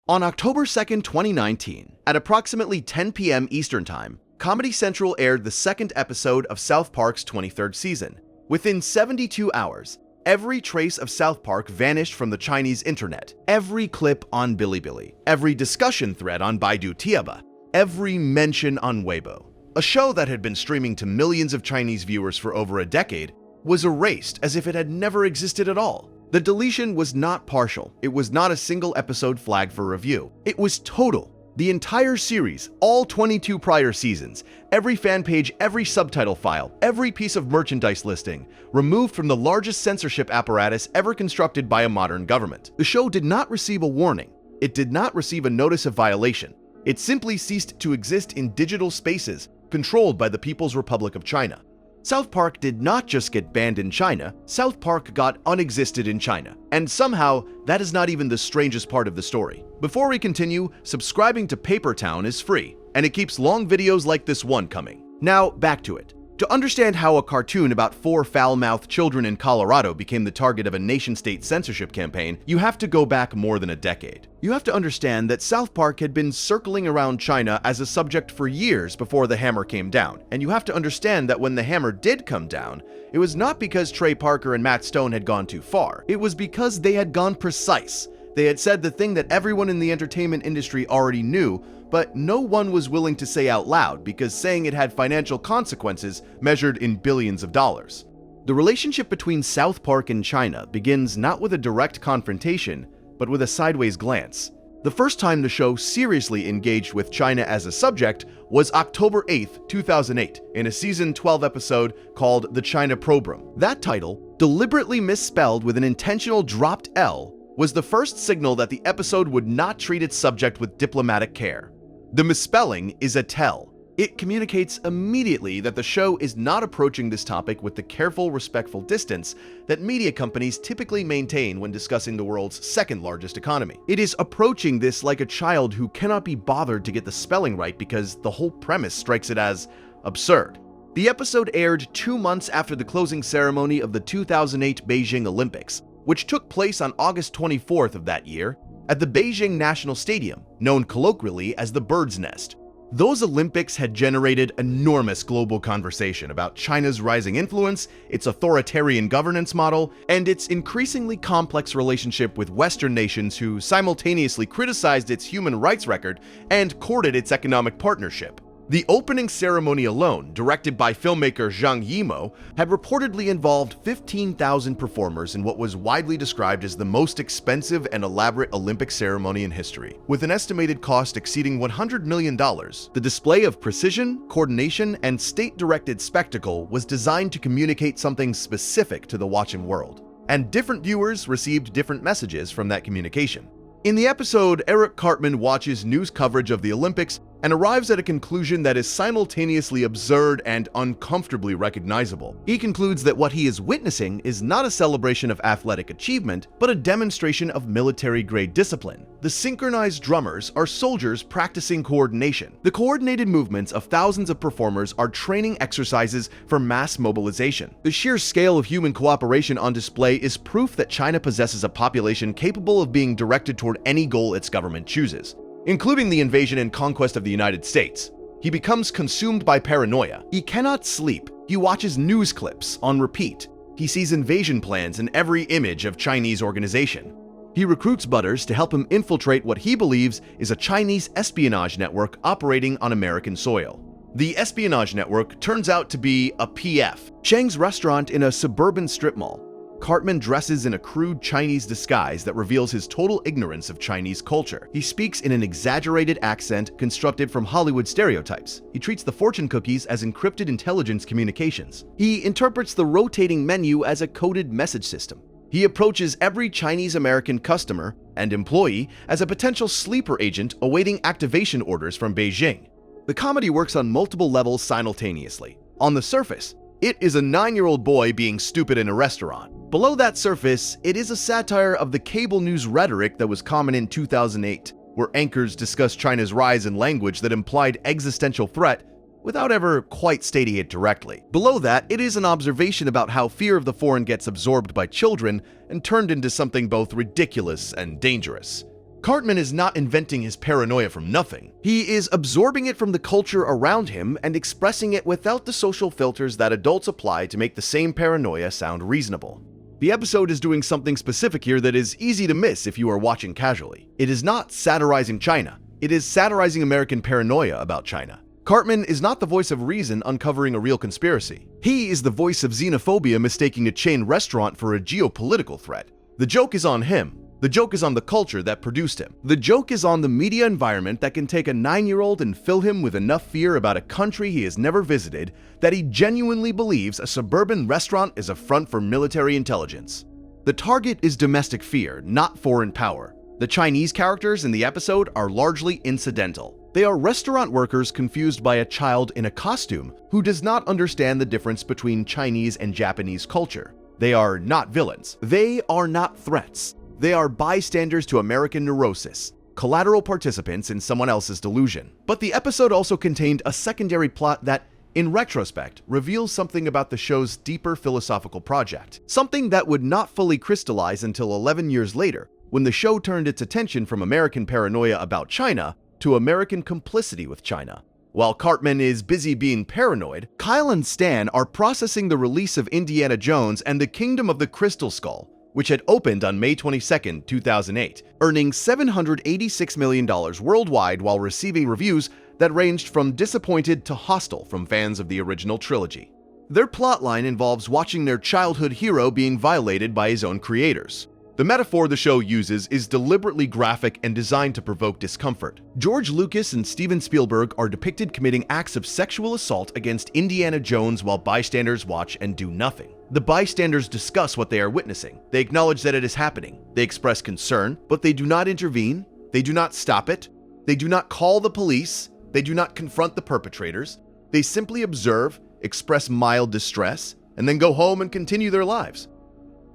On October 2, 2019, at approximately 10 p.m. Eastern Time, Comedy Central aired the second episode of South Park's 23rd season. Within 72 hours, every trace of South Park vanished from the Chinese internet. Every clip on Bilibili, every discussion thread on Baidu Tieba, every mention on Weibo. A show that had been streaming to millions of Chinese viewers for over a decade was erased as if it had never existed at all. The deletion was not partial. It was not a single episode flagged for review. It was total. The entire series, all 22 prior seasons, every fan page, every subtitle file, every piece of merchandise listing, removed from the largest censorship apparatus ever constructed by a modern government. The show did not receive a warning. It did not receive a notice of violation. It simply ceased to exist in digital spaces controlled by the People's Republic of China. South Park did not just get banned in China, South Park got unexisted in China. And somehow, that is not even the strangest part of the story. Before we continue, subscribing to Paper Town is free, and it keeps long videos like this one coming. Now, back to it. To understand how a cartoon about 4 foul-mouthed children in Colorado became the target of a nation-state censorship campaign, you have to go back more than a decade. You have to understand that South Park had been circling around China as a subject for years before the hammer came down, and you have to understand that when the hammer did come down, it was not because Trey Parker and Matt Stone had gone too far. It was because they had gone precise. They had said the thing that everyone in the entertainment industry already knew, but no one was willing to say out loud because saying it had financial consequences measured in billions of dollars. The relationship between South Park and China begins not with a direct confrontation, but with a sideways glance. The first time the show seriously engaged with China as a subject was October 8, 2008, in a season 12 episode called The China Program. That title, deliberately misspelled with an intentional dropped L, was the first signal that the episode would not treat its subject with diplomatic care. The misspelling is a tell. It communicates immediately that the show is not approaching this topic with the careful, respectful distance that media companies typically maintain when discussing the world's second largest economy. It is approaching this like a child who cannot be bothered to get the spelling right because the whole premise strikes it as absurd. The episode aired 2 months after the closing ceremony of the 2008 Beijing Olympics, which took place on August 24th of that year at the Beijing National Stadium, known colloquially as the Bird's Nest. Those Olympics had generated enormous global conversation about China's rising influence, its authoritarian governance model, and its increasingly complex relationship with Western nations who simultaneously criticized its human rights record and courted its economic partnership. The opening ceremony alone, directed by filmmaker Zhang Yimou, had reportedly involved 15,000 performers in what was widely described as the most expensive and elaborate Olympic ceremony in history. With an estimated cost exceeding $100 million, the display of precision, coordination, and state-directed spectacle was designed to communicate something specific to the watching world. And different viewers received different messages from that communication. In the episode, Eric Cartman watches news coverage of the Olympics and arrives at a conclusion that is simultaneously absurd and uncomfortably recognizable. He concludes that what he is witnessing is not a celebration of athletic achievement, but a demonstration of military-grade discipline. The synchronized drummers are soldiers practicing coordination. The coordinated movements of thousands of performers are training exercises for mass mobilization. The sheer scale of human cooperation on display is proof that China possesses a population capable of being directed toward any goal its government chooses, including the invasion and conquest of the United States. He becomes consumed by paranoia. He cannot sleep. He watches news clips on repeat. He sees invasion plans in every image of Chinese organization. He recruits Butters to help him infiltrate what he believes is a Chinese espionage network operating on American soil. The espionage network turns out to be a PF, Cheng's restaurant in a suburban strip mall. Cartman dresses in a crude Chinese disguise that reveals his total ignorance of Chinese culture. He speaks in an exaggerated accent constructed from Hollywood stereotypes. He treats the fortune cookies as encrypted intelligence communications. He interprets the rotating menu as a coded message system. He approaches every Chinese-American customer and employee as a potential sleeper agent awaiting activation orders from Beijing. The comedy works on multiple levels simultaneously. On the surface, it is a 9-year-old boy being stupid in a restaurant. Below that surface, it is a satire of the cable news rhetoric that was common in 2008, where anchors discussed China's rise in language that implied existential threat without ever quite stating it directly. Below that, it is an observation about how fear of the foreign gets absorbed by children and turned into something both ridiculous and dangerous. Cartman is not inventing his paranoia from nothing. He is absorbing it from the culture around him and expressing it without the social filters that adults apply to make the same paranoia sound reasonable. The episode is doing something specific here that is easy to miss if you are watching casually. It is not satirizing China. It is satirizing American paranoia about China. Cartman is not the voice of reason uncovering a real conspiracy. He is the voice of xenophobia mistaking a chain restaurant for a geopolitical threat. The joke is on him. The joke is on the culture that produced him. The joke is on the media environment that can take a 9-year-old and fill him with enough fear about a country he has never visited that he genuinely believes a suburban restaurant is a front for military intelligence. The target is domestic fear, not foreign power. The Chinese characters in the episode are largely incidental. They are restaurant workers confused by a child in a costume who does not understand the difference between Chinese and Japanese culture. They are not villains. They are not threats. They are bystanders to American neurosis, collateral participants in someone else's delusion. But the episode also contained a secondary plot that, in retrospect, reveals something about the show's deeper philosophical project. Something that would not fully crystallize until 11 years later, when the show turned its attention from American paranoia about China to American complicity with China. While Cartman is busy being paranoid, Kyle and Stan are processing the release of Indiana Jones and the Kingdom of the Crystal Skull, which had opened on May 22, 2008, earning $786 million worldwide while receiving reviews that ranged from disappointed to hostile from fans of the original trilogy. Their plotline involves watching their childhood hero being violated by his own creators. The metaphor the show uses is deliberately graphic and designed to provoke discomfort. George Lucas and Steven Spielberg are depicted committing acts of sexual assault against Indiana Jones while bystanders watch and do nothing. The bystanders discuss what they are witnessing. They acknowledge that it is happening. They express concern, but they do not intervene. They do not stop it. They do not call the police. They do not confront the perpetrators. They simply observe, express mild distress, and then go home and continue their lives.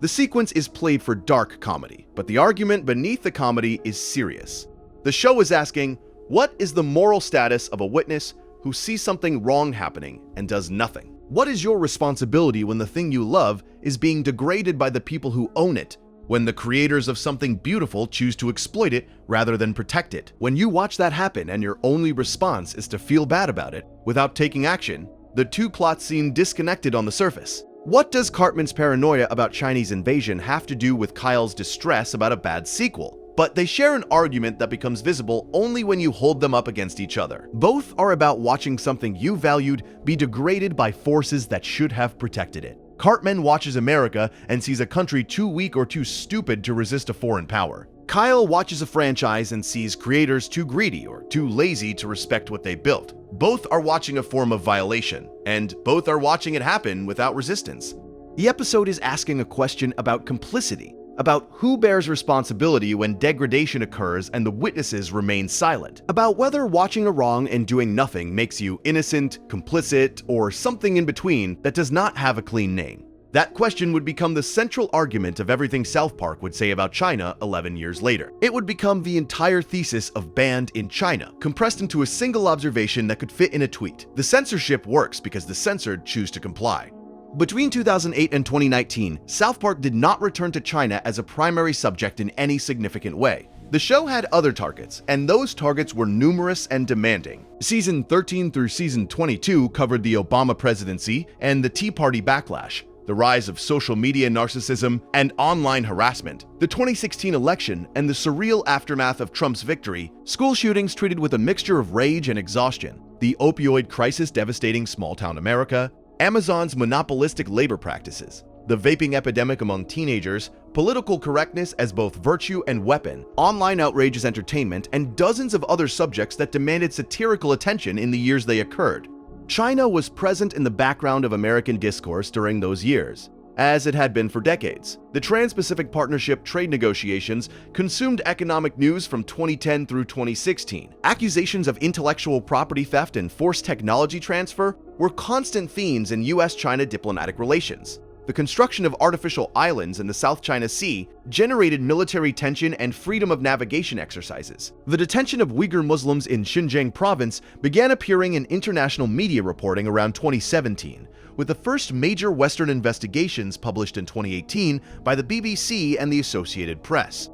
The sequence is played for dark comedy, but the argument beneath the comedy is serious. The show is asking, what is the moral status of a witness who sees something wrong happening and does nothing? What is your responsibility when the thing you love is being degraded by the people who own it? When the creators of something beautiful choose to exploit it rather than protect it? When you watch that happen and your only response is to feel bad about it without taking action, the two plots seem disconnected on the surface. What does Cartman's paranoia about Chinese invasion have to do with Kyle's distress about a bad sequel? But they share an argument that becomes visible only when you hold them up against each other. Both are about watching something you valued be degraded by forces that should have protected it. Cartman watches America and sees a country too weak or too stupid to resist a foreign power. Kyle watches a franchise and sees creators too greedy or too lazy to respect what they built. Both are watching a form of violation, and both are watching it happen without resistance. The episode is asking a question about complicity, about who bears responsibility when degradation occurs and the witnesses remain silent, about whether watching a wrong and doing nothing makes you innocent, complicit, or something in between that does not have a clean name. That question would become the central argument of everything South Park would say about China 11 years later. It would become the entire thesis of Banned in China, compressed into a single observation that could fit in a tweet. The censorship works because the censored choose to comply. Between 2008 and 2019, South Park did not return to China as a primary subject in any significant way. The show had other targets, and those targets were numerous and demanding. Season 13 through Season 22 covered the Obama presidency and the Tea Party backlash, the rise of social media narcissism and online harassment, the 2016 election and the surreal aftermath of Trump's victory, school shootings treated with a mixture of rage and exhaustion, the opioid crisis devastating small-town America, Amazon's monopolistic labor practices, the vaping epidemic among teenagers, political correctness as both virtue and weapon, online outrage as entertainment, and dozens of other subjects that demanded satirical attention in the years they occurred. China was present in the background of American discourse during those years, as it had been for decades. The Trans-Pacific Partnership trade negotiations consumed economic news from 2010 through 2016. Accusations of intellectual property theft and forced technology transfer were constant themes in US-China diplomatic relations. The construction of artificial islands in the South China Sea generated military tension and freedom of navigation exercises. The detention of Uyghur Muslims in Xinjiang province began appearing in international media reporting around 2017, with the first major Western investigations published in 2018 by the BBC and the Associated Press.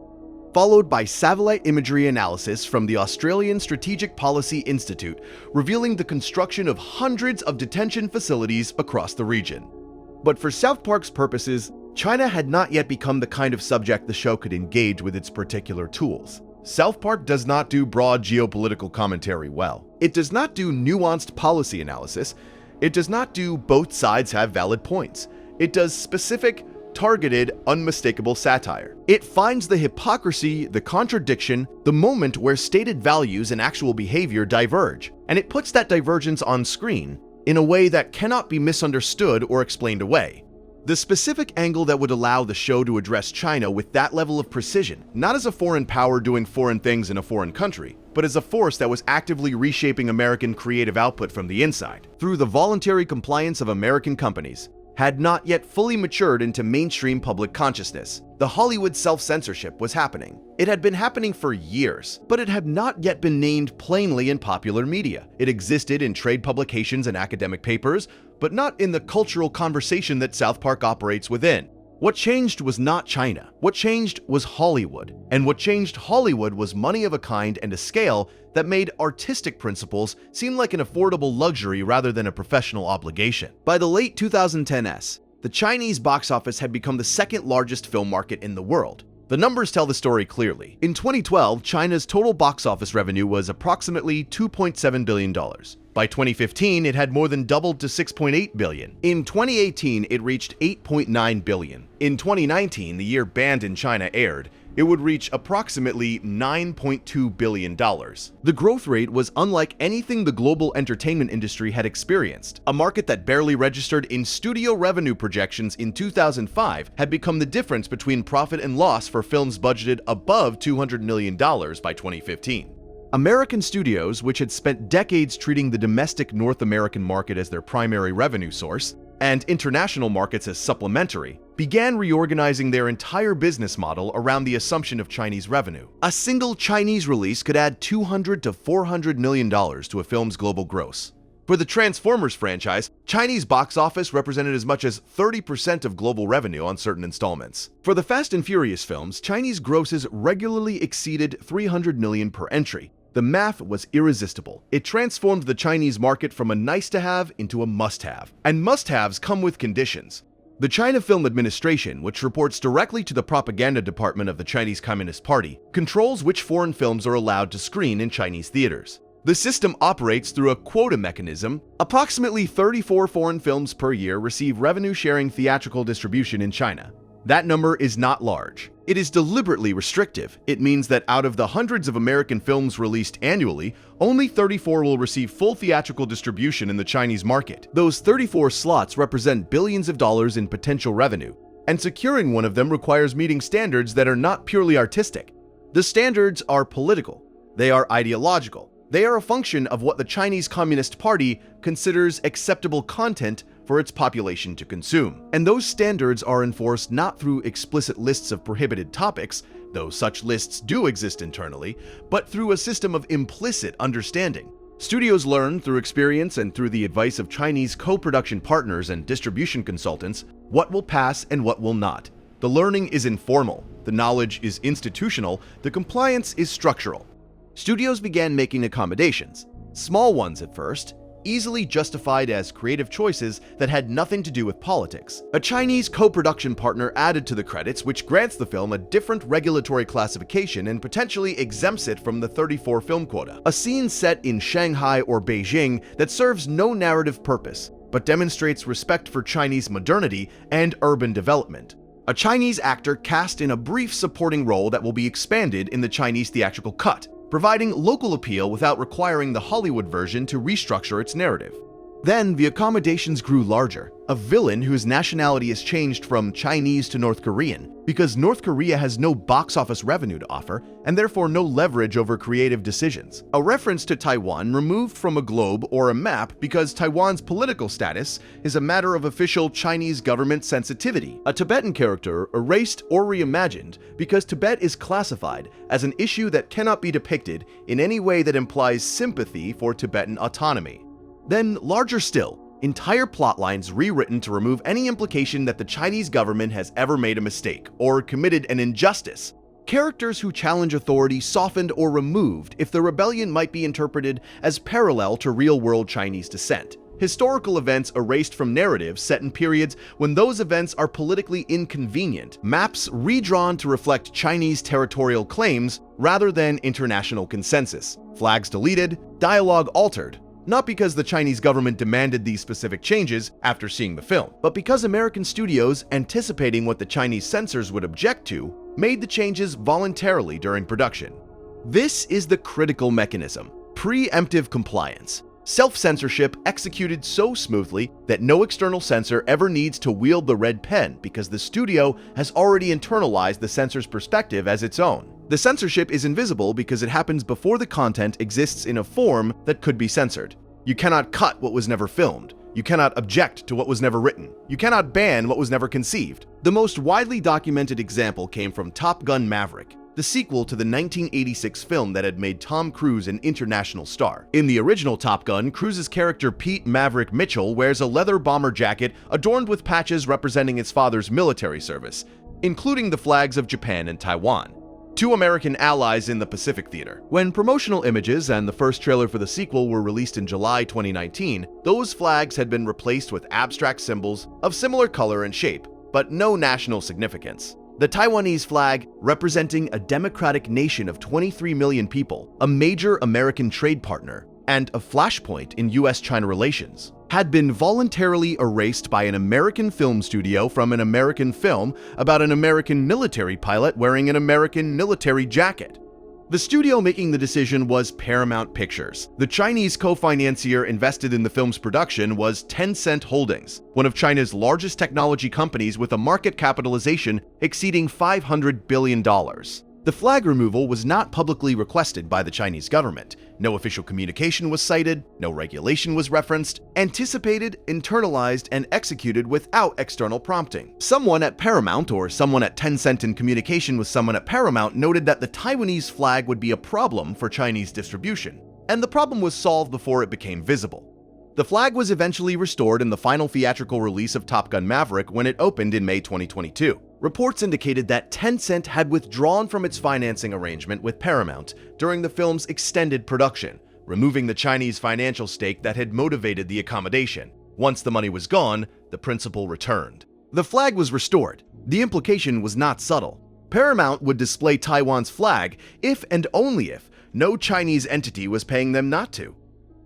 followed by satellite imagery analysis from the Australian Strategic Policy Institute, revealing the construction of hundreds of detention facilities across the region. But for South Park's purposes, China had not yet become the kind of subject the show could engage with its particular tools. South Park does not do broad geopolitical commentary well. It does not do nuanced policy analysis. It does not do both sides have valid points. It does specific, targeted, unmistakable satire. It finds the hypocrisy, the contradiction, the moment where stated values and actual behavior diverge, and it puts that divergence on screen in a way that cannot be misunderstood or explained away. The specific angle that would allow the show to address China with that level of precision, not as a foreign power doing foreign things in a foreign country, but as a force that was actively reshaping American creative output from the inside, through the voluntary compliance of American companies, had not yet fully matured into mainstream public consciousness. The Hollywood self-censorship was happening. It had been happening for years, but it had not yet been named plainly in popular media. It existed in trade publications and academic papers, but not in the cultural conversation that South Park operates within. What changed was not China. What changed was Hollywood. And what changed Hollywood was money of a kind and a scale that made artistic principles seem like an affordable luxury rather than a professional obligation. By the late 2010s, the Chinese box office had become the second largest film market in the world. The numbers tell the story clearly. In 2012, China's total box office revenue was approximately $2.7 billion. By 2015, it had more than doubled to $6.8 billion. In 2018, it reached $8.9 billion. In 2019, the year Banned in China aired, it would reach approximately $9.2 billion. The growth rate was unlike anything the global entertainment industry had experienced. A market that barely registered in studio revenue projections in 2005 had become the difference between profit and loss for films budgeted above $200 million by 2015. American studios, which had spent decades treating the domestic North American market as their primary revenue source, and international markets as supplementary, began reorganizing their entire business model around the assumption of Chinese revenue. A single Chinese release could add $200 to $400 million to a film's global gross. For the Transformers franchise, Chinese box office represented as much as 30% of global revenue on certain installments. For the Fast and Furious films, Chinese grosses regularly exceeded $300 million per entry. The math was irresistible. It transformed the Chinese market from a nice-to-have into a must-have. And must-haves come with conditions. The China Film Administration, which reports directly to the propaganda department of the Chinese Communist Party, controls which foreign films are allowed to screen in Chinese theaters. The system operates through a quota mechanism. Approximately 34 foreign films per year receive revenue-sharing theatrical distribution in China. That number is not large. It is deliberately restrictive. It means that out of the hundreds of American films released annually, only 34 will receive full theatrical distribution in the Chinese market. Those 34 slots represent billions of dollars in potential revenue, and securing one of them requires meeting standards that are not purely artistic. The standards are political. They are ideological. They are a function of what the Chinese Communist Party considers acceptable content for its population to consume. And those standards are enforced not through explicit lists of prohibited topics, though such lists do exist internally, but through a system of implicit understanding. Studios learn through experience and through the advice of Chinese co-production partners and distribution consultants what will pass and what will not. The learning is informal, the knowledge is institutional, the compliance is structural. Studios began making accommodations, small ones at first, easily justified as creative choices that had nothing to do with politics. A Chinese co-production partner added to the credits, which grants the film a different regulatory classification and potentially exempts it from the 34 film quota. A scene set in Shanghai or Beijing that serves no narrative purpose, but demonstrates respect for Chinese modernity and urban development. A Chinese actor cast in a brief supporting role that will be expanded in the Chinese theatrical cut, providing local appeal without requiring the Hollywood version to restructure its narrative. Then the accommodations grew larger. A villain whose nationality is changed from Chinese to North Korean, because North Korea has no box office revenue to offer, and therefore no leverage over creative decisions. A reference to Taiwan removed from a globe or a map because Taiwan's political status is a matter of official Chinese government sensitivity. A Tibetan character erased or reimagined because Tibet is classified as an issue that cannot be depicted in any way that implies sympathy for Tibetan autonomy. Then, larger still, entire plotlines rewritten to remove any implication that the Chinese government has ever made a mistake or committed an injustice. Characters who challenge authority softened or removed if the rebellion might be interpreted as parallel to real-world Chinese descent. Historical events erased from narratives set in periods when those events are politically inconvenient. Maps redrawn to reflect Chinese territorial claims rather than international consensus. Flags deleted, dialogue altered. Not because the Chinese government demanded these specific changes after seeing the film, but because American studios, anticipating what the Chinese censors would object to, made the changes voluntarily during production. This is the critical mechanism: preemptive compliance. Self-censorship executed so smoothly that no external censor ever needs to wield the red pen because the studio has already internalized the censor's perspective as its own. The censorship is invisible because it happens before the content exists in a form that could be censored. You cannot cut what was never filmed. You cannot object to what was never written. You cannot ban what was never conceived. The most widely documented example came from Top Gun: Maverick, the sequel to the 1986 film that had made Tom Cruise an international star. In the original Top Gun, Cruise's character Pete Maverick Mitchell wears a leather bomber jacket adorned with patches representing his father's military service, including the flags of Japan and Taiwan, two American allies in the Pacific Theater. When promotional images and the first trailer for the sequel were released in July 2019, those flags had been replaced with abstract symbols of similar color and shape, but no national significance. The Taiwanese flag, representing a democratic nation of 23 million people, a major American trade partner, and a flashpoint in US-China relations, had been voluntarily erased by an American film studio from an American film about an American military pilot wearing an American military jacket. The studio making the decision was Paramount Pictures. The Chinese co-financier invested in the film's production was Tencent Holdings, one of China's largest technology companies with a market capitalization exceeding $500 billion. The flag removal was not publicly requested by the Chinese government. No official communication was cited, no regulation was referenced, anticipated, internalized, and executed without external prompting. Someone at Paramount, or someone at Tencent in communication with someone at Paramount, noted that the Taiwanese flag would be a problem for Chinese distribution, and the problem was solved before it became visible. The flag was eventually restored in the final theatrical release of Top Gun: Maverick when it opened in May 2022. Reports indicated that Tencent had withdrawn from its financing arrangement with Paramount during the film's extended production, removing the Chinese financial stake that had motivated the accommodation. Once the money was gone, the principal returned. The flag was restored. The implication was not subtle. Paramount would display Taiwan's flag if and only if no Chinese entity was paying them not to.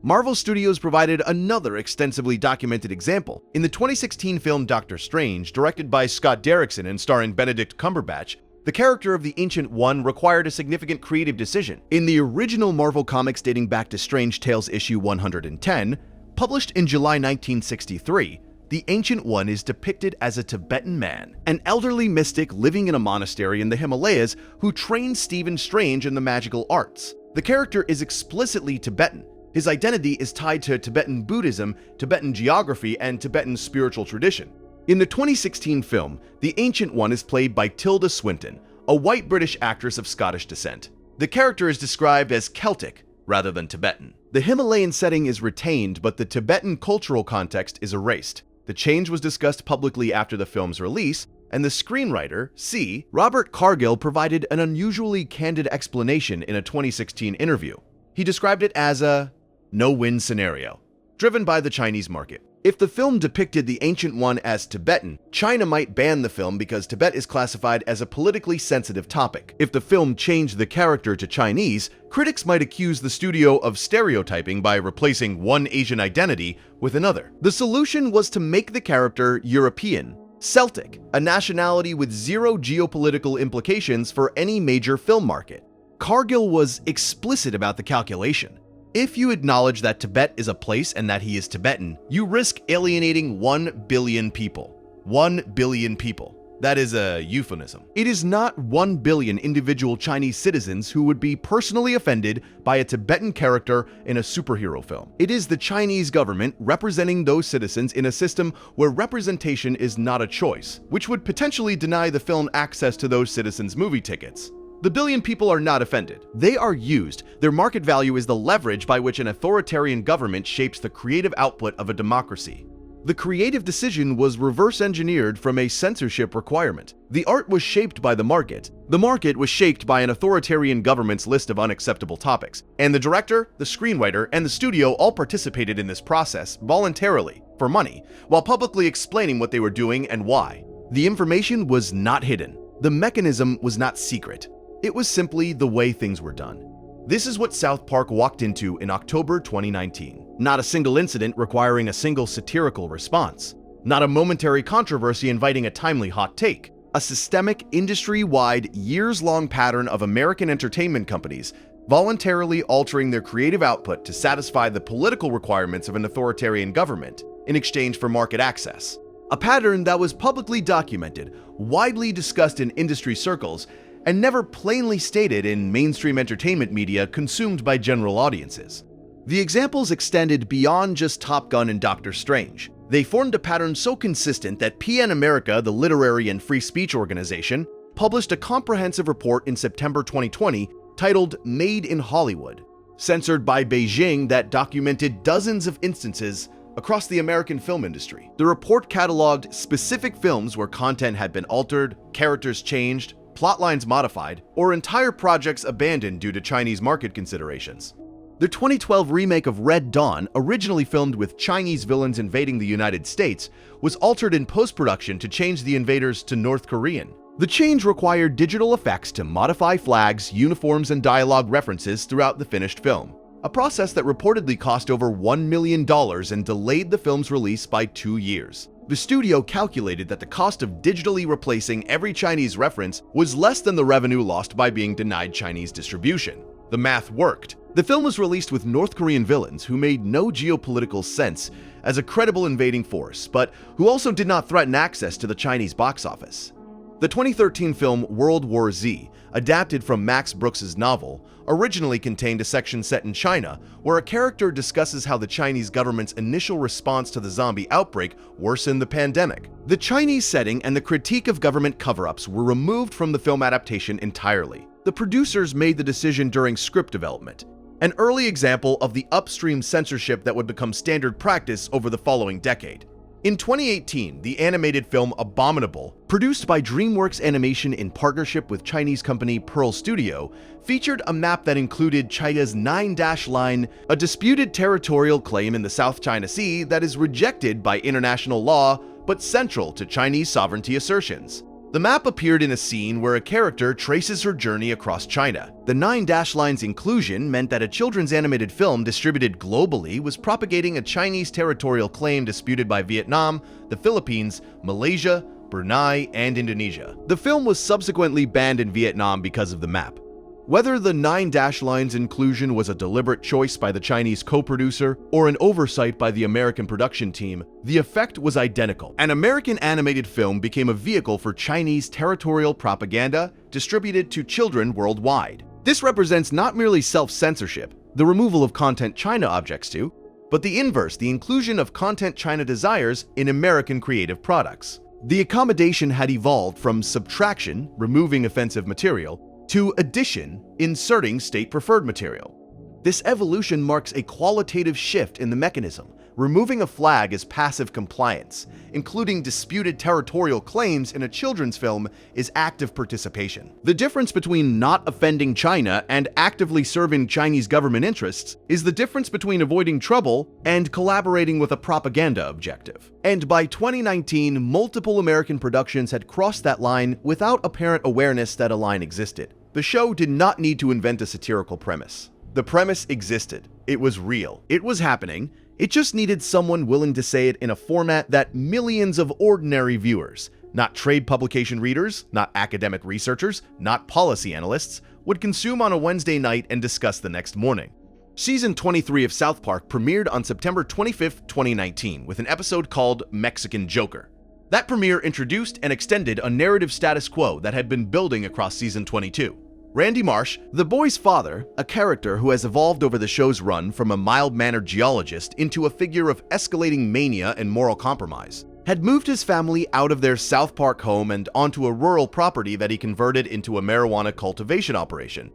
Marvel Studios provided another extensively documented example. In the 2016 film Doctor Strange, directed by Scott Derrickson and starring Benedict Cumberbatch, the character of the Ancient One required a significant creative decision. In the original Marvel comics dating back to Strange Tales issue 110, published in July 1963, the Ancient One is depicted as a Tibetan man, an elderly mystic living in a monastery in the Himalayas who trains Stephen Strange in the magical arts. The character is explicitly Tibetan. His identity is tied to Tibetan Buddhism, Tibetan geography, and Tibetan spiritual tradition. In the 2016 film, the Ancient One is played by Tilda Swinton, a white British actress of Scottish descent. The character is described as Celtic rather than Tibetan. The Himalayan setting is retained, but the Tibetan cultural context is erased. The change was discussed publicly after the film's release, and the screenwriter, C. Robert Cargill, provided an unusually candid explanation in a 2016 interview. He described it as a no-win scenario, driven by the Chinese market. If the film depicted the Ancient One as Tibetan, China might ban the film because Tibet is classified as a politically sensitive topic. If the film changed the character to Chinese, critics might accuse the studio of stereotyping by replacing one Asian identity with another. The solution was to make the character European, Celtic, a nationality with zero geopolitical implications for any major film market. Cargill was explicit about the calculation. If you acknowledge that Tibet is a place and that he is Tibetan, you risk alienating 1 billion people. 1 billion people. That is a euphemism. It is not 1 billion individual Chinese citizens who would be personally offended by a Tibetan character in a superhero film. It is the Chinese government representing those citizens in a system where representation is not a choice, which would potentially deny the film access to those citizens' movie tickets. The billion people are not offended. They are used. Their market value is the leverage by which an authoritarian government shapes the creative output of a democracy. The creative decision was reverse-engineered from a censorship requirement. The art was shaped by the market was shaped by an authoritarian government's list of unacceptable topics, and the director, the screenwriter, and the studio all participated in this process voluntarily, for money, while publicly explaining what they were doing and why. The information was not hidden. The mechanism was not secret. It was simply the way things were done. This is what South Park walked into in October 2019. Not a single incident requiring a single satirical response. Not a momentary controversy inviting a timely hot take. A systemic, industry-wide, years-long pattern of American entertainment companies voluntarily altering their creative output to satisfy the political requirements of an authoritarian government in exchange for market access. A pattern that was publicly documented, widely discussed in industry circles, and never plainly stated in mainstream entertainment media consumed by general audiences. The examples extended beyond just Top Gun and Doctor Strange. They formed a pattern so consistent that PN America, the literary and free speech organization, published a comprehensive report in September 2020 titled Made in Hollywood, censored by Beijing, that documented dozens of instances across the American film industry. The report cataloged specific films where content had been altered, characters changed, plotlines modified, or entire projects abandoned due to Chinese market considerations. The 2012 remake of Red Dawn, originally filmed with Chinese villains invading the United States, was altered in post-production to change the invaders to North Korean. The change required digital effects to modify flags, uniforms, and dialogue references throughout the finished film, a process that reportedly cost over $1 million and delayed the film's release by 2 years. The studio calculated that the cost of digitally replacing every Chinese reference was less than the revenue lost by being denied Chinese distribution. The math worked. The film was released with North Korean villains who made no geopolitical sense as a credible invading force, but who also did not threaten access to the Chinese box office. The 2013 film World War Z, adapted from Max Brooks's novel, originally contained a section set in China where a character discusses how the Chinese government's initial response to the zombie outbreak worsened the pandemic. The Chinese setting and the critique of government cover-ups were removed from the film adaptation entirely. The producers made the decision during script development, an early example of the upstream censorship that would become standard practice over the following decade. In 2018, the animated film Abominable, produced by DreamWorks Animation in partnership with Chinese company Pearl Studio, featured a map that included China's 9-dash line, a disputed territorial claim in the South China Sea that is rejected by international law but central to Chinese sovereignty assertions. The map appeared in a scene where a character traces her journey across China. The 9-dash line's inclusion meant that a children's animated film distributed globally was propagating a Chinese territorial claim disputed by Vietnam, the Philippines, Malaysia, Brunei, and Indonesia. The film was subsequently banned in Vietnam because of the map. Whether the 9-dash line's inclusion was a deliberate choice by the Chinese co-producer or an oversight by the American production team, the effect was identical. An American animated film became a vehicle for Chinese territorial propaganda distributed to children worldwide. This represents not merely self-censorship, the removal of content China objects to, but the inverse, the inclusion of content China desires in American creative products. The accommodation had evolved from subtraction, removing offensive material, to addition, inserting state-preferred material. This evolution marks a qualitative shift in the mechanism. Removing a flag is passive compliance. Including disputed territorial claims in a children's film is active participation. The difference between not offending China and actively serving Chinese government interests is the difference between avoiding trouble and collaborating with a propaganda objective. And by 2019, multiple American productions had crossed that line without apparent awareness that a line existed. The show did not need to invent a satirical premise. The premise existed. It was real. It was happening. It just needed someone willing to say it in a format that millions of ordinary viewers, not trade publication readers, not academic researchers, not policy analysts, would consume on a Wednesday night and discuss the next morning. Season 23 of South Park premiered on September 25, 2019, with an episode called Mexican Joker. That premiere introduced and extended a narrative status quo that had been building across Season 22. Randy Marsh, the boy's father, a character who has evolved over the show's run from a mild-mannered geologist into a figure of escalating mania and moral compromise, had moved his family out of their South Park home and onto a rural property that he converted into a marijuana cultivation operation.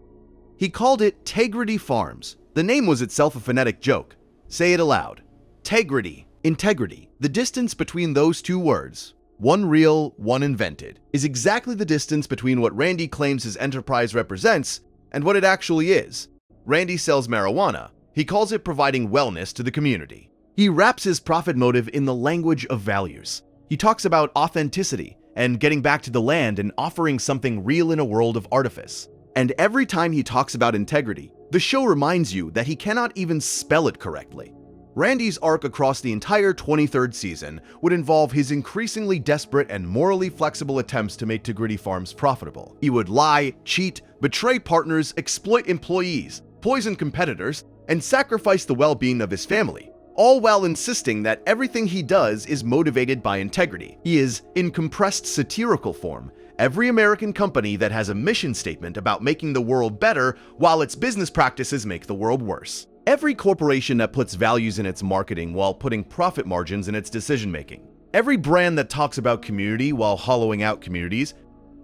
He called it Tegrity Farms. The name was itself a phonetic joke. Say it aloud. Tegrity. Integrity. The distance between those two words, one real, one invented, is exactly the distance between what Randy claims his enterprise represents and what it actually is. Randy sells marijuana. He calls it providing wellness to the community. He wraps his profit motive in the language of values. He talks about authenticity and getting back to the land and offering something real in a world of artifice. And every time he talks about integrity, the show reminds you that he cannot even spell it correctly. Randy's arc across the entire 23rd season would involve his increasingly desperate and morally flexible attempts to make Tigridy Farms profitable. He would lie, cheat, betray partners, exploit employees, poison competitors, and sacrifice the well-being of his family, all while insisting that everything he does is motivated by integrity. He is, in compressed satirical form, every American company that has a mission statement about making the world better while its business practices make the world worse. Every corporation that puts values in its marketing while putting profit margins in its decision-making. Every brand that talks about community while hollowing out communities.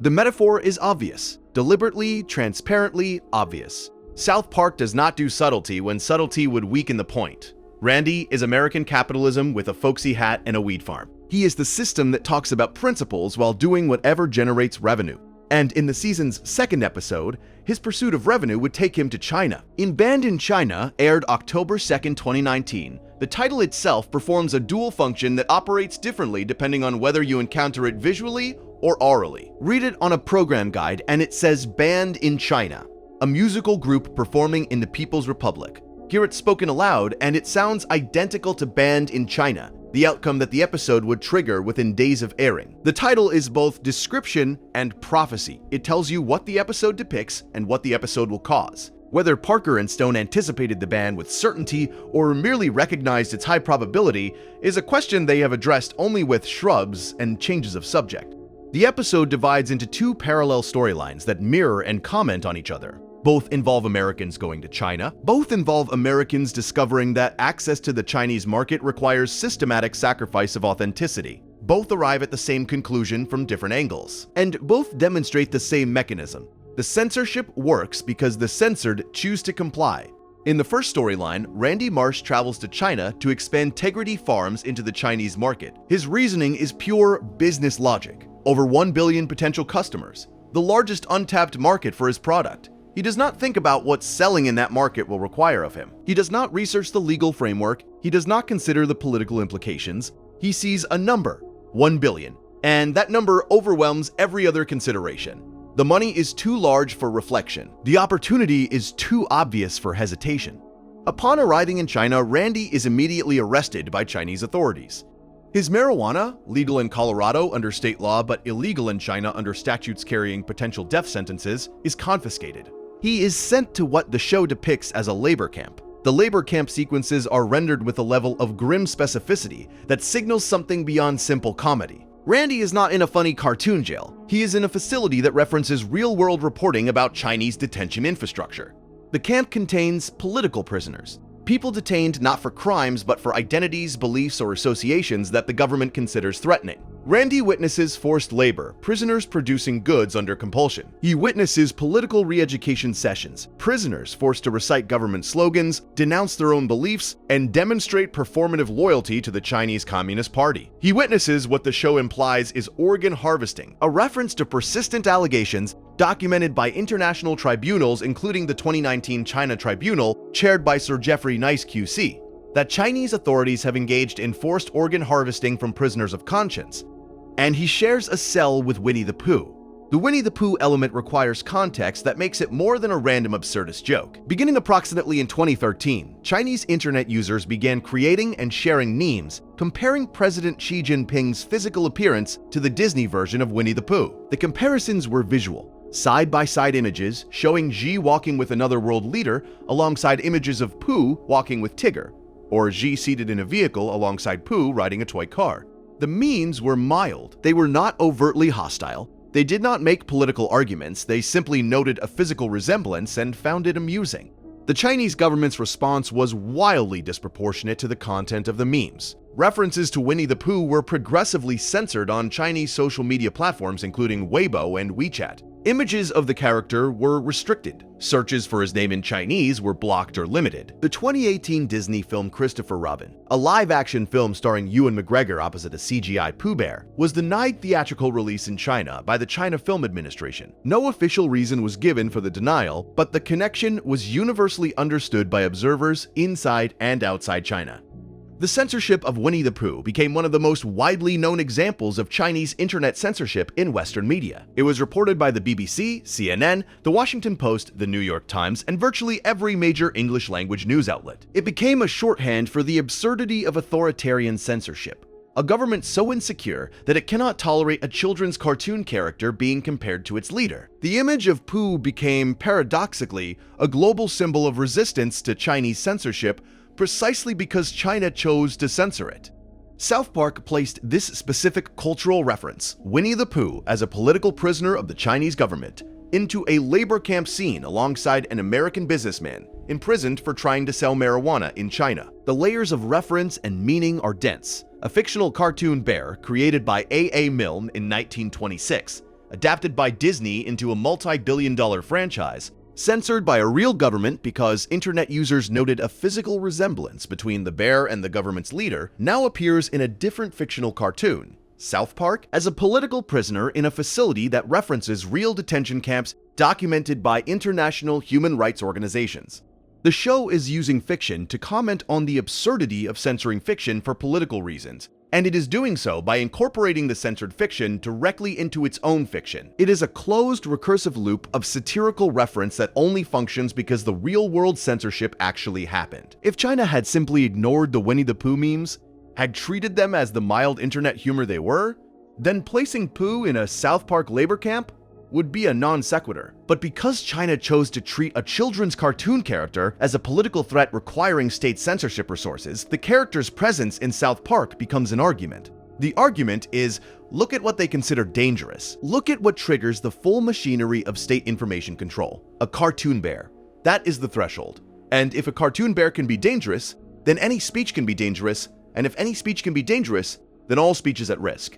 The metaphor is obvious, deliberately, transparently obvious. South Park does not do subtlety when subtlety would weaken the point. Randy is American capitalism with a folksy hat and a weed farm. He is the system that talks about principles while doing whatever generates revenue. And in the season's second episode, his pursuit of revenue would take him to China. In Banned in China, aired October 2nd, 2019, the title itself performs a dual function that operates differently depending on whether you encounter it visually or orally. Read it on a program guide and it says Banned in China, a musical group performing in the People's Republic. Hear it spoken aloud and it sounds identical to Banned in China, the outcome that the episode would trigger within days of airing. The title is both description and prophecy. It tells you what the episode depicts and what the episode will cause. Whether Parker and Stone anticipated the ban with certainty or merely recognized its high probability is a question they have addressed only with shrugs and changes of subject. The episode divides into two parallel storylines that mirror and comment on each other. Both involve Americans going to China. Both involve Americans discovering that access to the Chinese market requires systematic sacrifice of authenticity. Both arrive at the same conclusion from different angles. And both demonstrate the same mechanism. The censorship works because the censored choose to comply. In the first storyline, Randy Marsh travels to China to expand Tigridy Farms into the Chinese market. His reasoning is pure business logic. Over 1 billion potential customers, the largest untapped market for his product. He does not think about what selling in that market will require of him. He does not research the legal framework. He does not consider the political implications. He sees a number, 1 billion, and that number overwhelms every other consideration. The money is too large for reflection. The opportunity is too obvious for hesitation. Upon arriving in China, Randy is immediately arrested by Chinese authorities. His marijuana, legal in Colorado under state law but illegal in China under statutes carrying potential death sentences, is confiscated. He is sent to what the show depicts as a labor camp. The labor camp sequences are rendered with a level of grim specificity that signals something beyond simple comedy. Randy is not in a funny cartoon jail. He is in a facility that references real-world reporting about Chinese detention infrastructure. The camp contains political prisoners, people detained not for crimes but for identities, beliefs, or associations that the government considers threatening. Randy witnesses forced labor, prisoners producing goods under compulsion. He witnesses political re-education sessions, prisoners forced to recite government slogans, denounce their own beliefs, and demonstrate performative loyalty to the Chinese Communist Party. He witnesses what the show implies is organ harvesting, a reference to persistent allegations documented by international tribunals including the 2019 China Tribunal, chaired by Sir Jeffrey Nice QC, that Chinese authorities have engaged in forced organ harvesting from prisoners of conscience. And he shares a cell with Winnie the Pooh. The Winnie the Pooh element requires context that makes it more than a random absurdist joke. Beginning approximately in 2013, Chinese internet users began creating and sharing memes comparing President Xi Jinping's physical appearance to the Disney version of Winnie the Pooh. The comparisons were visual, side-by-side images showing Xi walking with another world leader alongside images of Pooh walking with Tigger, or Xi seated in a vehicle alongside Pooh riding a toy car. The memes were mild. They were not overtly hostile. They did not make political arguments. They simply noted a physical resemblance and found it amusing. The Chinese government's response was wildly disproportionate to the content of the memes. References to Winnie the Pooh were progressively censored on Chinese social media platforms including Weibo and WeChat. Images of the character were restricted. Searches for his name in Chinese were blocked or limited. The 2018 Disney film Christopher Robin, a live-action film starring Ewan McGregor opposite a CGI Pooh Bear, was denied theatrical release in China by the China Film Administration. No official reason was given for the denial, but the connection was universally understood by observers inside and outside China. The censorship of Winnie the Pooh became one of the most widely known examples of Chinese internet censorship in Western media. It was reported by the BBC, CNN, The Washington Post, The New York Times, and virtually every major English-language news outlet. It became a shorthand for the absurdity of authoritarian censorship, a government so insecure that it cannot tolerate a children's cartoon character being compared to its leader. The image of Pooh became, paradoxically, a global symbol of resistance to Chinese censorship precisely because China chose to censor it. South Park placed this specific cultural reference, Winnie the Pooh as a political prisoner of the Chinese government, into a labor camp scene alongside an American businessman imprisoned for trying to sell marijuana in China. The layers of reference and meaning are dense. A fictional cartoon bear created by A.A. Milne in 1926, adapted by Disney into a multi-billion-dollar franchise, censored by a real government because internet users noted a physical resemblance between the bear and the government's leader, now appears in a different fictional cartoon, South Park, as a political prisoner in a facility that references real detention camps documented by international human rights organizations. The show is using fiction to comment on the absurdity of censoring fiction for political reasons, and it is doing so by incorporating the censored fiction directly into its own fiction. It is a closed, recursive loop of satirical reference that only functions because the real-world censorship actually happened. If China had simply ignored the Winnie the Pooh memes, had treated them as the mild internet humor they were, then placing Pooh in a South Park labor camp would be a non sequitur. But because China chose to treat a children's cartoon character as a political threat requiring state censorship resources, the character's presence in South Park becomes an argument. The argument is, look at what they consider dangerous. Look at what triggers the full machinery of state information control. A cartoon bear. That is the threshold. And if a cartoon bear can be dangerous, then any speech can be dangerous, and if any speech can be dangerous, then all speech is at risk.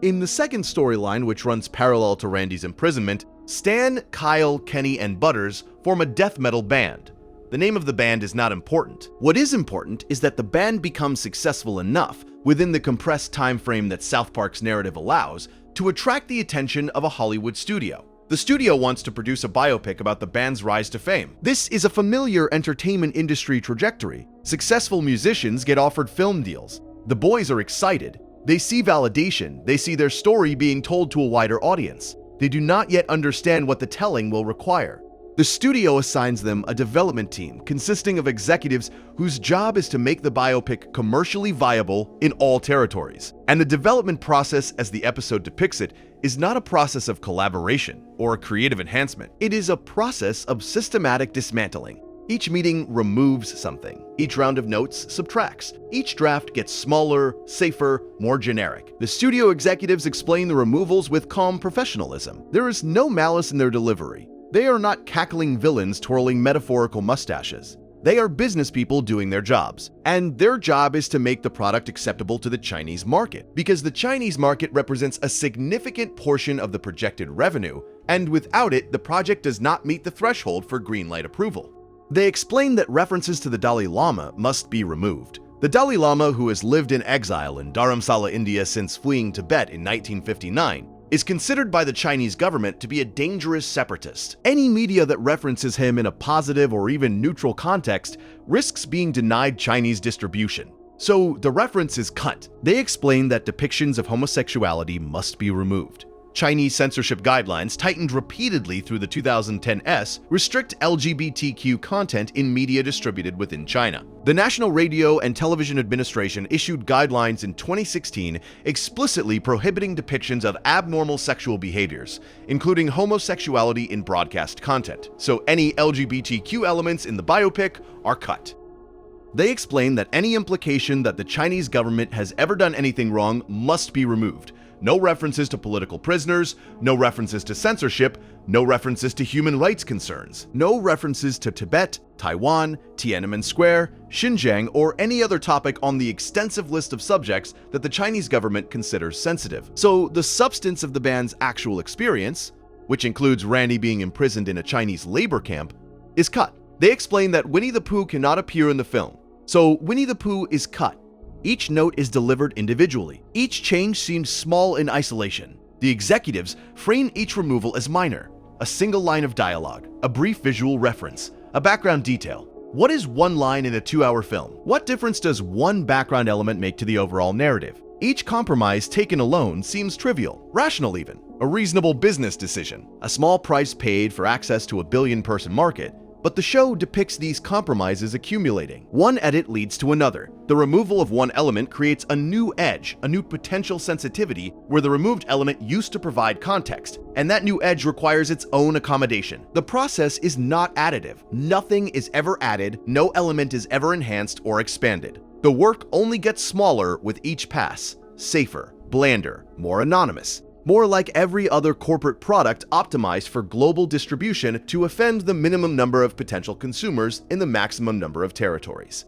In the second storyline, which runs parallel to Randy's imprisonment, Stan, Kyle, Kenny, and Butters form a death metal band. The name of the band is not important. What is important is that the band becomes successful enough, within the compressed time frame that South Park's narrative allows, to attract the attention of a Hollywood studio. The studio wants to produce a biopic about the band's rise to fame. This is a familiar entertainment industry trajectory. Successful musicians get offered film deals. The boys are excited. They see validation, they see their story being told to a wider audience. They do not yet understand what the telling will require. The studio assigns them a development team consisting of executives whose job is to make the biopic commercially viable in all territories. And the development process, as the episode depicts it, is not a process of collaboration or creative enhancement. It is a process of systematic dismantling. Each meeting removes something. Each round of notes subtracts. Each draft gets smaller, safer, more generic. The studio executives explain the removals with calm professionalism. There is no malice in their delivery. They are not cackling villains twirling metaphorical mustaches. They are business people doing their jobs. And their job is to make the product acceptable to the Chinese market, because the Chinese market represents a significant portion of the projected revenue, and without it, the project does not meet the threshold for green light approval. They explain that references to the Dalai Lama must be removed. The Dalai Lama, who has lived in exile in Dharamsala, India since fleeing Tibet in 1959, is considered by the Chinese government to be a dangerous separatist. Any media that references him in a positive or even neutral context risks being denied Chinese distribution. So the reference is cut. They explain that depictions of homosexuality must be removed. Chinese censorship guidelines, tightened repeatedly through the 2010s, restrict LGBTQ content in media distributed within China. The National Radio and Television Administration issued guidelines in 2016 explicitly prohibiting depictions of abnormal sexual behaviors, including homosexuality in broadcast content, so any LGBTQ elements in the biopic are cut. They explain that any implication that the Chinese government has ever done anything wrong must be removed. No references to political prisoners, no references to censorship, no references to human rights concerns, no references to Tibet, Taiwan, Tiananmen Square, Xinjiang, or any other topic on the extensive list of subjects that the Chinese government considers sensitive. So the substance of the band's actual experience, which includes Randy being imprisoned in a Chinese labor camp, is cut. They explain that Winnie the Pooh cannot appear in the film, so Winnie the Pooh is cut. Each note is delivered individually. Each change seems small in isolation. The executives frame each removal as minor. A single line of dialogue, a brief visual reference, a background detail. What is one line in a 2-hour film? What difference does one background element make to the overall narrative? Each compromise taken alone seems trivial, rational even, a reasonable business decision, a small price paid for access to a billion-person market. But the show depicts these compromises accumulating. One edit leads to another. The removal of one element creates a new edge, a new potential sensitivity where the removed element used to provide context, and that new edge requires its own accommodation. The process is not additive. Nothing is ever added, no element is ever enhanced or expanded. The work only gets smaller with each pass, safer, blander, more anonymous. More like every other corporate product optimized for global distribution to offend the minimum number of potential consumers in the maximum number of territories.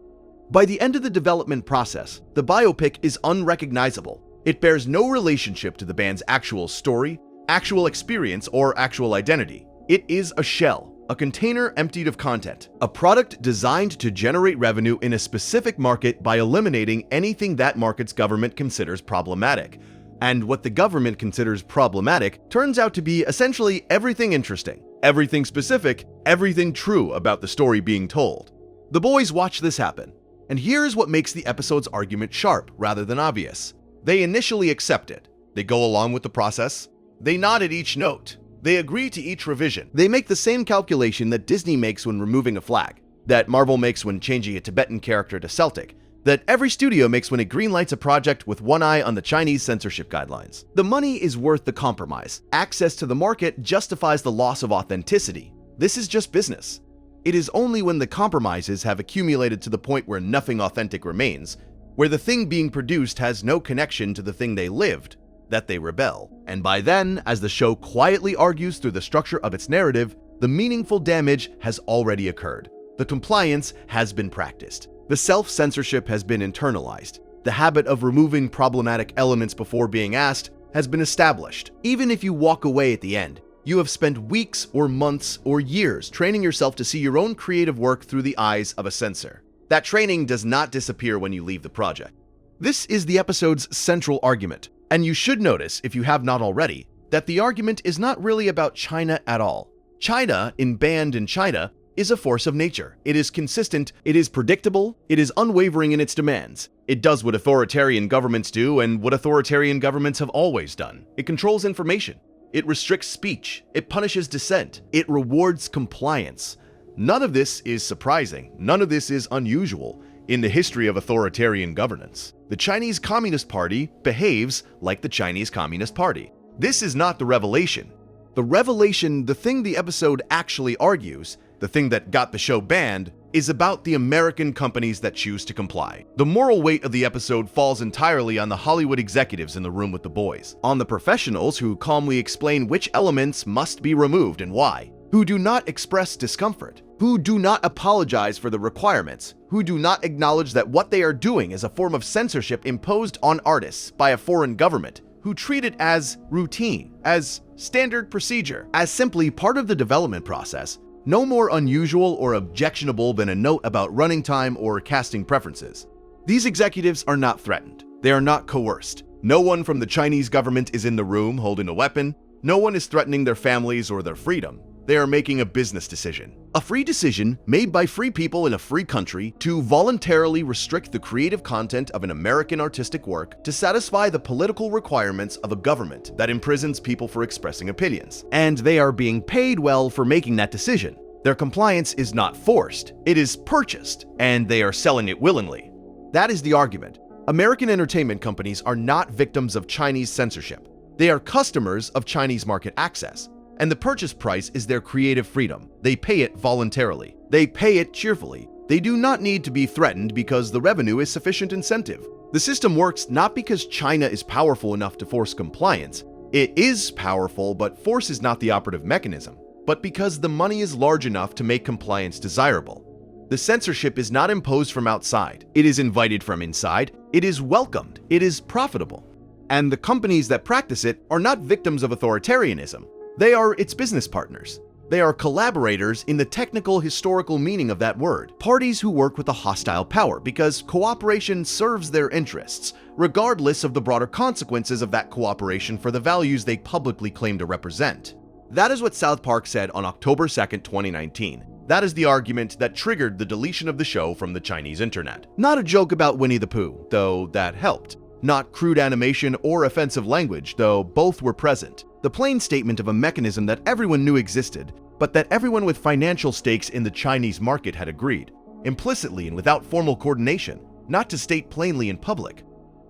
By the end of the development process, the biopic is unrecognizable. It bears no relationship to the band's actual story, actual experience, or actual identity. It is a shell, a container emptied of content, a product designed to generate revenue in a specific market by eliminating anything that market's government considers problematic. And what the government considers problematic turns out to be essentially everything interesting, everything specific, everything true about the story being told. The boys watch this happen, and here's what makes the episode's argument sharp rather than obvious. They initially accept it. They go along with the process. They nod at each note. They agree to each revision. They make the same calculation that Disney makes when removing a flag, that Marvel makes when changing a Tibetan character to Celtic, that every studio makes when it greenlights a project with one eye on the Chinese censorship guidelines. The money is worth the compromise. Access to the market justifies the loss of authenticity. This is just business. It is only when the compromises have accumulated to the point where nothing authentic remains, where the thing being produced has no connection to the thing they lived, that they rebel. And by then, as the show quietly argues through the structure of its narrative, the meaningful damage has already occurred. The compliance has been practiced. The self-censorship has been internalized. The habit of removing problematic elements before being asked has been established. Even if you walk away at the end, you have spent weeks or months or years training yourself to see your own creative work through the eyes of a censor. That training does not disappear when you leave the project. This is the episode's central argument, and you should notice, if you have not already, that the argument is not really about China at all. China, banned in China, is a force of nature. It is consistent, it is predictable, it is unwavering in its demands. It does what authoritarian governments do and what authoritarian governments have always done. It controls information. It restricts speech. It punishes dissent. It rewards compliance. None of this is surprising. None of this is unusual in the history of authoritarian governance. The Chinese Communist Party behaves like the Chinese Communist Party. This is not the revelation. The revelation, the thing the episode actually argues, the thing that got the show banned, is about the American companies that choose to comply. The moral weight of the episode falls entirely on the Hollywood executives in the room with the boys, on the professionals who calmly explain which elements must be removed and why, who do not express discomfort, who do not apologize for the requirements, who do not acknowledge that what they are doing is a form of censorship imposed on artists by a foreign government, who treat it as routine, as standard procedure, as simply part of the development process, no more unusual or objectionable than a note about running time or casting preferences. These executives are not threatened. They are not coerced. No one from the Chinese government is in the room holding a weapon. No one is threatening their families or their freedom. They are making a business decision. A free decision made by free people in a free country to voluntarily restrict the creative content of an American artistic work to satisfy the political requirements of a government that imprisons people for expressing opinions. And they are being paid well for making that decision. Their compliance is not forced, it is purchased, and they are selling it willingly. That is the argument. American entertainment companies are not victims of Chinese censorship. They are customers of Chinese market access. And the purchase price is their creative freedom. They pay it voluntarily. They pay it cheerfully. They do not need to be threatened because the revenue is sufficient incentive. The system works not because China is powerful enough to force compliance. It is powerful, but force is not the operative mechanism, but because the money is large enough to make compliance desirable. The censorship is not imposed from outside. It is invited from inside. It is welcomed. It is profitable. And the companies that practice it are not victims of authoritarianism. They are its business partners. They are collaborators in the technical historical meaning of that word, parties who work with a hostile power because cooperation serves their interests, regardless of the broader consequences of that cooperation for the values they publicly claim to represent. That is what South Park said on October 2nd, 2019. That is the argument that triggered the deletion of the show from the Chinese internet. Not a joke about Winnie the Pooh, though that helped. Not crude animation or offensive language, though both were present. The plain statement of a mechanism that everyone knew existed, but that everyone with financial stakes in the Chinese market had agreed, implicitly and without formal coordination, not to state plainly in public.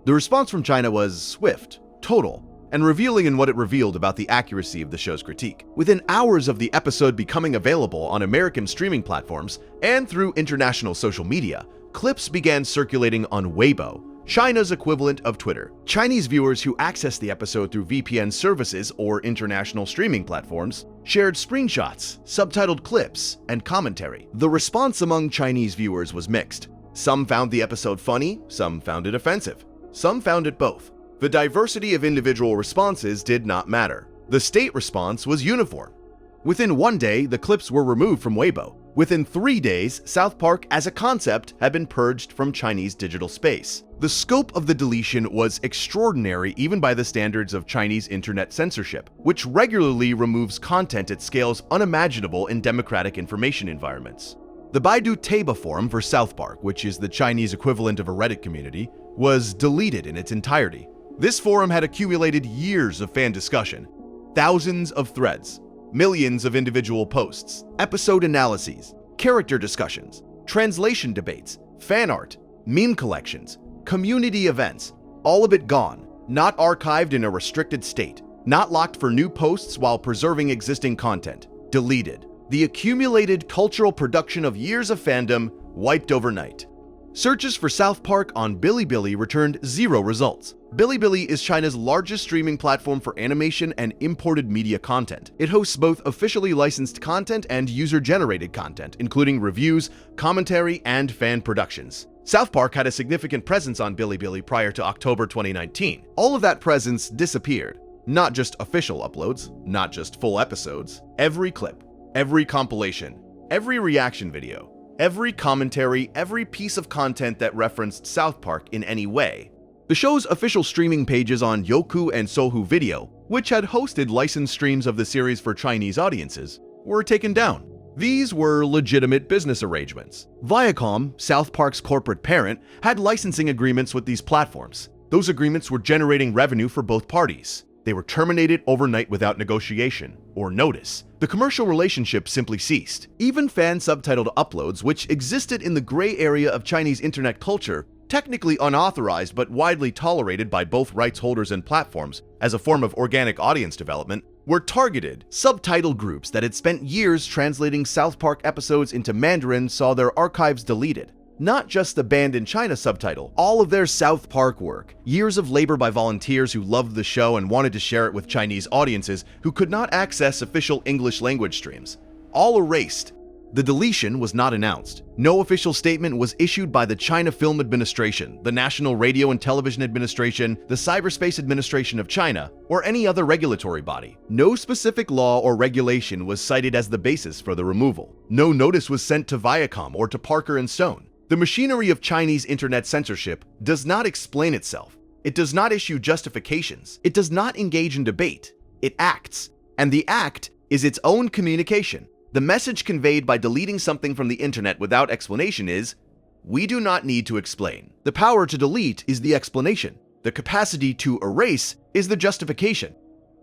The response from China was swift, total, and revealing in what it revealed about the accuracy of the show's critique. Within hours of the episode becoming available on American streaming platforms and through international social media, clips began circulating on Weibo, China's equivalent of Twitter. Chinese viewers who accessed the episode through VPN services or international streaming platforms shared screenshots, subtitled clips, and commentary. The response among Chinese viewers was mixed. Some found the episode funny, some found it offensive, some found it both. The diversity of individual responses did not matter. The state response was uniform. Within 1 day, the clips were removed from Weibo. Within 3 days, South Park as a concept had been purged from Chinese digital space. The scope of the deletion was extraordinary even by the standards of Chinese internet censorship, which regularly removes content at scales unimaginable in democratic information environments. The Baidu Taba forum for South Park, which is the Chinese equivalent of a Reddit community, was deleted in its entirety. This forum had accumulated years of fan discussion, thousands of threads, millions of individual posts, episode analyses, character discussions, translation debates, fan art, meme collections, community events, all of it gone, not archived in a restricted state, not locked for new posts while preserving existing content, deleted. The accumulated cultural production of years of fandom wiped overnight. Searches for South Park on Bilibili returned 0 results. Bilibili is China's largest streaming platform for animation and imported media content. It hosts both officially licensed content and user-generated content, including reviews, commentary, and fan productions. South Park had a significant presence on Bilibili prior to October 2019. All of that presence disappeared. Not just official uploads, not just full episodes. Every clip, every compilation, every reaction video, every commentary, every piece of content that referenced South Park in any way. The show's official streaming pages on Youku and Sohu Video, which had hosted licensed streams of the series for Chinese audiences, were taken down. These were legitimate business arrangements. Viacom, South Park's corporate parent, had licensing agreements with these platforms. Those agreements were generating revenue for both parties. They were terminated overnight without negotiation or notice. The commercial relationship simply ceased. Even fan subtitled uploads, which existed in the gray area of Chinese internet culture, technically unauthorized but widely tolerated by both rights holders and platforms as a form of organic audience development, were targeted. Subtitle groups that had spent years translating South Park episodes into Mandarin saw their archives deleted. Not just the banned in China subtitle, all of their South Park work, years of labor by volunteers who loved the show and wanted to share it with Chinese audiences who could not access official English language streams, all erased. The deletion was not announced. No official statement was issued by the China Film Administration, the National Radio and Television Administration, the Cyberspace Administration of China, or any other regulatory body. No specific law or regulation was cited as the basis for the removal. No notice was sent to Viacom or to Parker & Stone. The machinery of Chinese internet censorship does not explain itself. It does not issue justifications. It does not engage in debate. It acts. And the act is its own communication. The message conveyed by deleting something from the internet without explanation is, we do not need to explain. The power to delete is the explanation. The capacity to erase is the justification.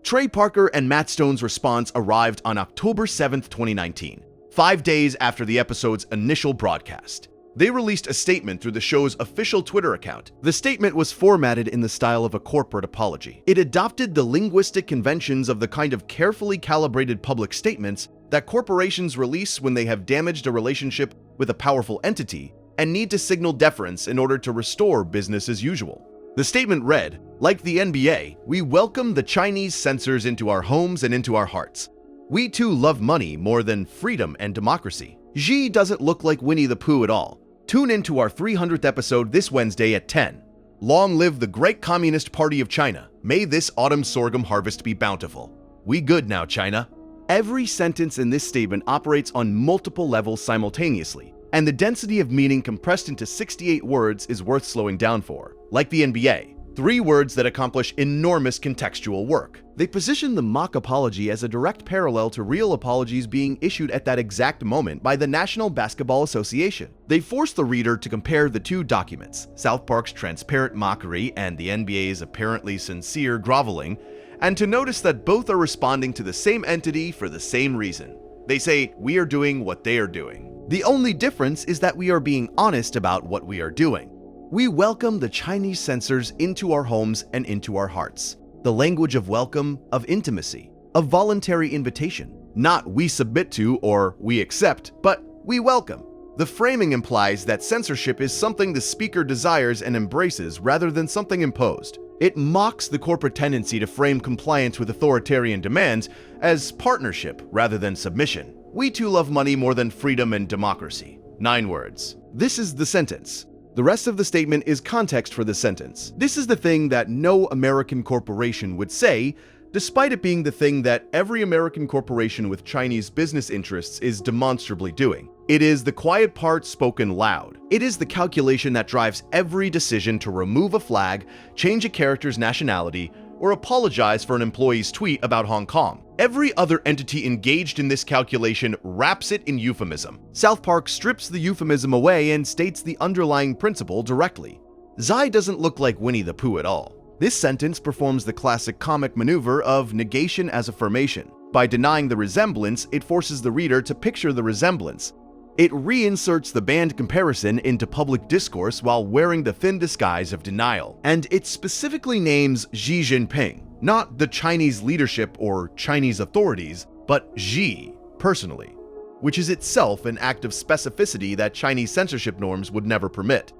Trey Parker and Matt Stone's response arrived on October 7th, 2019, 5 days after the episode's initial broadcast. They released a statement through the show's official Twitter account. The statement was formatted in the style of a corporate apology. It adopted the linguistic conventions of the kind of carefully calibrated public statements that corporations release when they have damaged a relationship with a powerful entity and need to signal deference in order to restore business as usual. The statement read, like the NBA, we welcome the Chinese censors into our homes and into our hearts. We too love money more than freedom and democracy. Xi doesn't look like Winnie the Pooh at all. Tune in to our 300th episode this Wednesday at 10. Long live the great Communist Party of China. May this autumn sorghum harvest be bountiful. We good now, China. Every sentence in this statement operates on multiple levels simultaneously, and the density of meaning compressed into 68 words is worth slowing down for. Like the NBA, 3 words that accomplish enormous contextual work. They position the mock apology as a direct parallel to real apologies being issued at that exact moment by the National Basketball Association. They force the reader to compare the 2 documents, South Park's transparent mockery and the NBA's apparently sincere groveling, and to notice that both are responding to the same entity for the same reason. They say, we are doing what they are doing. The only difference is that we are being honest about what we are doing. We welcome the Chinese censors into our homes and into our hearts. The language of welcome, of intimacy, of voluntary invitation. Not we submit to or we accept, but we welcome. The framing implies that censorship is something the speaker desires and embraces rather than something imposed. It mocks the corporate tendency to frame compliance with authoritarian demands as partnership rather than submission. We too love money more than freedom and democracy. 9 words. This is the sentence. The rest of the statement is context for the sentence. This is the thing that no American corporation would say, despite it being the thing that every American corporation with Chinese business interests is demonstrably doing. It is the quiet part spoken loud. It is the calculation that drives every decision to remove a flag, change a character's nationality, or apologize for an employee's tweet about Hong Kong. Every other entity engaged in this calculation wraps it in euphemism. South Park strips the euphemism away and states the underlying principle directly. Zai doesn't look like Winnie the Pooh at all. This sentence performs the classic comic maneuver of negation as affirmation. By denying the resemblance, it forces the reader to picture the resemblance. It reinserts the band comparison into public discourse while wearing the thin disguise of denial. And it specifically names Xi Jinping, not the Chinese leadership or Chinese authorities, but Xi personally, which is itself an act of specificity that Chinese censorship norms would never permit.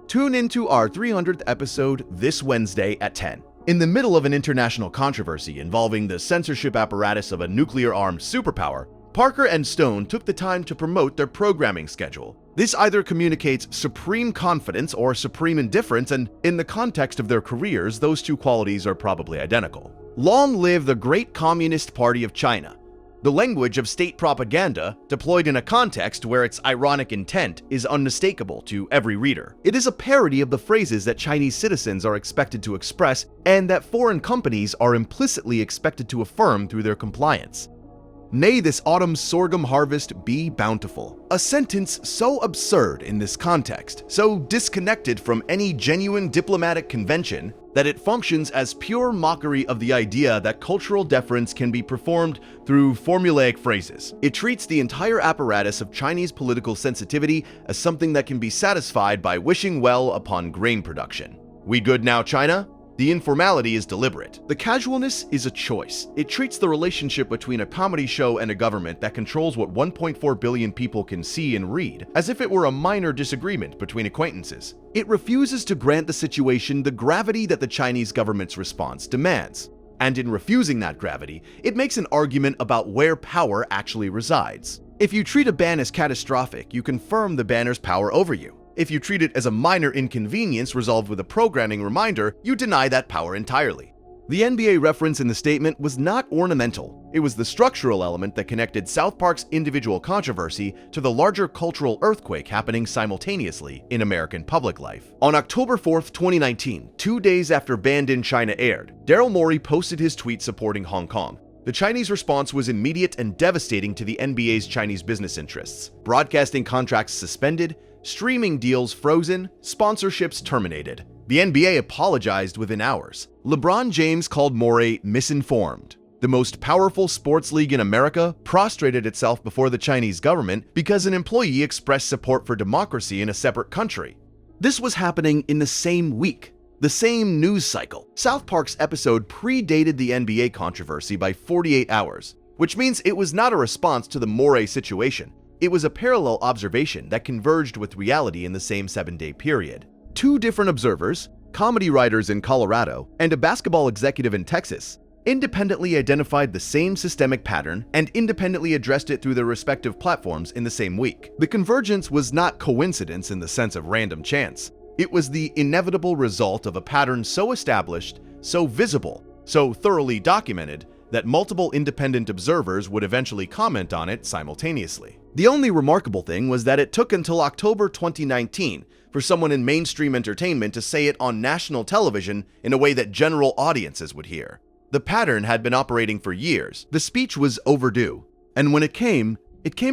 Tune into our 300th episode this Wednesday at 10. In the middle of an international controversy involving the censorship apparatus of a nuclear-armed superpower, Parker and Stone took the time to promote their programming schedule. This either communicates supreme confidence or supreme indifference, and in the context of their careers, those 2 qualities are probably identical. Long live the Great Communist Party of China. The language of state propaganda, deployed in a context where its ironic intent is unmistakable to every reader. It is a parody of the phrases that Chinese citizens are expected to express and that foreign companies are implicitly expected to affirm through their compliance. May this autumn's sorghum harvest be bountiful. A sentence so absurd in this context, so disconnected from any genuine diplomatic convention, that it functions as pure mockery of the idea that cultural deference can be performed through formulaic phrases. It treats the entire apparatus of Chinese political sensitivity as something that can be satisfied by wishing well upon grain production. We good now, China? The informality is deliberate. The casualness is a choice. It treats the relationship between a comedy show and a government that controls what 1.4 billion people can see and read as if it were a minor disagreement between acquaintances. It refuses to grant the situation the gravity that the Chinese government's response demands. And in refusing that gravity, it makes an argument about where power actually resides. If you treat a ban as catastrophic, you confirm the banner's power over you. If you treat it as a minor inconvenience resolved with a programming reminder, you deny that power entirely. The NBA reference in the statement was not ornamental. It was the structural element that connected South Park's individual controversy to the larger cultural earthquake happening simultaneously in American public life. On October 4th, 2019, 2 days after Banned in China aired, Daryl Morey posted his tweet supporting Hong Kong. The Chinese response was immediate and devastating to the NBA's Chinese business interests. Broadcasting contracts suspended, streaming deals frozen, sponsorships terminated. The NBA apologized within hours. LeBron James called Morey misinformed. The most powerful sports league in America prostrated itself before the Chinese government because an employee expressed support for democracy in a separate country. This was happening in the same week, the same news cycle. South Park's episode predated the NBA controversy by 48 hours, which means it was not a response to the Morey situation. It was a parallel observation that converged with reality in the same 7-day period. 2 different observers, comedy writers in Colorado and a basketball executive in Texas, independently identified the same systemic pattern and independently addressed it through their respective platforms in the same week. The convergence was not coincidence in the sense of random chance. It was the inevitable result of a pattern so established, so visible, so thoroughly documented, that multiple independent observers would eventually comment on it simultaneously. The only remarkable thing was that it took until October 2019 for someone in mainstream entertainment to say it on national television in a way that general audiences would hear. The pattern had been operating for years. The speech was overdue, and when it came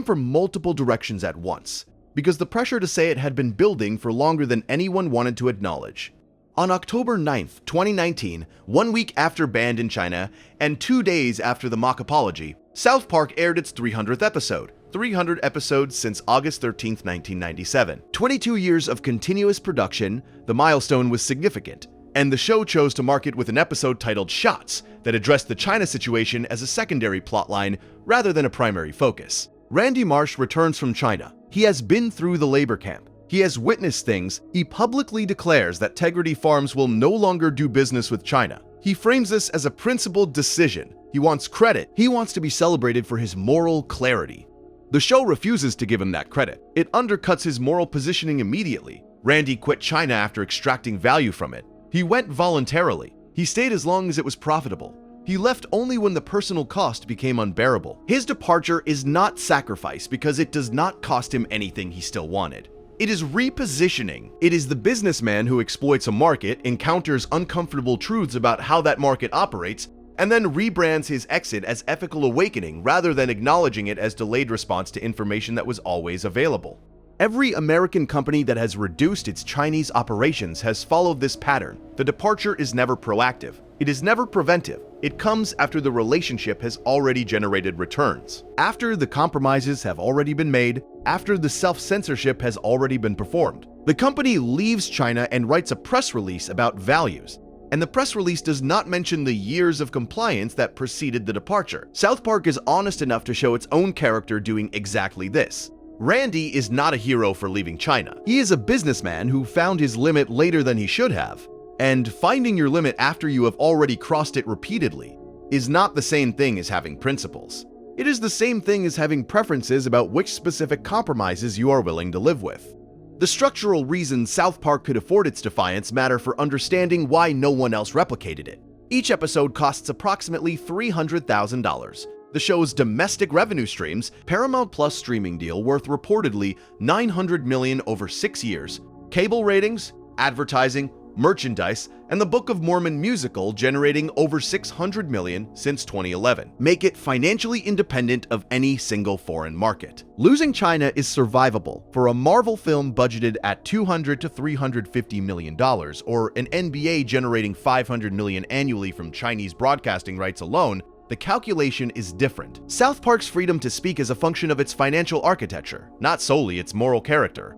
from multiple directions at once, because the pressure to say it had been building for longer than anyone wanted to acknowledge. On October 9th, 2019, 1 week after banned in China and 2 days after the mock apology, South Park aired its 300th episode. 300 episodes since August 13th, 1997. 22 years of continuous production, the milestone was significant, and the show chose to mark it with an episode titled Shots that addressed the China situation as a secondary plotline rather than a primary focus. Randy Marsh returns from China. He has been through the labor camp. He has witnessed things. He publicly declares that Tegrity Farms will no longer do business with China. He frames this as a principled decision. He wants credit. He wants to be celebrated for his moral clarity. The show refuses to give him that credit. It undercuts his moral positioning immediately. Randy quit China after extracting value from it. He went voluntarily. He stayed as long as it was profitable. He left only when the personal cost became unbearable. His departure is not sacrifice because it does not cost him anything he still wanted. It is repositioning. It is the businessman who exploits a market, encounters uncomfortable truths about how that market operates, and then rebrands his exit as ethical awakening rather than acknowledging it as delayed response to information that was always available. Every American company that has reduced its Chinese operations has followed this pattern. The departure is never proactive. It is never preventive. It comes after the relationship has already generated returns. After the compromises have already been made, after the self-censorship has already been performed. The company leaves China and writes a press release about values. And the press release does not mention the years of compliance that preceded the departure. South Park is honest enough to show its own character doing exactly this. Randy is not a hero for leaving China. He is a businessman who found his limit later than he should have. And finding your limit after you have already crossed it repeatedly is not the same thing as having principles. It is the same thing as having preferences about which specific compromises you are willing to live with. The structural reasons South Park could afford its defiance matter for understanding why no one else replicated it. Each episode costs approximately $300,000. The show's domestic revenue streams, Paramount Plus streaming deal worth reportedly $900 million over 6 years, cable ratings, advertising, merchandise, and the Book of Mormon musical generating over $600 million since 2011, make it financially independent of any single foreign market. Losing China is survivable for a Marvel film budgeted at $200 to $350 million, or an NBA generating $500 million annually from Chinese broadcasting rights alone. The calculation is different. South Park's freedom to speak is a function of its financial architecture, not solely its moral character.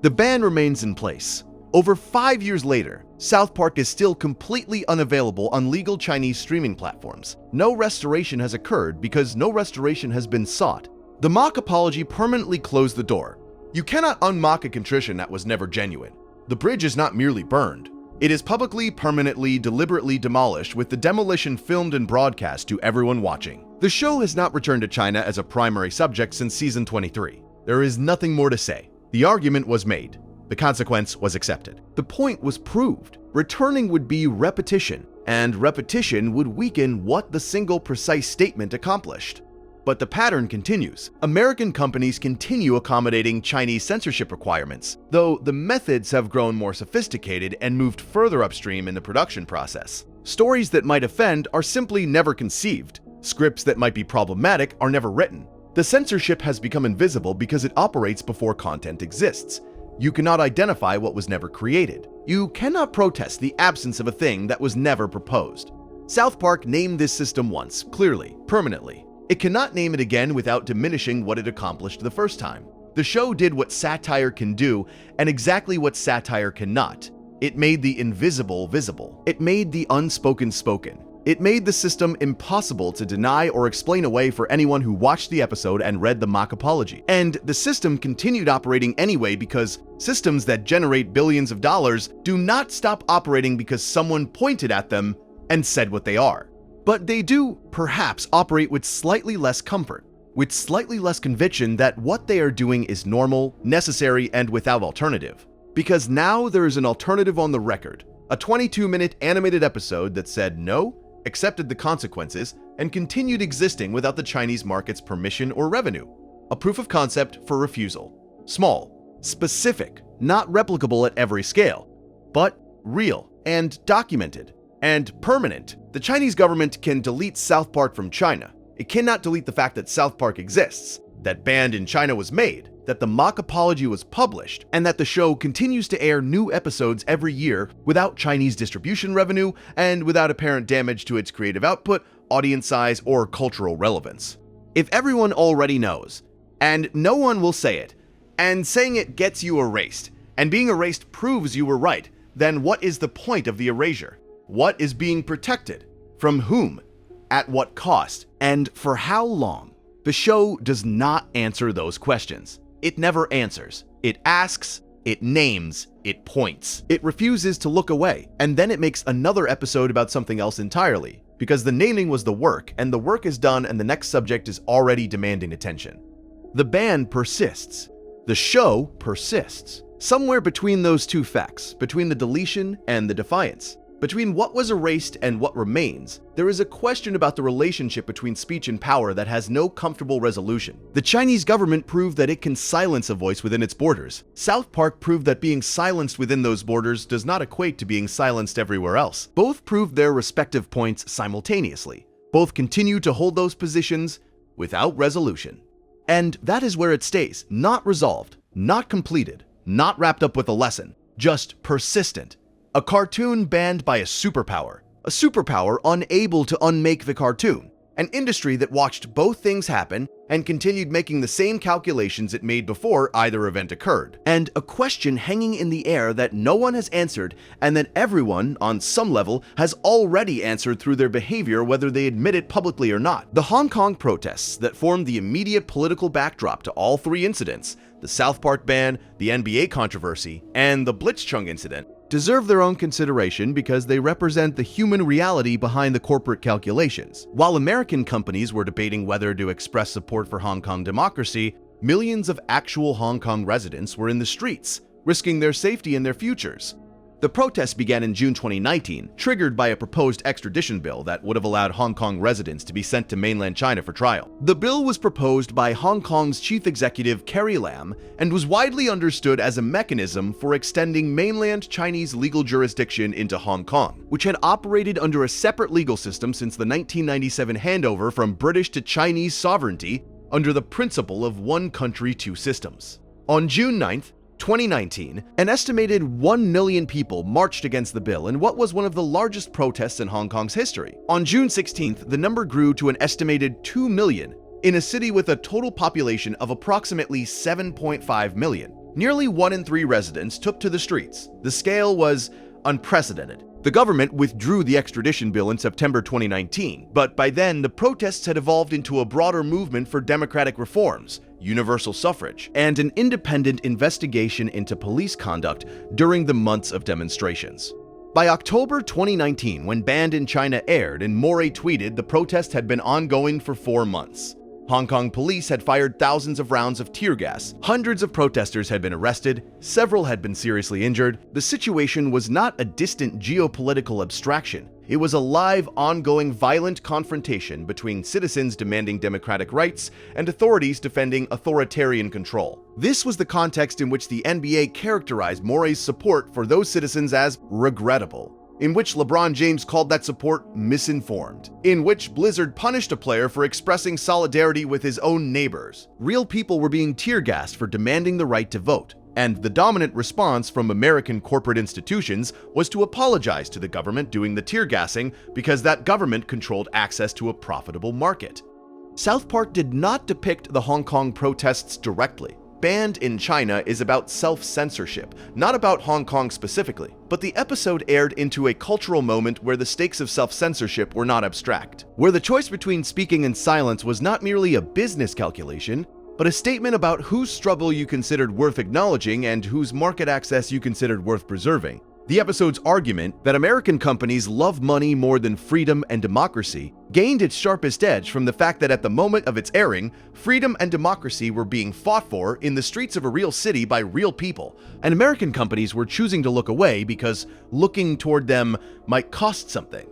The ban remains in place. Over 5 years later, South Park is still completely unavailable on legal Chinese streaming platforms. No restoration has occurred because no restoration has been sought. The mock apology permanently closed the door. You cannot unmock a contrition that was never genuine. The bridge is not merely burned. It is publicly, permanently, deliberately demolished, with the demolition filmed and broadcast to everyone watching. The show has not returned to China as a primary subject since season 23. There is nothing more to say. The argument was made. The consequence was accepted. The point was proved. Returning would be repetition, and repetition would weaken what the single precise statement accomplished. But the pattern continues. American companies continue accommodating Chinese censorship requirements, though the methods have grown more sophisticated and moved further upstream in the production process. Stories that might offend are simply never conceived. Scripts that might be problematic are never written. The censorship has become invisible because it operates before content exists. You cannot identify what was never created. You cannot protest the absence of a thing that was never proposed. South Park named this system once, clearly, permanently. It cannot name it again without diminishing what it accomplished the first time. The show did what satire can do, and exactly what satire cannot. It made the invisible visible. It made the unspoken spoken. It made the system impossible to deny or explain away for anyone who watched the episode and read the mock apology. And the system continued operating anyway because systems that generate billions of dollars do not stop operating because someone pointed at them and said what they are. But they do, perhaps, operate with slightly less comfort, with slightly less conviction that what they are doing is normal, necessary, and without alternative. Because now there is an alternative on the record, a 22-minute animated episode that said no, accepted the consequences, and continued existing without the Chinese market's permission or revenue. A proof of concept for refusal. Small, specific, not replicable at every scale, but real and documented and permanent. The Chinese government can delete South Park from China. It cannot delete the fact that South Park exists, that Banned in China was made, that the mock apology was published, and that the show continues to air new episodes every year without Chinese distribution revenue and without apparent damage to its creative output, audience size, or cultural relevance. If everyone already knows, and no one will say it, and saying it gets you erased, and being erased proves you were right, then what is the point of the erasure? What is being protected? From whom? At what cost? And for how long? The show does not answer those questions. It never answers. It asks, it names, it points. It refuses to look away, and then it makes another episode about something else entirely, because the naming was the work, and the work is done and the next subject is already demanding attention. The ban persists. The show persists. Somewhere between those two facts, between the deletion and the defiance, between what was erased and what remains, there is a question about the relationship between speech and power that has no comfortable resolution. The Chinese government proved that it can silence a voice within its borders. South Park proved that being silenced within those borders does not equate to being silenced everywhere else. Both proved their respective points simultaneously. Both continue to hold those positions without resolution. And that is where it stays, not resolved, not completed, not wrapped up with a lesson, just persistent. A cartoon banned by a superpower unable to unmake the cartoon, an industry that watched both things happen and continued making the same calculations it made before either event occurred, and a question hanging in the air that no one has answered and that everyone, on some level, has already answered through their behavior whether they admit it publicly or not. The Hong Kong protests that formed the immediate political backdrop to all three incidents, the South Park ban, the NBA controversy, and the Blitzchung incident, deserve their own consideration because they represent the human reality behind the corporate calculations. While American companies were debating whether to express support for Hong Kong democracy, millions of actual Hong Kong residents were in the streets, risking their safety and their futures. The protests began in June 2019, triggered by a proposed extradition bill that would have allowed Hong Kong residents to be sent to mainland China for trial. The bill was proposed by Hong Kong's chief executive Carrie Lam and was widely understood as a mechanism for extending mainland Chinese legal jurisdiction into Hong Kong, which had operated under a separate legal system since the 1997 handover from British to Chinese sovereignty under the principle of one country, two systems. On June 9th, 2019, an estimated 1 million people marched against the bill in what was one of the largest protests in Hong Kong's history. On June 16th, the number grew to an estimated 2 million in a city with a total population of approximately 7.5 million. Nearly 1 in 3 residents took to the streets. The scale was unprecedented. The government withdrew the extradition bill in September 2019, but by then the protests had evolved into a broader movement for democratic reforms, universal suffrage, and an independent investigation into police conduct during the months of demonstrations. By October 2019, when Banned in China aired and Morey tweeted, the protest had been ongoing for 4 months. Hong Kong police had fired thousands of rounds of tear gas. Hundreds of protesters had been arrested. Several had been seriously injured. The situation was not a distant geopolitical abstraction. It was a live, ongoing, violent confrontation between citizens demanding democratic rights and authorities defending authoritarian control. This was the context in which the NBA characterized Morey's support for those citizens as regrettable, in which LeBron James called that support misinformed, in which Blizzard punished a player for expressing solidarity with his own neighbors. Real people were being tear-gassed for demanding the right to vote, and the dominant response from American corporate institutions was to apologize to the government doing the tear-gassing because that government controlled access to a profitable market. South Park did not depict the Hong Kong protests directly. Banned in China is about self-censorship, not about Hong Kong specifically, but the episode aired into a cultural moment where the stakes of self-censorship were not abstract, where the choice between speaking and silence was not merely a business calculation, but a statement about whose struggle you considered worth acknowledging and whose market access you considered worth preserving. The episode's argument that American companies love money more than freedom and democracy gained its sharpest edge from the fact that at the moment of its airing, freedom and democracy were being fought for in the streets of a real city by real people, and American companies were choosing to look away because looking toward them might cost something.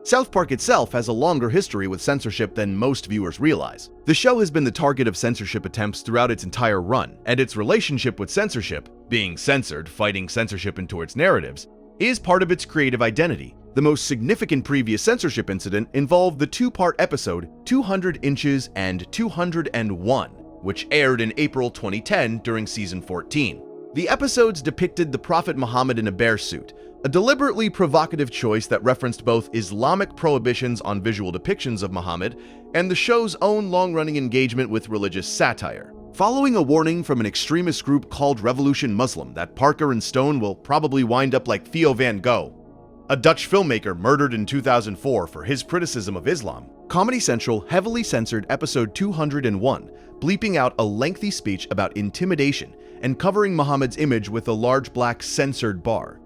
South Park itself has a longer history with censorship than most viewers realize. The show has been the target of censorship attempts throughout its entire run, and its relationship with censorship, being censored, fighting censorship into its narratives, is part of its creative identity. The most significant previous censorship incident involved the two-part episode 200 Inches and 201, which aired in April 2010 during season 14. The episodes depicted the Prophet Muhammad in a bear suit, a deliberately provocative choice that referenced both Islamic prohibitions on visual depictions of Muhammad and the show's own long-running engagement with religious satire. Following a warning from an extremist group called Revolution Muslim that Parker and Stone will probably wind up like Theo van Gogh, a Dutch filmmaker murdered in 2004 for his criticism of Islam, Comedy Central heavily censored episode 201, bleeping out a lengthy speech about intimidation and covering Muhammad's image with a large black censored bar.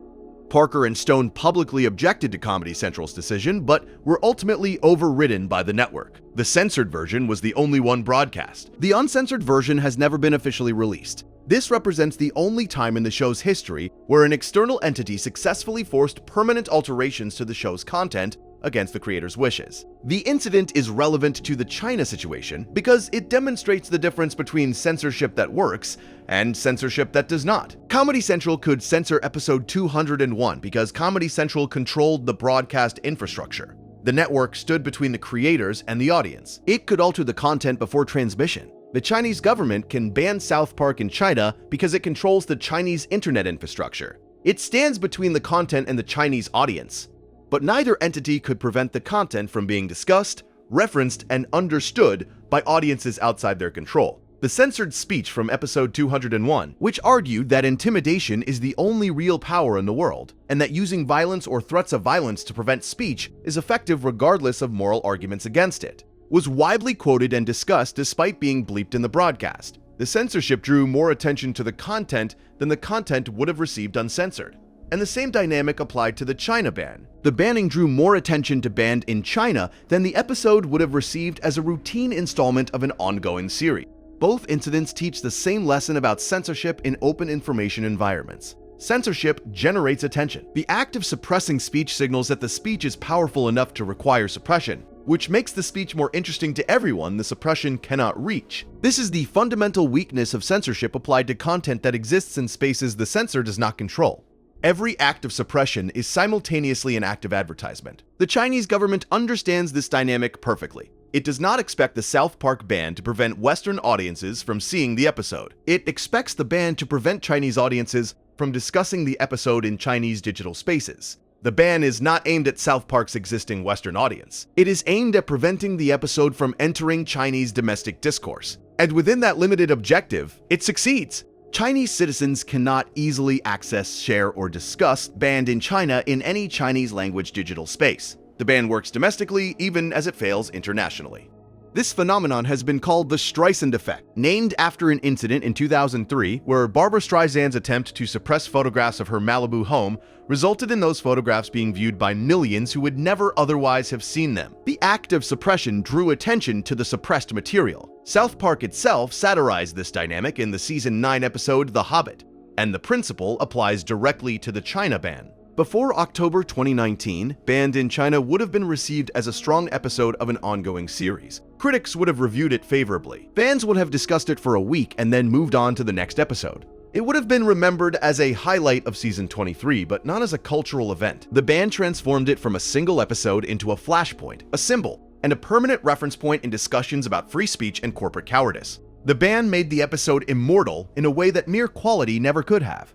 Parker and Stone publicly objected to Comedy Central's decision, but were ultimately overridden by the network. The censored version was the only one broadcast. The uncensored version has never been officially released. This represents the only time in the show's history where an external entity successfully forced permanent alterations to the show's content against the creator's wishes. The incident is relevant to the China situation because it demonstrates the difference between censorship that works and censorship that does not. Comedy Central could censor episode 201 because Comedy Central controlled the broadcast infrastructure. The network stood between the creators and the audience. It could alter the content before transmission. The Chinese government can ban South Park in China because it controls the Chinese internet infrastructure. It stands between the content and the Chinese audience. But neither entity could prevent the content from being discussed, referenced, and understood by audiences outside their control. The censored speech from episode 201, which argued that intimidation is the only real power in the world, and that using violence or threats of violence to prevent speech is effective regardless of moral arguments against it, was widely quoted and discussed despite being bleeped in the broadcast. The censorship drew more attention to the content than the content would have received uncensored. And the same dynamic applied to the China ban. The banning drew more attention to banned in China than the episode would have received as a routine installment of an ongoing series. Both incidents teach the same lesson about censorship in open information environments. Censorship generates attention. The act of suppressing speech signals that the speech is powerful enough to require suppression, which makes the speech more interesting to everyone the suppression cannot reach. This is the fundamental weakness of censorship applied to content that exists in spaces the censor does not control. Every act of suppression is simultaneously an act of advertisement. The Chinese government understands this dynamic perfectly. It does not expect the South Park ban to prevent Western audiences from seeing the episode. It expects the ban to prevent Chinese audiences from discussing the episode in Chinese digital spaces. The ban is not aimed at South Park's existing Western audience. It is aimed at preventing the episode from entering Chinese domestic discourse. And within that limited objective, it succeeds. Chinese citizens cannot easily access, share, or discuss banned in China in any Chinese language digital space. The ban works domestically even as it fails internationally. This phenomenon has been called the Streisand effect, named after an incident in 2003 where Barbra Streisand's attempt to suppress photographs of her Malibu home resulted in those photographs being viewed by millions who would never otherwise have seen them. The act of suppression drew attention to the suppressed material. South Park itself satirized this dynamic in the season 9 episode The Hobbit, and the principle applies directly to the China ban. Before October 2019, Banned in China would have been received as a strong episode of an ongoing series. Critics would have reviewed it favorably. Fans would have discussed it for a week and then moved on to the next episode. It would have been remembered as a highlight of season 23, but not as a cultural event. The ban transformed it from a single episode into a flashpoint, a symbol, and a permanent reference point in discussions about free speech and corporate cowardice. The ban made the episode immortal in a way that mere quality never could have.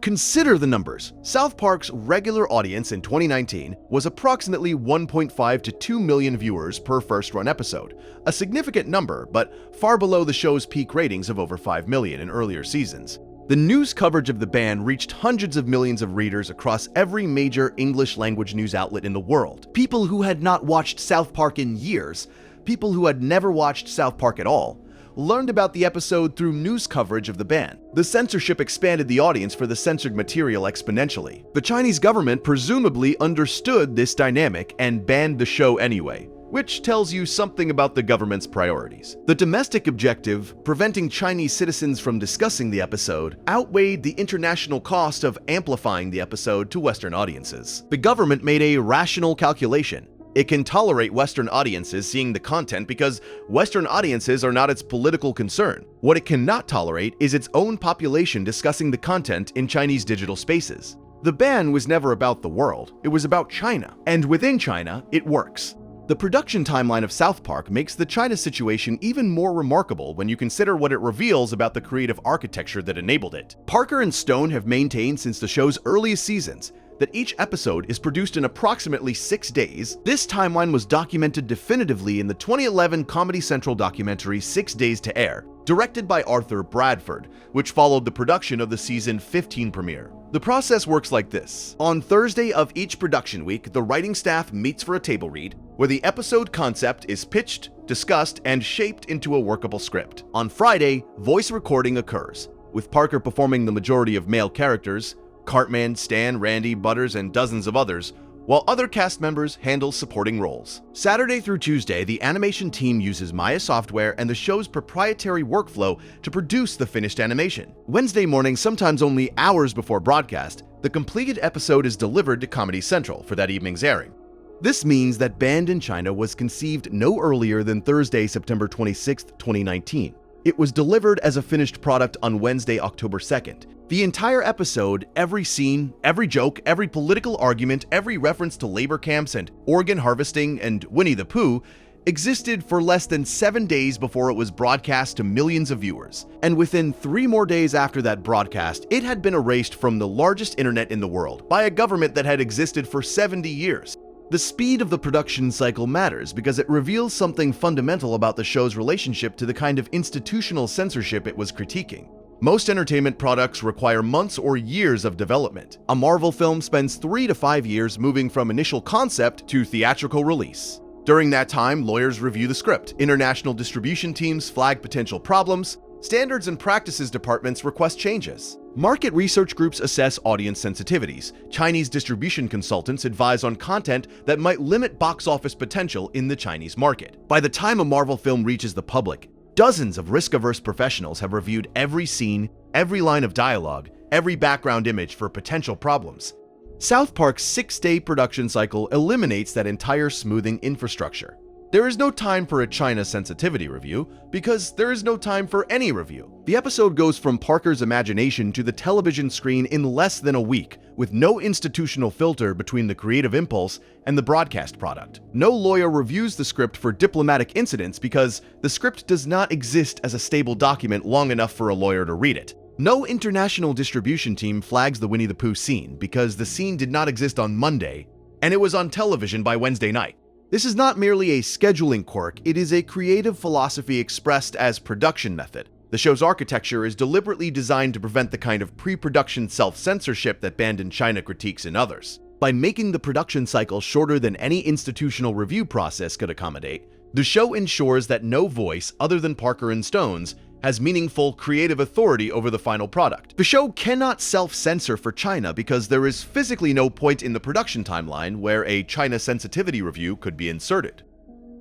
Consider the numbers. South Park's regular audience in 2019 was approximately 1.5 to 2 million viewers per first-run episode, a significant number, but far below the show's peak ratings of over 5 million in earlier seasons. The news coverage of the ban reached hundreds of millions of readers across every major English-language news outlet in the world. People who had not watched South Park in years, people who had never watched South Park at all, learned about the episode through news coverage of the ban. The censorship expanded the audience for the censored material exponentially. The Chinese government presumably understood this dynamic and banned the show anyway, which tells you something about the government's priorities. The domestic objective, preventing Chinese citizens from discussing the episode, outweighed the international cost of amplifying the episode to Western audiences. The government made a rational calculation. It can tolerate Western audiences seeing the content because Western audiences are not its political concern. What it cannot tolerate is its own population discussing the content in Chinese digital spaces. The ban was never about the world, it was about China. And within China, it works. The production timeline of South Park makes the China situation even more remarkable when you consider what it reveals about the creative architecture that enabled it. Parker and Stone have maintained since the show's earliest seasons that each episode is produced in approximately 6 days. This timeline was documented definitively in the 2011 Comedy Central documentary 6 Days to Air, directed by Arthur Bradford, which followed the production of the season 15 premiere. The process works like this. On Thursday of each production week, the writing staff meets for a table read, where the episode concept is pitched, discussed, and shaped into a workable script. On Friday, voice recording occurs, with Parker performing the majority of male characters, Cartman, Stan, Randy, Butters, and dozens of others, while other cast members handle supporting roles. Saturday through Tuesday, the animation team uses Maya software and the show's proprietary workflow to produce the finished animation. Wednesday morning, sometimes only hours before broadcast, the completed episode is delivered to Comedy Central for that evening's airing. This means that Banned in China was conceived no earlier than Thursday, September 26, 2019. It was delivered as a finished product on Wednesday, October 2nd. The entire episode, every scene, every joke, every political argument, every reference to labor camps and organ harvesting and Winnie the Pooh existed for less than 7 days before it was broadcast to millions of viewers. And within 3 more days after that broadcast, it had been erased from the largest internet in the world by a government that had existed for 70 years. The speed of the production cycle matters because it reveals something fundamental about the show's relationship to the kind of institutional censorship it was critiquing. Most entertainment products require months or years of development. A Marvel film spends 3 to 5 years moving from initial concept to theatrical release. During that time, lawyers review the script, international distribution teams flag potential problems, standards and practices departments request changes. Market research groups assess audience sensitivities. Chinese distribution consultants advise on content that might limit box office potential in the Chinese market. By the time a Marvel film reaches the public, dozens of risk-averse professionals have reviewed every scene, every line of dialogue, every background image for potential problems. South Park's 6-day production cycle eliminates that entire smoothing infrastructure. There is no time for a China sensitivity review because there is no time for any review. The episode goes from Parker's imagination to the television screen in less than a week, with no institutional filter between the creative impulse and the broadcast product. No lawyer reviews the script for diplomatic incidents because the script does not exist as a stable document long enough for a lawyer to read it. No international distribution team flags the Winnie the Pooh scene because the scene did not exist on Monday and it was on television by Wednesday night. This is not merely a scheduling quirk, it is a creative philosophy expressed as production method. The show's architecture is deliberately designed to prevent the kind of pre-production self-censorship that Banned in China critiques in others. By making the production cycle shorter than any institutional review process could accommodate, the show ensures that no voice other than Parker and Stone's has meaningful creative authority over the final product. The show cannot self-censor for China because there is physically no point in the production timeline where a China sensitivity review could be inserted.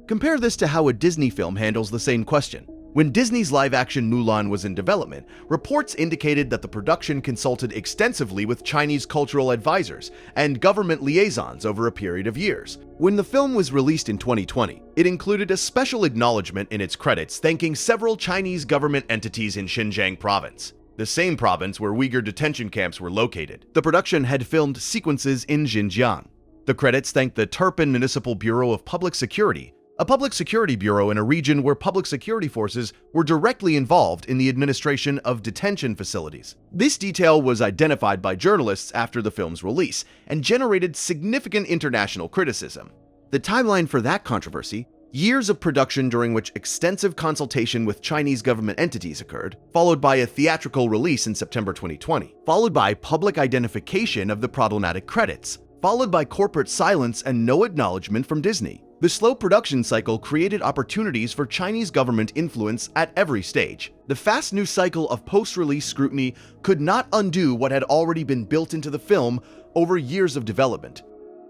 Compare this to how a Disney film handles the same question. When Disney's live-action Mulan was in development, reports indicated that the production consulted extensively with Chinese cultural advisors and government liaisons over a period of years. When the film was released in 2020, it included a special acknowledgement in its credits thanking several Chinese government entities in Xinjiang province, the same province where Uyghur detention camps were located. The production had filmed sequences in Xinjiang. The credits thanked the Turpan Municipal Bureau of Public Security, a public security bureau in a region where public security forces were directly involved in the administration of detention facilities. This detail was identified by journalists after the film's release and generated significant international criticism. The timeline for that controversy, years of production during which extensive consultation with Chinese government entities occurred, followed by a theatrical release in September 2020, followed by public identification of the problematic credits, followed by corporate silence and no acknowledgement from Disney. The slow production cycle created opportunities for Chinese government influence at every stage. The fast news cycle of post-release scrutiny could not undo what had already been built into the film over years of development.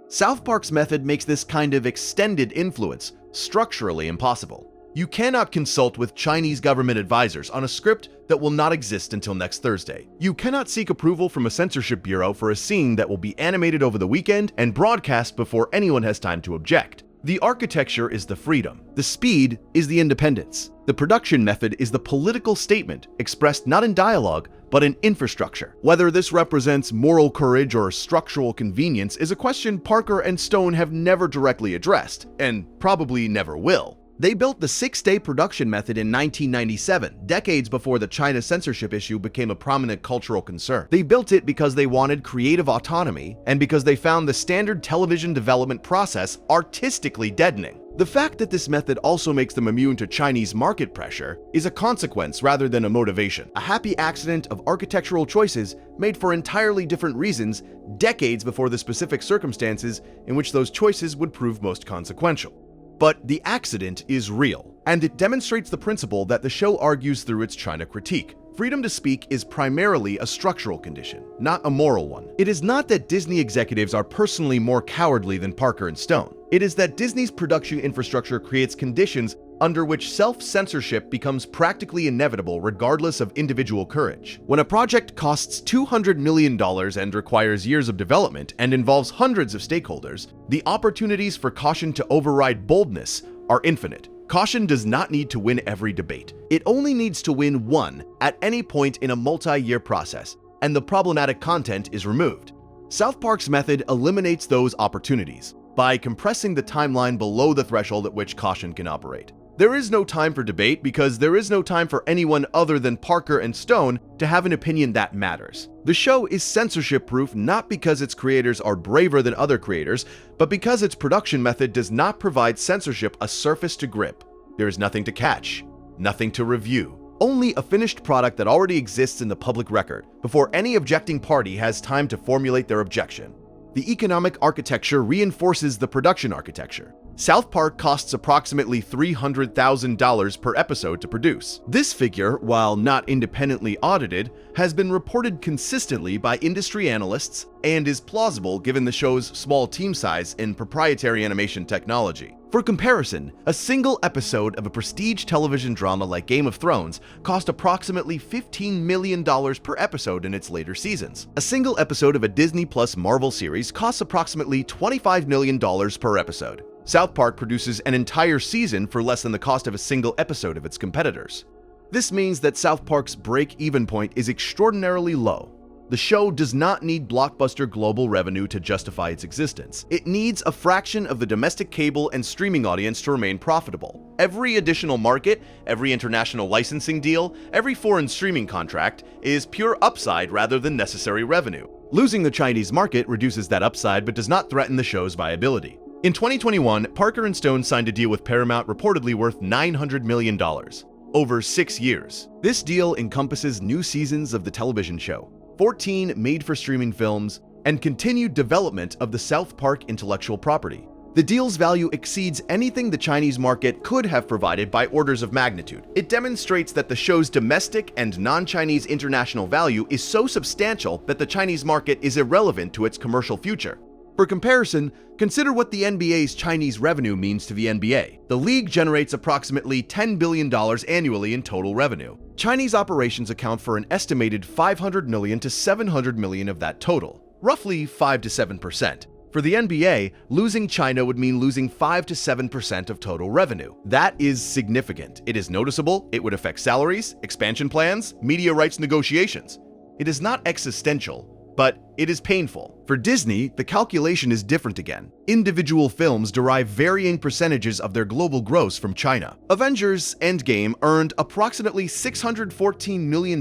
South Park's method makes this kind of extended influence structurally impossible. You cannot consult with Chinese government advisors on a script that will not exist until next Thursday. You cannot seek approval from a censorship bureau for a scene that will be animated over the weekend and broadcast before anyone has time to object. The architecture is the freedom. The speed is the independence. The production method is the political statement expressed not in dialogue, but in infrastructure. Whether this represents moral courage or structural convenience is a question Parker and Stone have never directly addressed, and probably never will. They built the 6-day production method in 1997, decades before the China censorship issue became a prominent cultural concern. They built it because they wanted creative autonomy and because they found the standard television development process artistically deadening. The fact that this method also makes them immune to Chinese market pressure is a consequence rather than a motivation, a happy accident of architectural choices made for entirely different reasons decades before the specific circumstances in which those choices would prove most consequential. But the accident is real, and it demonstrates the principle that the show argues through its China critique. Freedom to speak is primarily a structural condition, not a moral one. It is not that Disney executives are personally more cowardly than Parker and Stone. It is that Disney's production infrastructure creates conditions under which self-censorship becomes practically inevitable regardless of individual courage. When a project costs $200 million and requires years of development and involves hundreds of stakeholders, the opportunities for caution to override boldness are infinite. Caution does not need to win every debate. It only needs to win one at any point in a multi-year process, and the problematic content is removed. South Park's method eliminates those opportunities by compressing the timeline below the threshold at which caution can operate. There is no time for debate because there is no time for anyone other than Parker and Stone to have an opinion that matters. The show is censorship-proof not because its creators are braver than other creators, but because its production method does not provide censorship a surface to grip. There is nothing to catch, nothing to review, only a finished product that already exists in the public record before any objecting party has time to formulate their objection. The economic architecture reinforces the production architecture. South Park costs approximately $300,000 per episode to produce. This figure, while not independently audited, has been reported consistently by industry analysts and is plausible given the show's small team size and proprietary animation technology. For comparison, a single episode of a prestige television drama like Game of Thrones cost approximately $15 million per episode in its later seasons. A single episode of a Disney Plus Marvel series costs approximately $25 million per episode. South Park produces an entire season for less than the cost of a single episode of its competitors. This means that South Park's break-even point is extraordinarily low. The show does not need blockbuster global revenue to justify its existence. It needs a fraction of the domestic cable and streaming audience to remain profitable. Every additional market, every international licensing deal, every foreign streaming contract is pure upside rather than necessary revenue. Losing the Chinese market reduces that upside but does not threaten the show's viability. In 2021, Parker and Stone signed a deal with Paramount reportedly worth $900 million over 6 years. This deal encompasses new seasons of the television show, 14 made-for-streaming films, and continued development of the South Park intellectual property. The deal's value exceeds anything the Chinese market could have provided by orders of magnitude. It demonstrates that the show's domestic and non-Chinese international value is so substantial that the Chinese market is irrelevant to its commercial future. For comparison, consider what the NBA's Chinese revenue means to the NBA. The league generates approximately $10 billion annually in total revenue. Chinese operations account for an estimated $500 million to $700 million of that total, roughly 5 to 7%. For the NBA, losing China would mean losing 5 to 7% of total revenue. That is significant. It is noticeable, it would affect salaries, expansion plans, media rights negotiations. It is not existential, but it is painful. For Disney, the calculation is different again. Individual films derive varying percentages of their global gross from China. Avengers: Endgame earned approximately $614 million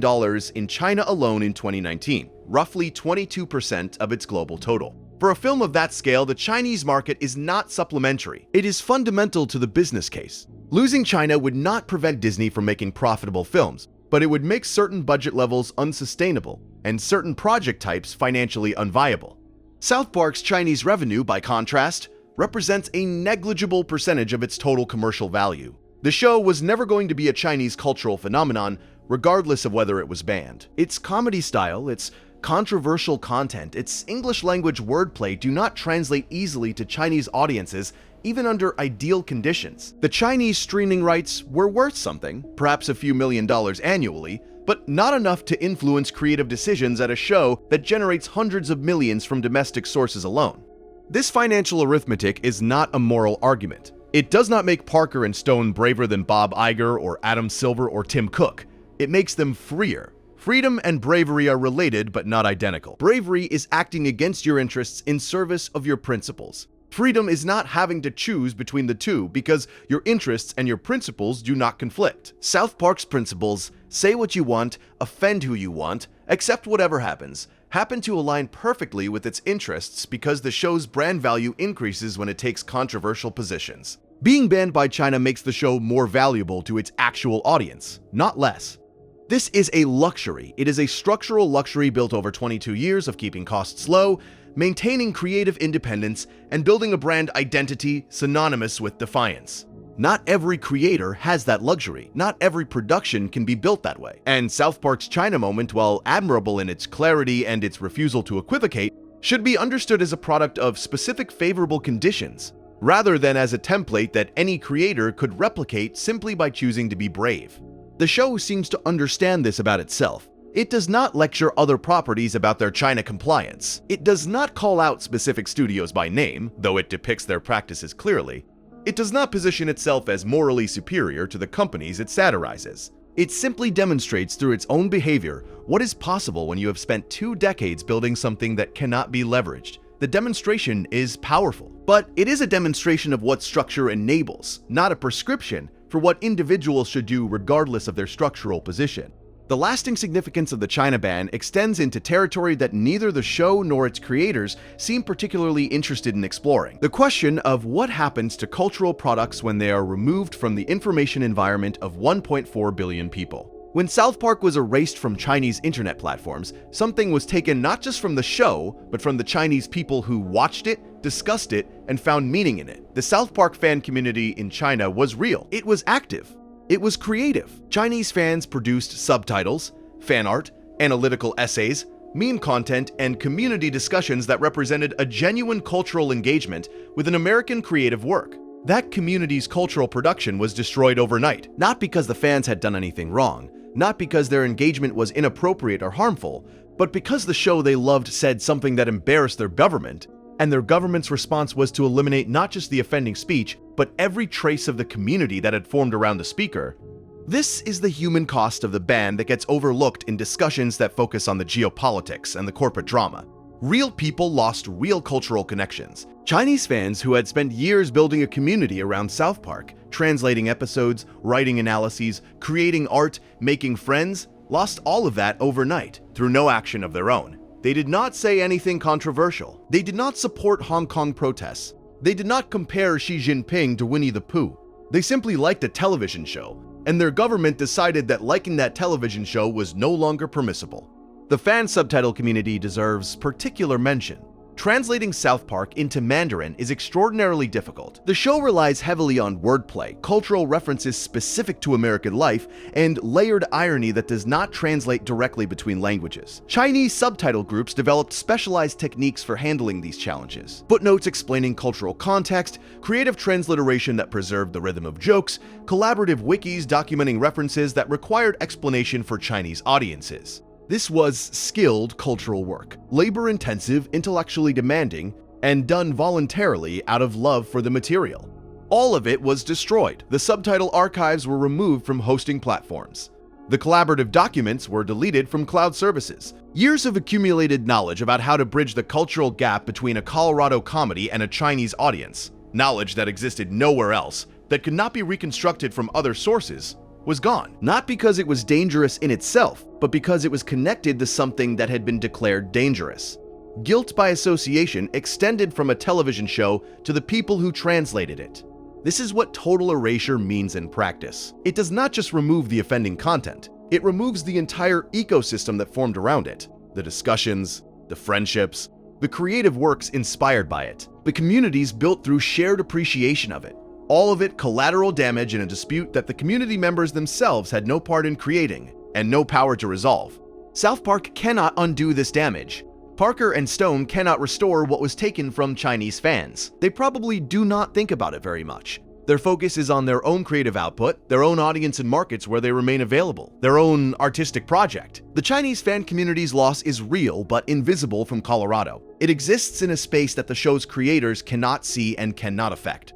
in China alone in 2019, roughly 22% of its global total. For a film of that scale, the Chinese market is not supplementary. It is fundamental to the business case. Losing China would not prevent Disney from making profitable films, but it would make certain budget levels unsustainable and certain project types financially unviable. South Park's Chinese revenue, by contrast, represents a negligible percentage of its total commercial value. The show was never going to be a Chinese cultural phenomenon, regardless of whether it was banned. Its comedy style, its controversial content, its English language wordplay do not translate easily to Chinese audiences even under ideal conditions. The Chinese streaming rights were worth something, perhaps a few $1,000,000 annually, but not enough to influence creative decisions at a show that generates hundreds of millions from domestic sources alone. This financial arithmetic is not a moral argument. It does not make Parker and Stone braver than Bob Iger or Adam Silver or Tim Cook. It makes them freer. Freedom and bravery are related but not identical. Bravery is acting against your interests in service of your principles. Freedom is not having to choose between the two because your interests and your principles do not conflict. South Park's principles, say what you want, offend who you want, accept whatever happens, happen to align perfectly with its interests because the show's brand value increases when it takes controversial positions. Being banned by China makes the show more valuable to its actual audience, not less. This is a luxury. It is a structural luxury built over 22 years of keeping costs low, maintaining creative independence, and building a brand identity synonymous with defiance. Not every creator has that luxury. Not every production can be built that way. And South Park's China moment, while admirable in its clarity and its refusal to equivocate, should be understood as a product of specific favorable conditions, rather than as a template that any creator could replicate simply by choosing to be brave. The show seems to understand this about itself. It does not lecture other properties about their China compliance. It does not call out specific studios by name, though it depicts their practices clearly. It does not position itself as morally superior to the companies it satirizes. It simply demonstrates through its own behavior what is possible when you have spent 2 decades building something that cannot be leveraged. The demonstration is powerful, but it is a demonstration of what structure enables, not a prescription for what individuals should do regardless of their structural position. The lasting significance of the China ban extends into territory that neither the show nor its creators seem particularly interested in exploring. The question of what happens to cultural products when they are removed from the information environment of 1.4 billion people. When South Park was erased from Chinese internet platforms, something was taken not just from the show, but from the Chinese people who watched it, discussed it, and found meaning in it. The South Park fan community in China was real. It was active. It was creative. Chinese fans produced subtitles, fan art, analytical essays, meme content, and community discussions that represented a genuine cultural engagement with an American creative work. That community's cultural production was destroyed overnight, not because the fans had done anything wrong, not because their engagement was inappropriate or harmful, but because the show they loved said something that embarrassed their government, and their government's response was to eliminate not just the offending speech, but every trace of the community that had formed around the speaker. This is the human cost of the ban that gets overlooked in discussions that focus on the geopolitics and the corporate drama. Real people lost real cultural connections. Chinese fans who had spent years building a community around South Park, translating episodes, writing analyses, creating art, making friends, lost all of that overnight through no action of their own. They did not say anything controversial. They did not support Hong Kong protests. They did not compare Xi Jinping to Winnie the Pooh. They simply liked a television show, and their government decided that liking that television show was no longer permissible. The fan subtitle community deserves particular mention. Translating South Park into Mandarin is extraordinarily difficult. The show relies heavily on wordplay, cultural references specific to American life, and layered irony that does not translate directly between languages. Chinese subtitle groups developed specialized techniques for handling these challenges. Footnotes explaining cultural context, creative transliteration that preserved the rhythm of jokes, collaborative wikis documenting references that required explanation for Chinese audiences. This was skilled cultural work, labor-intensive, intellectually demanding, and done voluntarily out of love for the material. All of it was destroyed. The subtitle archives were removed from hosting platforms. The collaborative documents were deleted from cloud services. Years of accumulated knowledge about how to bridge the cultural gap between a Colorado comedy and a Chinese audience, knowledge that existed nowhere else, that could not be reconstructed from other sources, was gone. Not because it was dangerous in itself, but because it was connected to something that had been declared dangerous. Guilt by association extended from a television show to the people who translated it. This is what total erasure means in practice. It does not just remove the offending content, it removes the entire ecosystem that formed around it. The discussions, the friendships, the creative works inspired by it, the communities built through shared appreciation of it. All of it collateral damage in a dispute that the community members themselves had no part in creating and no power to resolve. South Park cannot undo this damage. Parker and Stone cannot restore what was taken from Chinese fans. They probably do not think about it very much. Their focus is on their own creative output, their own audience and markets where they remain available, their own artistic project. The Chinese fan community's loss is real but invisible from Colorado. It exists in a space that the show's creators cannot see and cannot affect.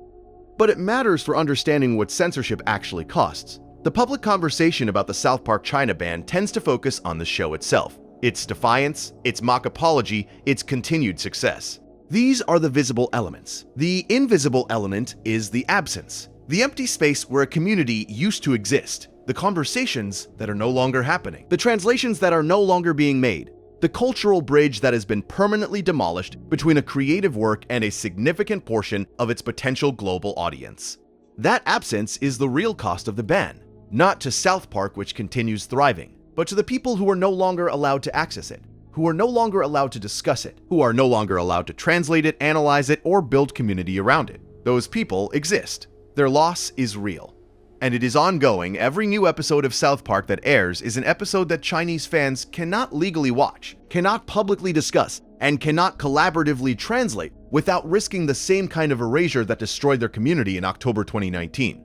But it matters for understanding what censorship actually costs. The public conversation about the South Park China ban tends to focus on the show itself, its defiance, its mock apology, its continued success. These are the visible elements. The invisible element is the absence, the empty space where a community used to exist, the conversations that are no longer happening, the translations that are no longer being made, the cultural bridge that has been permanently demolished between a creative work and a significant portion of its potential global audience. That absence is the real cost of the ban, not to South Park, which continues thriving, but to the people who are no longer allowed to access it, who are no longer allowed to discuss it, who are no longer allowed to translate it, analyze it, or build community around it. Those people exist. Their loss is real. And it is ongoing. Every new episode of South Park that airs is an episode that Chinese fans cannot legally watch, cannot publicly discuss, and cannot collaboratively translate without risking the same kind of erasure that destroyed their community in October 2019.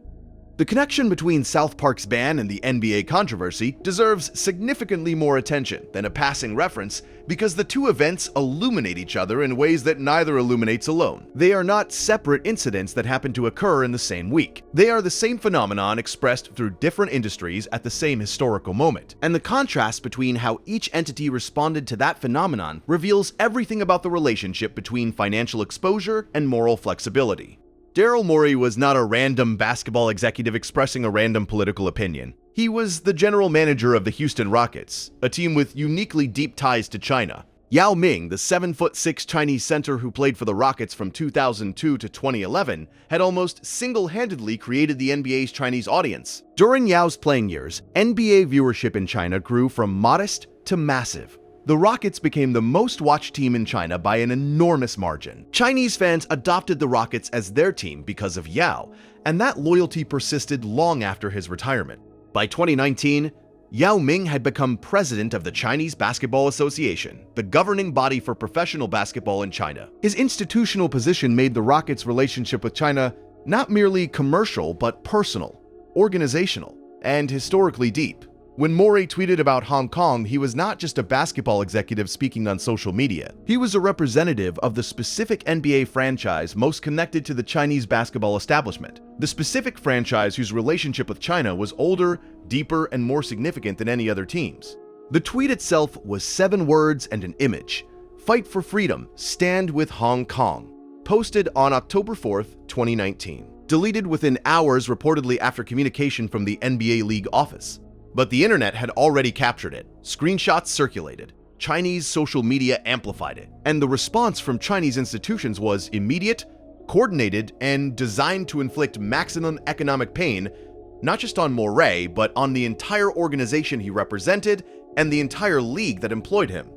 The connection between South Park's ban and the NBA controversy deserves significantly more attention than a passing reference because the two events illuminate each other in ways that neither illuminates alone. They are not separate incidents that happen to occur in the same week. They are the same phenomenon expressed through different industries at the same historical moment. And the contrast between how each entity responded to that phenomenon reveals everything about the relationship between financial exposure and moral flexibility. Daryl Morey was not a random basketball executive expressing a random political opinion. He was the general manager of the Houston Rockets, a team with uniquely deep ties to China. Yao Ming, the 7'6" Chinese center who played for the Rockets from 2002 to 2011, had almost single-handedly created the NBA's Chinese audience. During Yao's playing years, NBA viewership in China grew from modest to massive. The Rockets became the most watched team in China by an enormous margin. Chinese fans adopted the Rockets as their team because of Yao, and that loyalty persisted long after his retirement. By 2019, Yao Ming had become president of the Chinese Basketball Association, the governing body for professional basketball in China. His institutional position made the Rockets' relationship with China not merely commercial but personal, organizational, and historically deep. When Morey tweeted about Hong Kong, he was not just a basketball executive speaking on social media. He was a representative of the specific NBA franchise most connected to the Chinese basketball establishment, the specific franchise whose relationship with China was older, deeper, and more significant than any other team's. The tweet itself was 7 words and an image: "Fight for freedom, stand with Hong Kong," posted on October 4th, 2019. Deleted within hours reportedly after communication from the NBA League office. But the internet had already captured it. Screenshots circulated. Chinese social media amplified it. And the response from Chinese institutions was immediate, coordinated, and designed to inflict maximum economic pain, not just on Morey, but on the entire organization he represented and the entire league that employed him.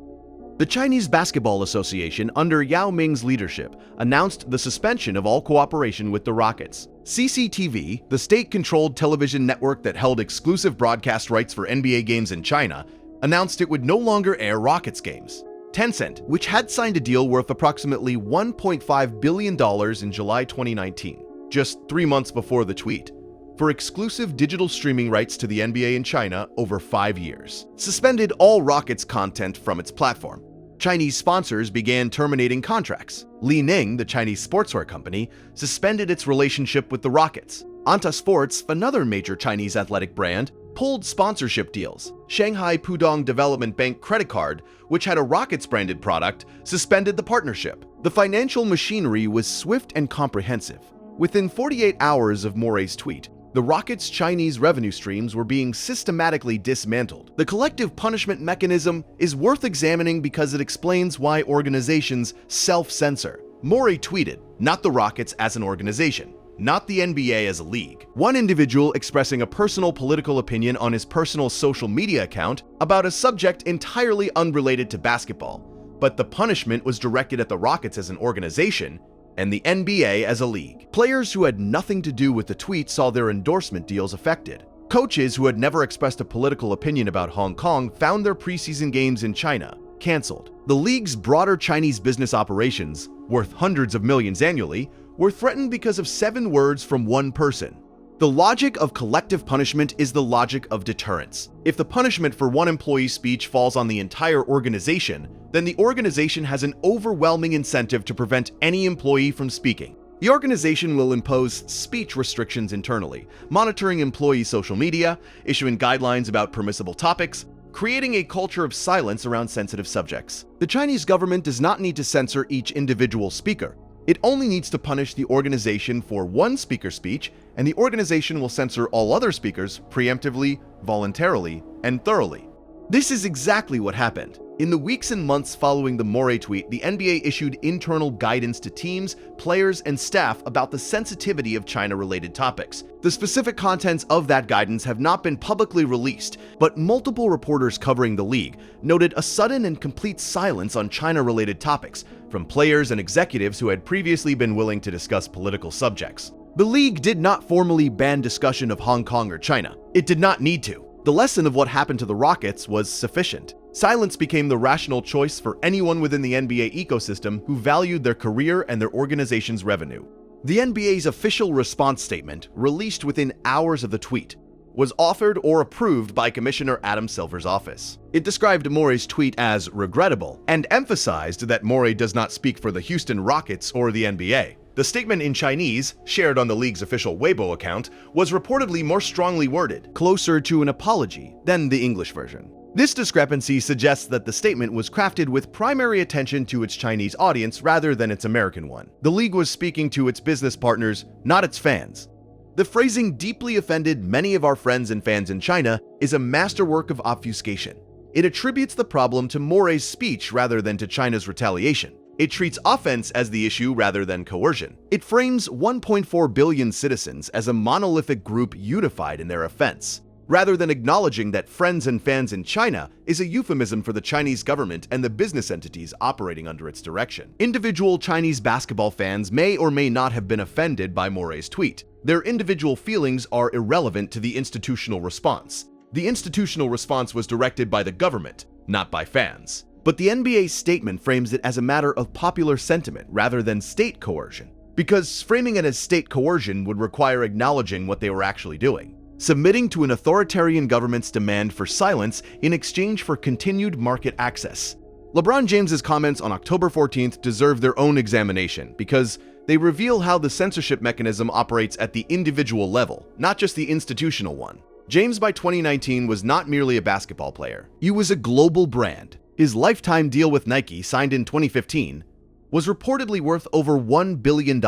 The Chinese Basketball Association, under Yao Ming's leadership, announced the suspension of all cooperation with the Rockets. CCTV, the state-controlled television network that held exclusive broadcast rights for NBA games in China, announced it would no longer air Rockets games. Tencent, which had signed a deal worth approximately $1.5 billion in July 2019, just 3 months before the tweet, for exclusive digital streaming rights to the NBA in China over 5 years, suspended all Rockets content from its platform. Chinese sponsors began terminating contracts. Li Ning, the Chinese sportswear company, suspended its relationship with the Rockets. Anta Sports, another major Chinese athletic brand, pulled sponsorship deals. Shanghai Pudong Development Bank credit card, which had a Rockets-branded product, suspended the partnership. The financial machinery was swift and comprehensive. Within 48 hours of Morey's tweet, the Rockets' Chinese revenue streams were being systematically dismantled. The collective punishment mechanism is worth examining because it explains why organizations self-censor. Morey tweeted, "Not the Rockets as an organization, not the NBA as a league." One individual expressing a personal political opinion on his personal social media account about a subject entirely unrelated to basketball, but the punishment was directed at the Rockets as an organization and the NBA as a league. Players who had nothing to do with the tweet saw their endorsement deals affected. Coaches who had never expressed a political opinion about Hong Kong found their preseason games in China. canceled. The league's broader Chinese business operations, worth hundreds of millions annually, were threatened because of 7 words from one person. The logic of collective punishment is the logic of deterrence. If the punishment for one employee's speech falls on the entire organization, then the organization has an overwhelming incentive to prevent any employee from speaking. The organization will impose speech restrictions internally, monitoring employee social media, issuing guidelines about permissible topics, creating a culture of silence around sensitive subjects. The Chinese government does not need to censor each individual speaker. It only needs to punish the organization for one speaker's speech, and the organization will censor all other speakers preemptively, voluntarily, and thoroughly. This is exactly what happened. In the weeks and months following the Morey tweet, the NBA issued internal guidance to teams, players, and staff about the sensitivity of China-related topics. The specific contents of that guidance have not been publicly released, but multiple reporters covering the league noted a sudden and complete silence on China-related topics from players and executives who had previously been willing to discuss political subjects. The league did not formally ban discussion of Hong Kong or China. It did not need to. The lesson of what happened to the Rockets was sufficient. Silence became the rational choice for anyone within the NBA ecosystem who valued their career and their organization's revenue. The NBA's official response statement, released within hours of the tweet, was authored or approved by Commissioner Adam Silver's office. It described Morey's tweet as regrettable and emphasized that Morey does not speak for the Houston Rockets or the NBA. The statement in Chinese, shared on the league's official Weibo account, was reportedly more strongly worded, closer to an apology than the English version. This discrepancy suggests that the statement was crafted with primary attention to its Chinese audience rather than its American one. The league was speaking to its business partners, not its fans. The phrasing "deeply offended many of our friends and fans in China" is a masterwork of obfuscation. It attributes the problem to Morey's speech rather than to China's retaliation. It treats offense as the issue rather than coercion. It frames 1.4 billion citizens as a monolithic group unified in their offense, rather than acknowledging that friends and fans in China is a euphemism for the Chinese government and the business entities operating under its direction. Individual Chinese basketball fans may or may not have been offended by Morey's tweet. Their individual feelings are irrelevant to the institutional response. The institutional response was directed by the government, not by fans. But the NBA's statement frames it as a matter of popular sentiment rather than state coercion, because framing it as state coercion would require acknowledging what they were actually doing, submitting to an authoritarian government's demand for silence in exchange for continued market access. LeBron James's comments on October 14th deserve their own examination because they reveal how the censorship mechanism operates at the individual level, not just the institutional one. James by 2019 was not merely a basketball player. He was a global brand. His lifetime deal with Nike, signed in 2015, was reportedly worth over $1 billion.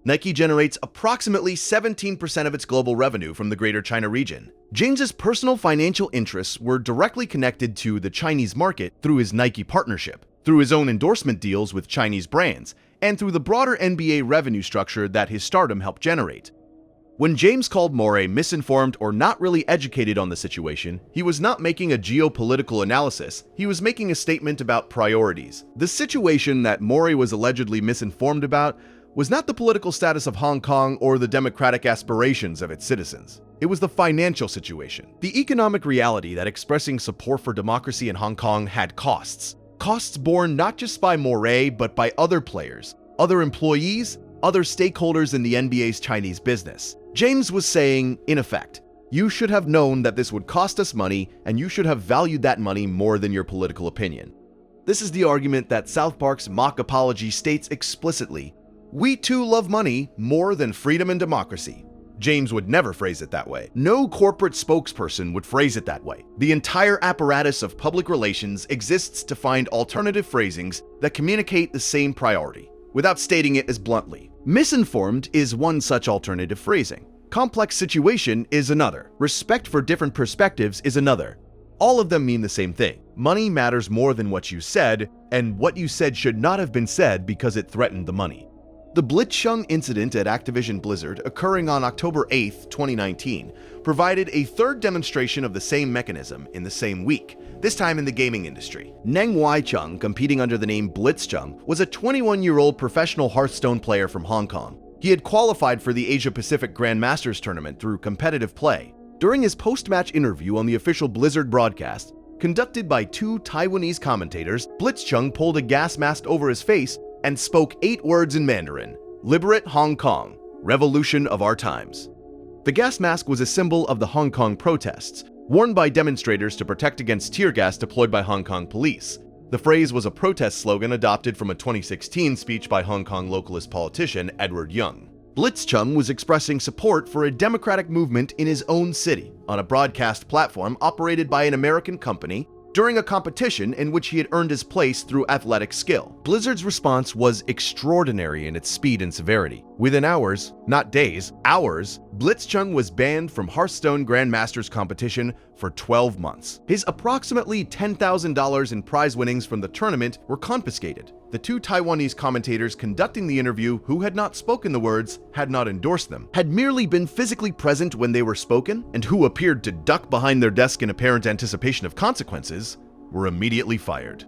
Nike generates approximately 17% of its global revenue from the Greater China region. James's personal financial interests were directly connected to the Chinese market through his Nike partnership, through his own endorsement deals with Chinese brands, and through the broader NBA revenue structure that his stardom helped generate. When James called Morey misinformed or not really educated on the situation, he was not making a geopolitical analysis, he was making a statement about priorities. The situation that Morey was allegedly misinformed about was not the political status of Hong Kong or the democratic aspirations of its citizens. It was the financial situation, the economic reality that expressing support for democracy in Hong Kong had costs. Costs borne not just by Morey, but by other players, other employees, other stakeholders in the NBA's Chinese business. James was saying, in effect, you should have known that this would cost us money, and you should have valued that money more than your political opinion. This is the argument that South Park's mock apology states explicitly. We too love money more than freedom and democracy. James would never phrase it that way. No corporate spokesperson would phrase it that way. The entire apparatus of public relations exists to find alternative phrasings that communicate the same priority, without stating it as bluntly. Misinformed is one such alternative phrasing. Complex situation is another. Respect for different perspectives is another. All of them mean the same thing. Money matters more than what you said, and what you said should not have been said because it threatened the money. The Blitzchung incident at Activision Blizzard, occurring on October 8, 2019, provided a third demonstration of the same mechanism in the same week, this time in the gaming industry. Neng Wai-chung, competing under the name Blitzchung, was a 21-year-old professional Hearthstone player from Hong Kong. He had qualified for the Asia-Pacific Grandmasters tournament through competitive play. During his post-match interview on the official Blizzard broadcast, Conducted by two Taiwanese commentators, Blitzchung pulled a gas mask over his face and spoke 8 words in Mandarin: "Liberate Hong Kong, revolution of our times." The gas mask was a symbol of the Hong Kong protests, worn by demonstrators to protect against tear gas deployed by Hong Kong police. The phrase was a protest slogan adopted from a 2016 speech by Hong Kong localist politician Edward Young. Blitzchung was expressing support for a democratic movement in his own city on a broadcast platform operated by an American company during a competition in which he had earned his place through athletic skill. Blizzard's response was extraordinary in its speed and severity. Within hours, not days, hours, Blitzchung was banned from Hearthstone Grandmasters competition for 12 months. His approximately $10,000 in prize winnings from the tournament were confiscated. The two Taiwanese commentators conducting the interview, who had not spoken the words, had not endorsed them, had merely been physically present when they were spoken, and who appeared to duck behind their desk in apparent anticipation of consequences, were immediately fired.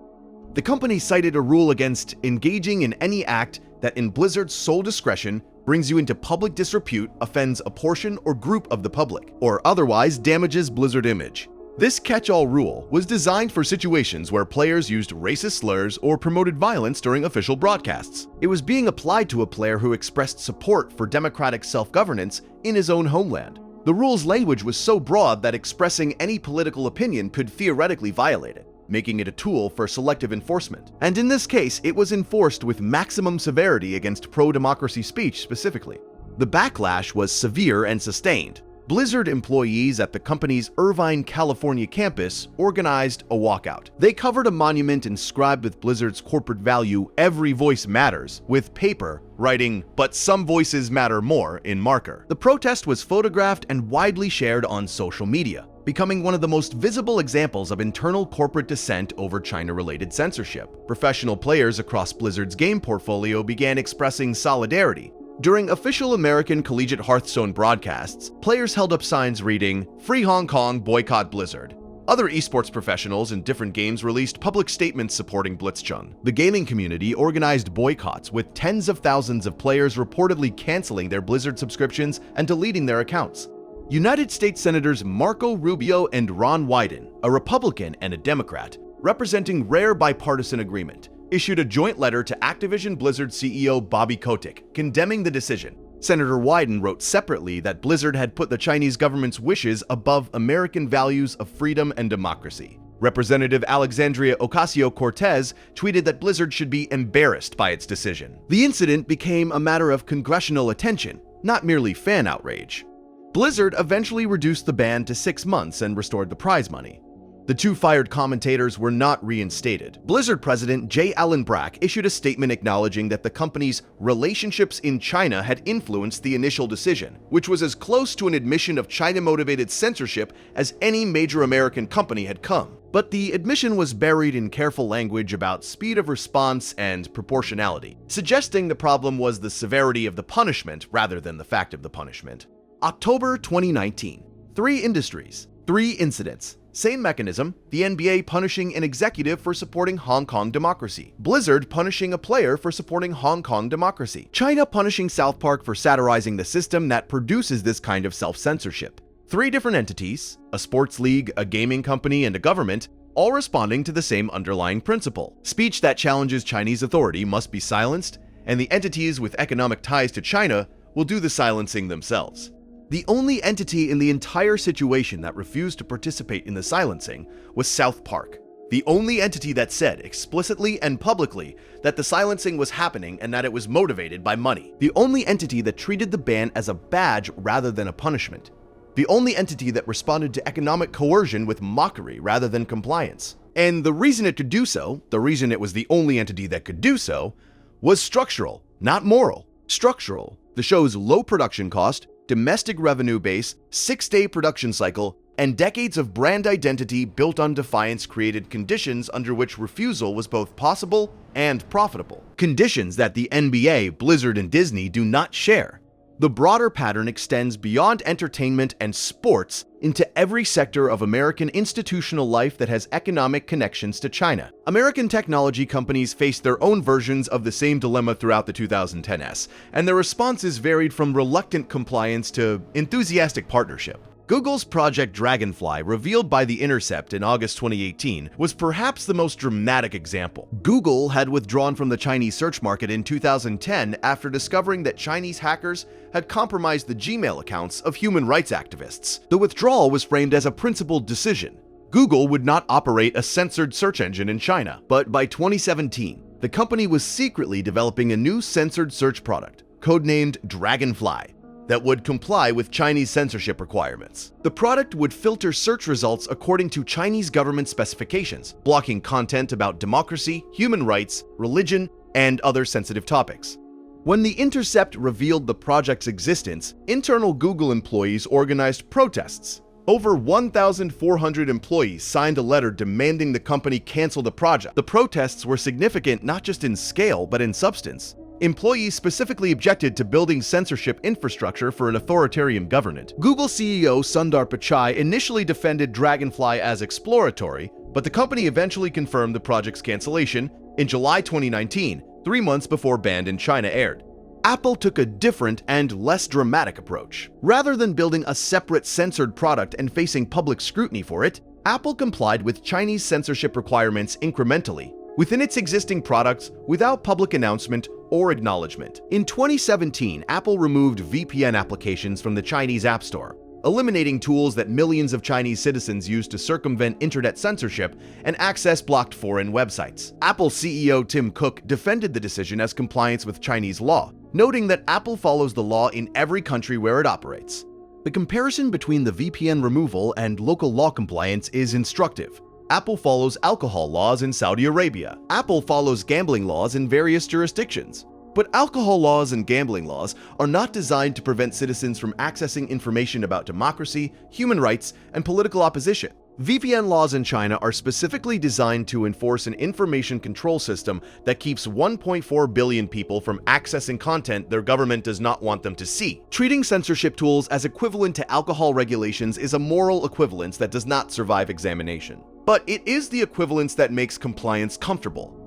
The company cited a rule against engaging in any act that in Blizzard's sole discretion brings you into public disrepute, offends a portion or group of the public, or otherwise damages Blizzard image. This catch-all rule was designed for situations where players used racist slurs or promoted violence during official broadcasts. It was being applied to a player who expressed support for democratic self-governance in his own homeland. The rule's language was so broad that expressing any political opinion could theoretically violate it, making it a tool for selective enforcement. And in this case, it was enforced with maximum severity against pro-democracy speech specifically. The backlash was severe and sustained. Blizzard employees at the company's Irvine, California campus organized a walkout. They covered a monument inscribed with Blizzard's corporate value, "Every voice matters," with paper, writing, "But some voices matter more," in marker. The protest was photographed and widely shared on social media, becoming one of the most visible examples of internal corporate dissent over China-related censorship. Professional players across Blizzard's game portfolio began expressing solidarity. During official American collegiate Hearthstone broadcasts, players held up signs reading, "Free Hong Kong, boycott Blizzard." Other esports professionals in different games released public statements supporting Blitzchung. The gaming community organized boycotts, with tens of thousands of players reportedly canceling their Blizzard subscriptions and deleting their accounts. United States Senators Marco Rubio and Ron Wyden, a Republican and a Democrat, representing rare bipartisan agreement, issued a joint letter to Activision Blizzard CEO Bobby Kotick, condemning the decision. Senator Wyden wrote separately that Blizzard had put the Chinese government's wishes above American values of freedom and democracy. Representative Alexandria Ocasio-Cortez tweeted that Blizzard should be embarrassed by its decision. The incident became a matter of congressional attention, not merely fan outrage. Blizzard eventually reduced the ban to 6 months and restored the prize money. The two fired commentators were not reinstated. Blizzard president J. Allen Brack issued a statement acknowledging that the company's relationships in China had influenced the initial decision, which was as close to an admission of China-motivated censorship as any major American company had come. But the admission was buried in careful language about speed of response and proportionality, suggesting the problem was the severity of the punishment rather than the fact of the punishment. October 2019. 3 industries, 3 incidents. Same mechanism, the NBA punishing an executive for supporting Hong Kong democracy. Blizzard punishing a player for supporting Hong Kong democracy. China punishing South Park for satirizing the system that produces this kind of self-censorship. 3 different entities, a sports league, a gaming company, and a government, all responding to the same underlying principle. Speech that challenges Chinese authority must be silenced, and the entities with economic ties to China will do the silencing themselves. The only entity in the entire situation that refused to participate in the silencing was South Park. The only entity that said explicitly and publicly that the silencing was happening and that it was motivated by money. The only entity that treated the ban as a badge rather than a punishment. The only entity that responded to economic coercion with mockery rather than compliance. And the reason it could do so, the reason it was the only entity that could do so, was structural, not moral. Structural. The show's low production cost, domestic revenue base, 6-day production cycle, and decades of brand identity built on defiance created conditions under which refusal was both possible and profitable. Conditions that the NBA, Blizzard, and Disney do not share. The broader pattern extends beyond entertainment and sports into every sector of American institutional life that has economic connections to China. American technology companies faced their own versions of the same dilemma throughout the 2010s, and their responses varied from reluctant compliance to enthusiastic partnership. Google's Project Dragonfly, revealed by The Intercept in August 2018, was perhaps the most dramatic example. Google had withdrawn from the Chinese search market in 2010 after discovering that Chinese hackers had compromised the Gmail accounts of human rights activists. The withdrawal was framed as a principled decision. Google would not operate a censored search engine in China, but by 2017, the company was secretly developing a new censored search product, codenamed Dragonfly, that would comply with Chinese censorship requirements. The product would filter search results according to Chinese government specifications, blocking content about democracy, human rights, religion, and other sensitive topics. When The Intercept revealed the project's existence, internal Google employees organized protests. Over 1,400 employees signed a letter demanding the company cancel the project. The protests were significant not just in scale, but in substance. Employees specifically objected to building censorship infrastructure for an authoritarian government. Google CEO Sundar Pichai initially defended Dragonfly as exploratory, but the company eventually confirmed the project's cancellation in July 2019, 3 months before Banned in China aired. Apple took a different and less dramatic approach. Rather than building a separate censored product and facing public scrutiny for it, Apple complied with Chinese censorship requirements incrementally, within its existing products without public announcement or acknowledgement. In 2017, Apple removed VPN applications from the Chinese App Store, eliminating tools that millions of Chinese citizens use to circumvent internet censorship and access blocked foreign websites. Apple CEO Tim Cook defended the decision as compliance with Chinese law, noting that Apple follows the law in every country where it operates. The comparison between the VPN removal and local law compliance is instructive. Apple follows alcohol laws in Saudi Arabia. Apple follows gambling laws in various jurisdictions. But alcohol laws and gambling laws are not designed to prevent citizens from accessing information about democracy, human rights, and political opposition. VPN laws in China are specifically designed to enforce an information control system that keeps 1.4 billion people from accessing content their government does not want them to see. Treating censorship tools as equivalent to alcohol regulations is a moral equivalence that does not survive examination. But it is the equivalence that makes compliance comfortable.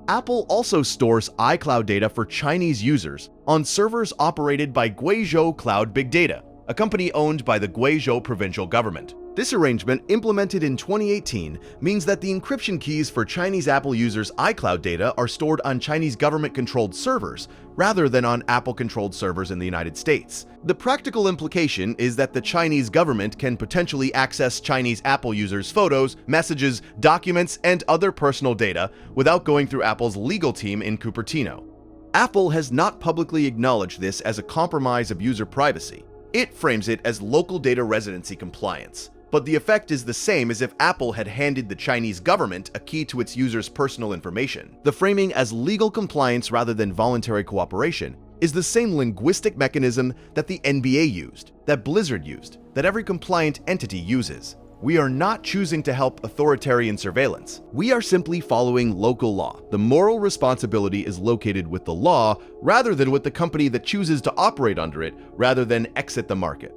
Apple also stores iCloud data for Chinese users on servers operated by Guizhou Cloud Big Data, a company owned by the Guizhou provincial government. This arrangement, implemented in 2018, means that the encryption keys for Chinese Apple users' iCloud data are stored on Chinese government-controlled servers rather than on Apple-controlled servers in the United States. The practical implication is that the Chinese government can potentially access Chinese Apple users' photos, messages, documents, and other personal data without going through Apple's legal team in Cupertino. Apple has not publicly acknowledged this as a compromise of user privacy. It frames it as local data residency compliance. But the effect is the same as if Apple had handed the Chinese government a key to its users' personal information. The framing as legal compliance rather than voluntary cooperation is the same linguistic mechanism that the NBA used, that Blizzard used, that every compliant entity uses. We are not choosing to help authoritarian surveillance. We are simply following local law. The moral responsibility is located with the law rather than with the company that chooses to operate under it rather than exit the market.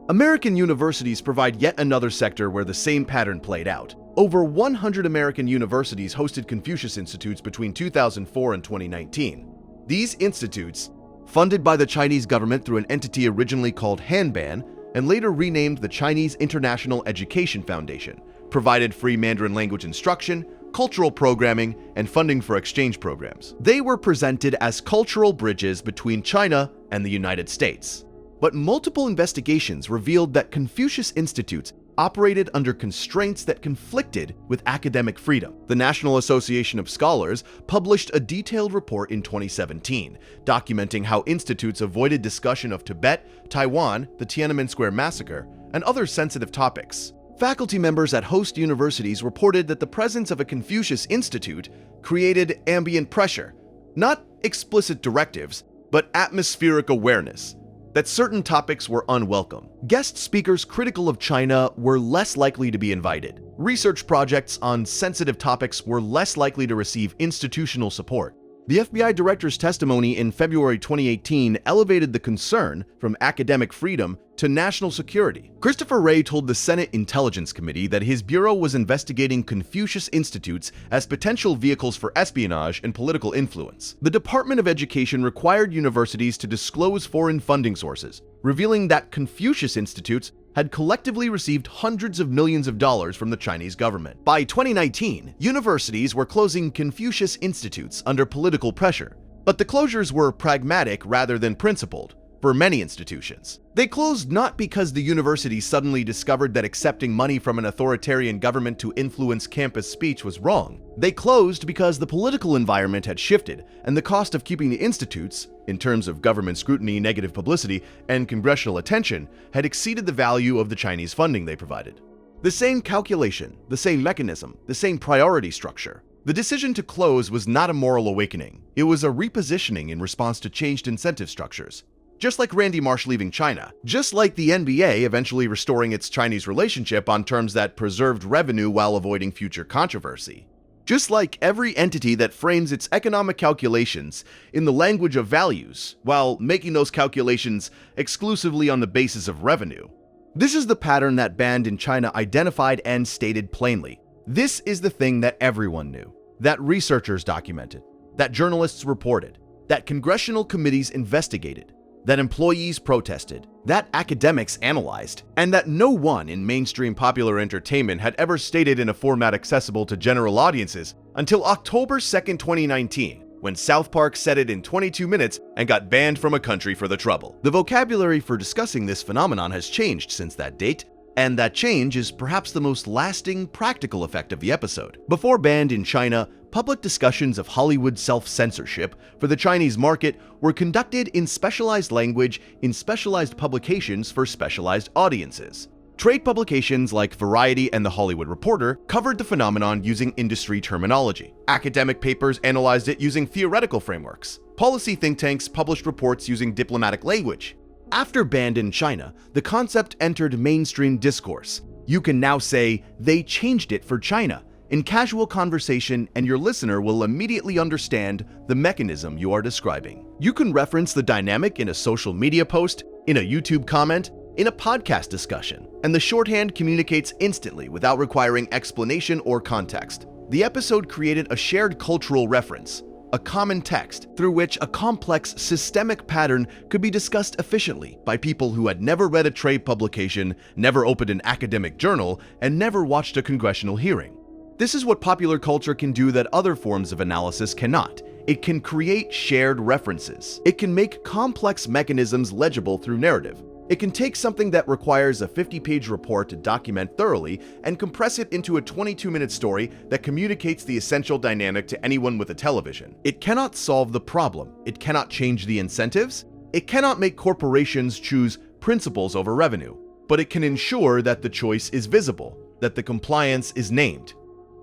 American universities provide yet another sector where the same pattern played out. Over 100 American universities hosted Confucius Institutes between 2004 and 2019. These institutes, funded by the Chinese government through an entity originally called Hanban and later renamed the Chinese International Education Foundation, provided free Mandarin language instruction, cultural programming, and funding for exchange programs. They were presented as cultural bridges between China and the United States. But multiple investigations revealed that Confucius Institutes operated under constraints that conflicted with academic freedom. The National Association of Scholars published a detailed report in 2017, documenting how institutes avoided discussion of Tibet, Taiwan, the Tiananmen Square massacre, and other sensitive topics. Faculty members at host universities reported that the presence of a Confucius Institute created ambient pressure, not explicit directives, but atmospheric awareness, that certain topics were unwelcome. Guest speakers critical of China were less likely to be invited. Research projects on sensitive topics were less likely to receive institutional support. The FBI director's testimony in February 2018 elevated the concern from academic freedom to national security. Christopher Wray told the Senate Intelligence Committee that his bureau was investigating Confucius Institutes as potential vehicles for espionage and political influence. The Department of Education required universities to disclose foreign funding sources, revealing that Confucius Institutes had collectively received hundreds of millions of dollars from the Chinese government. By 2019, universities were closing Confucius institutes under political pressure, but the closures were pragmatic rather than principled for many institutions. They closed not because the university suddenly discovered that accepting money from an authoritarian government to influence campus speech was wrong. They closed because the political environment had shifted, and the cost of keeping the institutes, in terms of government scrutiny, negative publicity, and congressional attention, had exceeded the value of the Chinese funding they provided. The same calculation, the same mechanism, the same priority structure. The decision to close was not a moral awakening. It was a repositioning in response to changed incentive structures. Just like Randy Marsh leaving China, just like the NBA eventually restoring its Chinese relationship on terms that preserved revenue while avoiding future controversy. Just like every entity that frames its economic calculations in the language of values, while making those calculations exclusively on the basis of revenue. This is the pattern that Band in China identified and stated plainly. This is the thing that everyone knew, that researchers documented, that journalists reported, that congressional committees investigated, that employees protested, that academics analyzed, and that no one in mainstream popular entertainment had ever stated in a format accessible to general audiences until October 2nd, 2019, when South Park said it in 22 minutes and got banned from a country for the trouble. The vocabulary for discussing this phenomenon has changed since that date, and that change is perhaps the most lasting practical effect of the episode. Before Banned in China, public discussions of Hollywood self-censorship for the Chinese market were conducted in specialized language in specialized publications for specialized audiences. Trade publications like Variety and The Hollywood Reporter covered the phenomenon using industry terminology. Academic papers analyzed it using theoretical frameworks. Policy think tanks published reports using diplomatic language. After Banned in China, the concept entered mainstream discourse. You can now say, "They changed it for China," in casual conversation, and your listener will immediately understand the mechanism you are describing. You can reference the dynamic in a social media post, in a YouTube comment, in a podcast discussion, and the shorthand communicates instantly without requiring explanation or context. The episode created a shared cultural reference, a common text through which a complex systemic pattern could be discussed efficiently by people who had never read a trade publication, never opened an academic journal, and never watched a congressional hearing. This is what popular culture can do that other forms of analysis cannot. It can create shared references. It can make complex mechanisms legible through narrative. It can take something that requires a 50-page report to document thoroughly and compress it into a 22-minute story that communicates the essential dynamic to anyone with a television. It cannot solve the problem. It cannot change the incentives. It cannot make corporations choose principles over revenue. But it can ensure that the choice is visible, that the compliance is named.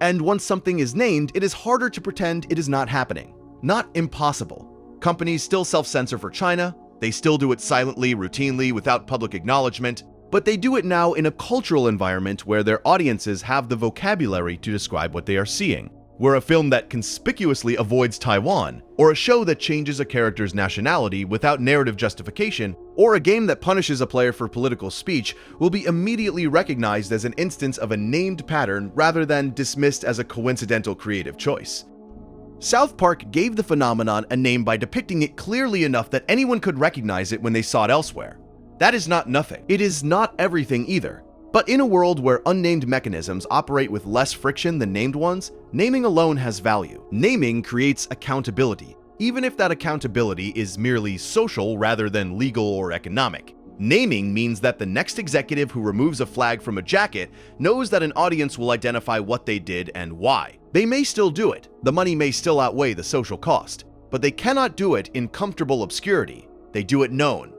And once something is named, it is harder to pretend it is not happening. Not impossible. Companies still self-censor for China. They still do it silently, routinely, without public acknowledgement, but they do it now in a cultural environment where their audiences have the vocabulary to describe what they are seeing. Where a film that conspicuously avoids Taiwan, or a show that changes a character's nationality without narrative justification, or a game that punishes a player for political speech will be immediately recognized as an instance of a named pattern rather than dismissed as a coincidental creative choice. South Park gave the phenomenon a name by depicting it clearly enough that anyone could recognize it when they saw it elsewhere. That is not nothing. It is not everything either. But in a world where unnamed mechanisms operate with less friction than named ones, naming alone has value. Naming creates accountability, even if that accountability is merely social rather than legal or economic. Naming means that the next executive who removes a flag from a jacket knows that an audience will identify what they did and why. They may still do it, the money may still outweigh the social cost, but they cannot do it in comfortable obscurity. They do it known.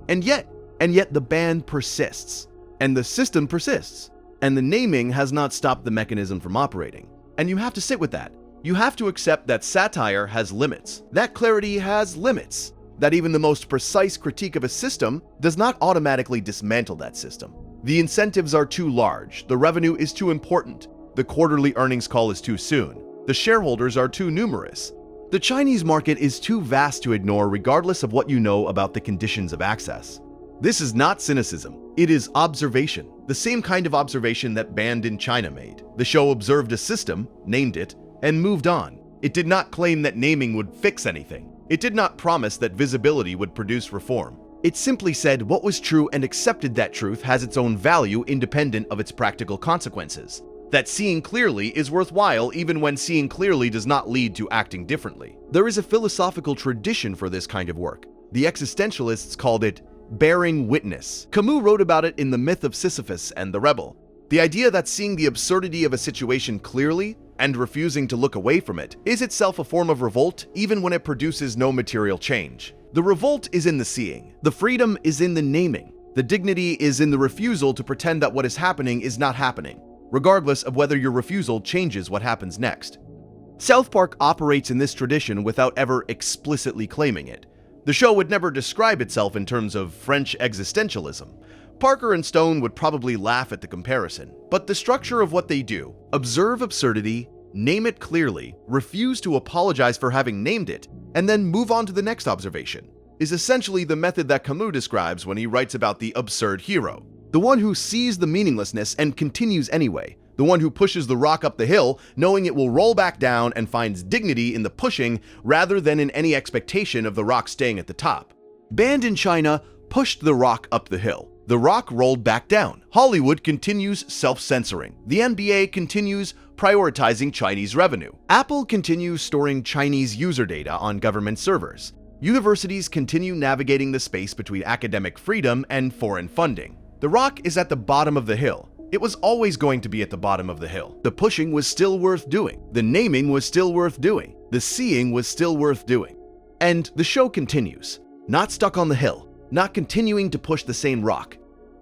And yet the ban persists, and the system persists, and the naming has not stopped the mechanism from operating. And you have to sit with that. You have to accept that satire has limits, that clarity has limits, that even the most precise critique of a system does not automatically dismantle that system. The incentives are too large, the revenue is too important, the quarterly earnings call is too soon, the shareholders are too numerous. The Chinese market is too vast to ignore regardless of what you know about the conditions of access. This is not cynicism, it is observation, the same kind of observation that Banned in China made. The show observed a system, named it, and moved on. It did not claim that naming would fix anything. It did not promise that visibility would produce reform. It simply said what was true and accepted that truth has its own value independent of its practical consequences. That seeing clearly is worthwhile even when seeing clearly does not lead to acting differently. There is a philosophical tradition for this kind of work. The existentialists called it bearing witness. Camus wrote about it in The Myth of Sisyphus and the Rebel. The idea that seeing the absurdity of a situation clearly and refusing to look away from it is itself a form of revolt even when it produces no material change. The revolt is in the seeing. The freedom is in the naming. The dignity is in the refusal to pretend that what is happening is not happening, regardless of whether your refusal changes what happens next. South Park operates in this tradition without ever explicitly claiming it. The show would never describe itself in terms of French existentialism. Parker and Stone would probably laugh at the comparison, but the structure of what they do, observe absurdity, name it clearly, refuse to apologize for having named it, and then move on to the next observation, is essentially the method that Camus describes when he writes about the absurd hero. The one who sees the meaninglessness and continues anyway. The one who pushes the rock up the hill, knowing it will roll back down and finds dignity in the pushing rather than in any expectation of the rock staying at the top. Banned in China pushed the rock up the hill. The rock rolled back down. Hollywood continues self-censoring. The NBA continues prioritizing Chinese revenue. Apple continues storing Chinese user data on government servers. Universities continue navigating the space between academic freedom and foreign funding. The rock is at the bottom of the hill. It was always going to be at the bottom of the hill. The pushing was still worth doing. The naming was still worth doing. The seeing was still worth doing. And the show continues. Not stuck on the hill. Not continuing to push the same rock.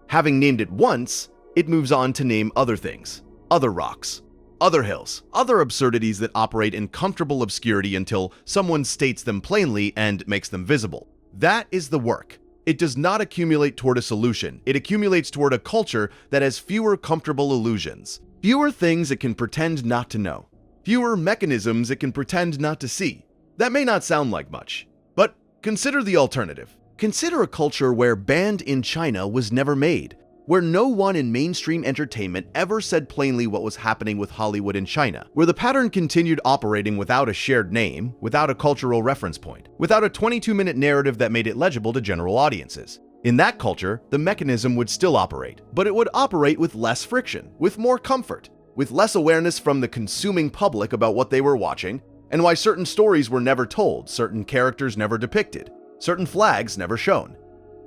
Having named it once, it moves on to name other things. Other rocks. Other hills. Other absurdities that operate in comfortable obscurity until someone states them plainly and makes them visible. That is the work. It does not accumulate toward a solution. It accumulates toward a culture that has fewer comfortable illusions. Fewer things it can pretend not to know. Fewer mechanisms it can pretend not to see. That may not sound like much, but consider the alternative. Consider a culture where Banned in China was never made, where no one in mainstream entertainment ever said plainly what was happening with Hollywood in China, where the pattern continued operating without a shared name, without a cultural reference point, without a 22-minute narrative that made it legible to general audiences. In that culture, the mechanism would still operate, but it would operate with less friction, with more comfort, with less awareness from the consuming public about what they were watching, and why certain stories were never told, certain characters never depicted, certain flags never shown.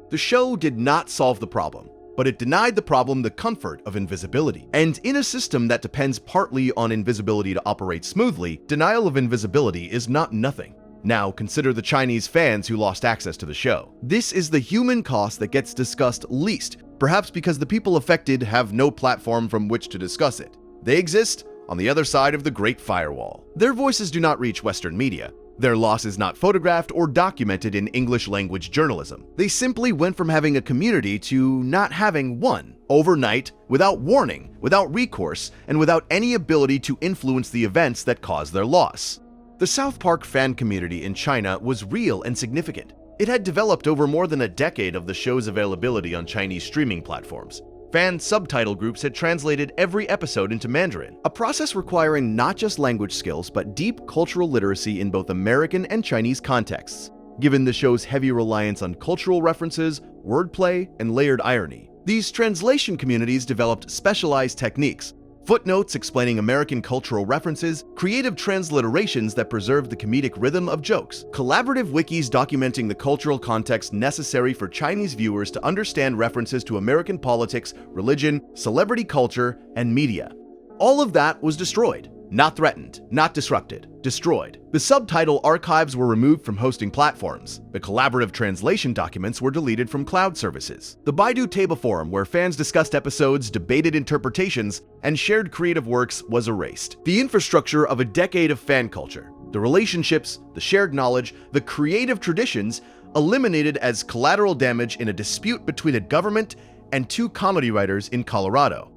The show did not solve the problem, but it denied the problem the comfort of invisibility. And in a system that depends partly on invisibility to operate smoothly, denial of invisibility is not nothing. Now consider the Chinese fans who lost access to the show. This is the human cost that gets discussed least, perhaps because the people affected have no platform from which to discuss it. They exist on the other side of the Great Firewall. Their voices do not reach Western media. Their loss is not photographed or documented in English-language journalism. They simply went from having a community to not having one, overnight, without warning, without recourse, and without any ability to influence the events that caused their loss. The South Park fan community in China was real and significant. It had developed over more than a decade of the show's availability on Chinese streaming platforms. Fan subtitle groups had translated every episode into Mandarin, a process requiring not just language skills but deep cultural literacy in both American and Chinese contexts. Given the show's heavy reliance on cultural references, wordplay, and layered irony, these translation communities developed specialized techniques, footnotes explaining American cultural references, creative transliterations that preserved the comedic rhythm of jokes, collaborative wikis documenting the cultural context necessary for Chinese viewers to understand references to American politics, religion, celebrity culture, and media. All of that was destroyed. Not threatened, not disrupted, destroyed. The subtitle archives were removed from hosting platforms. The collaborative translation documents were deleted from cloud services. The Baidu Table Forum, where fans discussed episodes, debated interpretations, and shared creative works, was erased. The infrastructure of a decade of fan culture, the relationships, the shared knowledge, the creative traditions, eliminated as collateral damage in a dispute between a government and two comedy writers in Colorado.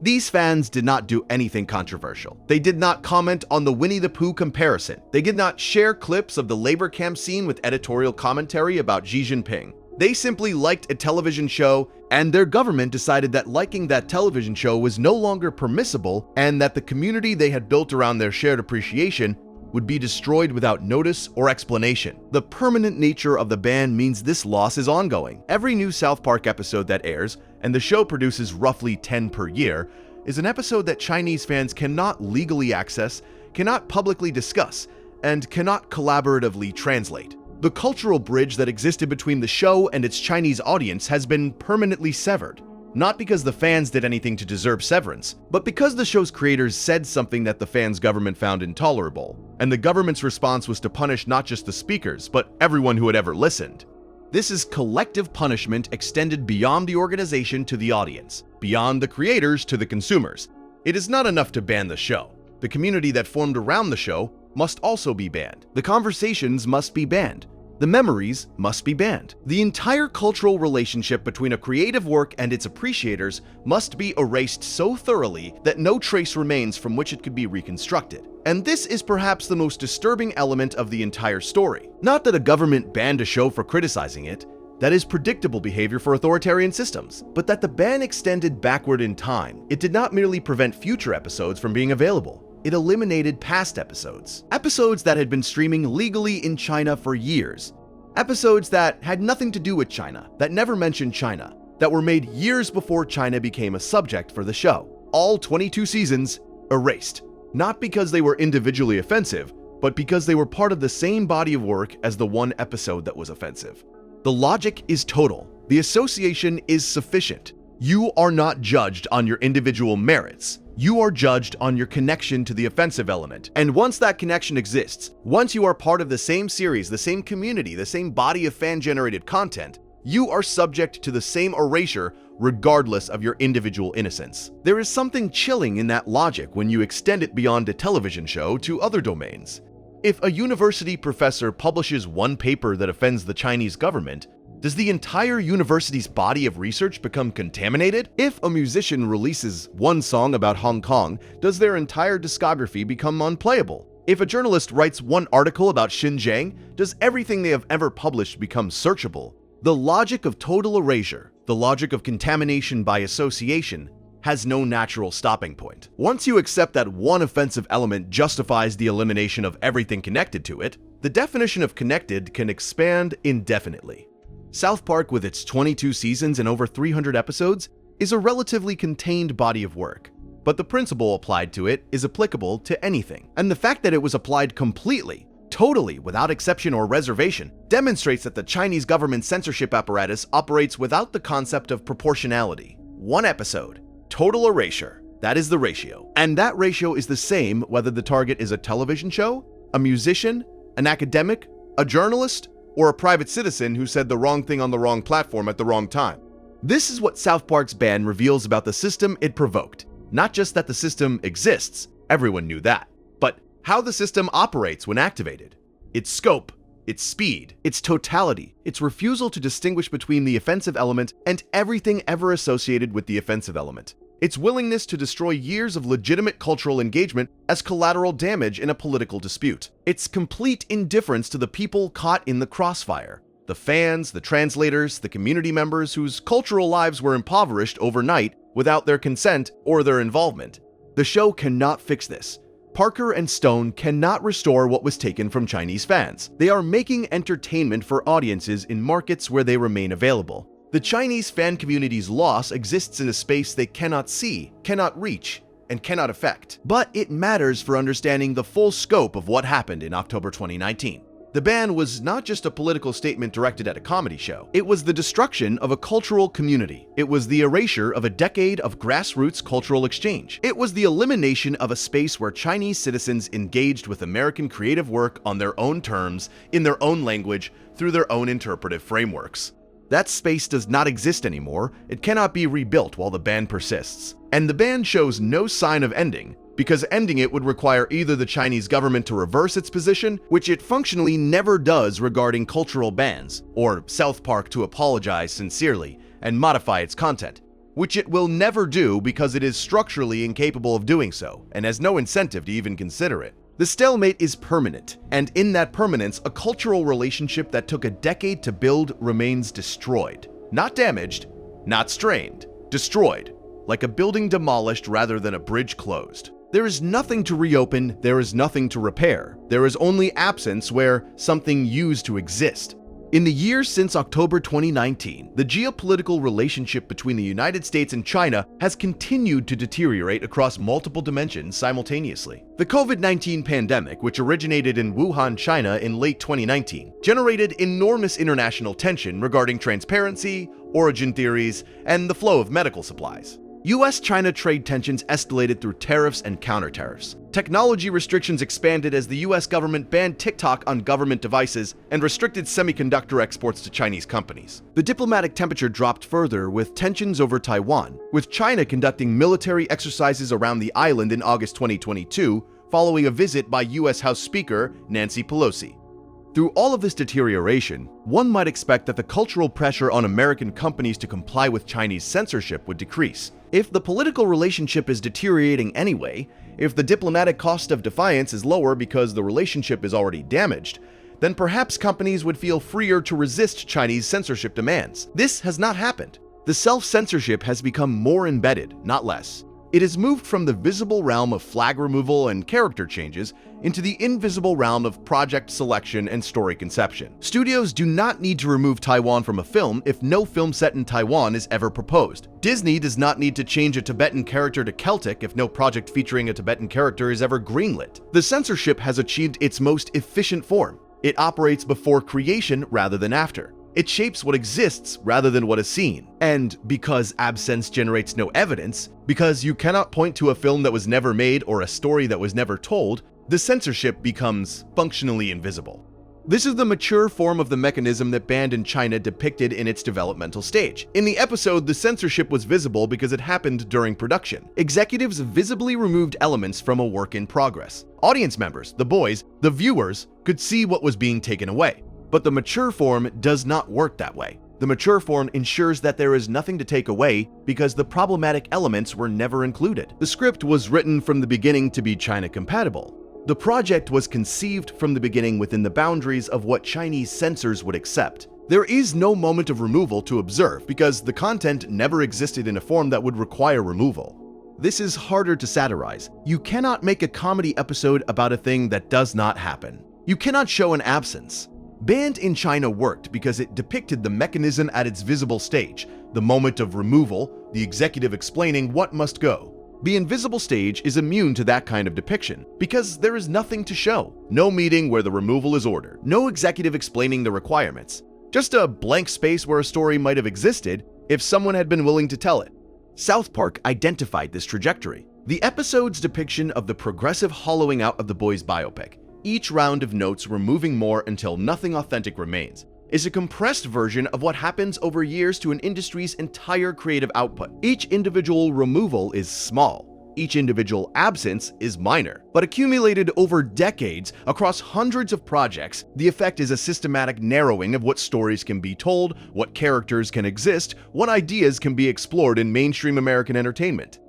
These fans did not do anything controversial. They did not comment on the Winnie the Pooh comparison. They did not share clips of the labor camp scene with editorial commentary about Xi Jinping. They simply liked a television show, and their government decided that liking that television show was no longer permissible and that the community they had built around their shared appreciation would be destroyed without notice or explanation. The permanent nature of the ban means this loss is ongoing. Every new South Park episode that airs, and the show produces roughly 10 per year, is an episode that Chinese fans cannot legally access, cannot publicly discuss, and cannot collaboratively translate. The cultural bridge that existed between the show and its Chinese audience has been permanently severed. Not because the fans did anything to deserve severance, but because the show's creators said something that the fans' government found intolerable, and the government's response was to punish not just the speakers, but everyone who had ever listened. This is collective punishment extended beyond the organization to the audience, beyond the creators to the consumers. It is not enough to ban the show. The community that formed around the show must also be banned. The conversations must be banned. The memories must be banned. The entire cultural relationship between a creative work and its appreciators must be erased so thoroughly that no trace remains from which it could be reconstructed. And this is perhaps the most disturbing element of the entire story. Not that a government banned a show for criticizing it. That is predictable behavior for authoritarian systems. But that the ban extended backward in time. It did not merely prevent future episodes from being available. It eliminated past episodes. Episodes that had been streaming legally in China for years. Episodes that had nothing to do with China, that never mentioned China, that were made years before China became a subject for the show. All 22 seasons erased. Not because they were individually offensive, but because they were part of the same body of work as the one episode that was offensive. The logic is total. The association is sufficient. You are not judged on your individual merits. You are judged on your connection to the offensive element. And once that connection exists, once you are part of the same series, the same community, the same body of fan-generated content, you are subject to the same erasure regardless of your individual innocence. There is something chilling in that logic when you extend it beyond a television show to other domains. If a university professor publishes one paper that offends the Chinese government, does the entire university's body of research become contaminated? If a musician releases one song about Hong Kong, does their entire discography become unplayable? If a journalist writes one article about Xinjiang, does everything they have ever published become searchable? The logic of total erasure, the logic of contamination by association, has no natural stopping point. Once you accept that one offensive element justifies the elimination of everything connected to it, the definition of connected can expand indefinitely. South Park, with its 22 seasons and over 300 episodes, is a relatively contained body of work, but the principle applied to it is applicable to anything. And the fact that it was applied completely, totally, without exception or reservation, demonstrates that the Chinese government censorship apparatus operates without the concept of proportionality. One episode, total erasure, that is the ratio. And that ratio is the same whether the target is a television show, a musician, an academic, a journalist, or a private citizen who said the wrong thing on the wrong platform at the wrong time. This is what South Park's ban reveals about the system it provoked. Not just that the system exists, everyone knew that, but how the system operates when activated. Its scope, its speed, its totality, its refusal to distinguish between the offensive element and everything ever associated with the offensive element. Its willingness to destroy years of legitimate cultural engagement as collateral damage in a political dispute. Its complete indifference to the people caught in the crossfire. The fans, the translators, the community members whose cultural lives were impoverished overnight without their consent or their involvement. The show cannot fix this. Parker and Stone cannot restore what was taken from Chinese fans. They are making entertainment for audiences in markets where they remain available. The Chinese fan community's loss exists in a space they cannot see, cannot reach, and cannot affect. But it matters for understanding the full scope of what happened in October 2019. The ban was not just a political statement directed at a comedy show. It was the destruction of a cultural community. It was the erasure of a decade of grassroots cultural exchange. It was the elimination of a space where Chinese citizens engaged with American creative work on their own terms, in their own language, through their own interpretive frameworks. That space does not exist anymore. It cannot be rebuilt while the ban persists. And the ban shows no sign of ending, because ending it would require either the Chinese government to reverse its position, which it functionally never does regarding cultural bans, or South Park to apologize sincerely and modify its content, which it will never do because it is structurally incapable of doing so and has no incentive to even consider it. The stalemate is permanent, and in that permanence, a cultural relationship that took a decade to build remains destroyed. Not damaged, not strained, destroyed, like a building demolished rather than a bridge closed. There is nothing to reopen, there is nothing to repair. There is only absence where something used to exist. In the years since October 2019, the geopolitical relationship between the United States and China has continued to deteriorate across multiple dimensions simultaneously. The COVID-19 pandemic, which originated in Wuhan, China in late 2019, generated enormous international tension regarding transparency, origin theories, and the flow of medical supplies. US-China trade tensions escalated through tariffs and counter-tariffs. Technology restrictions expanded as the US government banned TikTok on government devices and restricted semiconductor exports to Chinese companies. The diplomatic temperature dropped further with tensions over Taiwan, with China conducting military exercises around the island in August 2022, following a visit by US House Speaker Nancy Pelosi. Through all of this deterioration, one might expect that the cultural pressure on American companies to comply with Chinese censorship would decrease. If the political relationship is deteriorating anyway, if the diplomatic cost of defiance is lower because the relationship is already damaged, then perhaps companies would feel freer to resist Chinese censorship demands. This has not happened. The self-censorship has become more embedded, not less. It has moved from the visible realm of flag removal and character changes into the invisible realm of project selection and story conception. Studios do not need to remove Taiwan from a film if no film set in Taiwan is ever proposed. Disney does not need to change a Tibetan character to Celtic if no project featuring a Tibetan character is ever greenlit. The censorship has achieved its most efficient form. It operates before creation rather than after. It shapes what exists rather than what is seen. And because absence generates no evidence, because you cannot point to a film that was never made or a story that was never told, the censorship becomes functionally invisible. This is the mature form of the mechanism that Banned in China depicted in its developmental stage. In the episode, the censorship was visible because it happened during production. Executives visibly removed elements from a work in progress. Audience members, the boys, the viewers, could see what was being taken away. But the mature form does not work that way. The mature form ensures that there is nothing to take away because the problematic elements were never included. The script was written from the beginning to be China compatible. The project was conceived from the beginning within the boundaries of what Chinese censors would accept. There is no moment of removal to observe because the content never existed in a form that would require removal. This is harder to satirize. You cannot make a comedy episode about a thing that does not happen. You cannot show an absence. Banned in China worked because it depicted the mechanism at its visible stage, the moment of removal, the executive explaining what must go. The invisible stage is immune to that kind of depiction because there is nothing to show. No meeting where the removal is ordered, no executive explaining the requirements, just a blank space where a story might have existed if someone had been willing to tell it. South Park identified this trajectory. The episode's depiction of the progressive hollowing out of the boys' biopic, each round of notes removing more until nothing authentic remains, is a compressed version of what happens over years to an industry's entire creative output. Each individual removal is small. Each individual absence is minor. But accumulated over decades across hundreds of projects, the effect is a systematic narrowing of what stories can be told, what characters can exist, what ideas can be explored in mainstream American entertainment.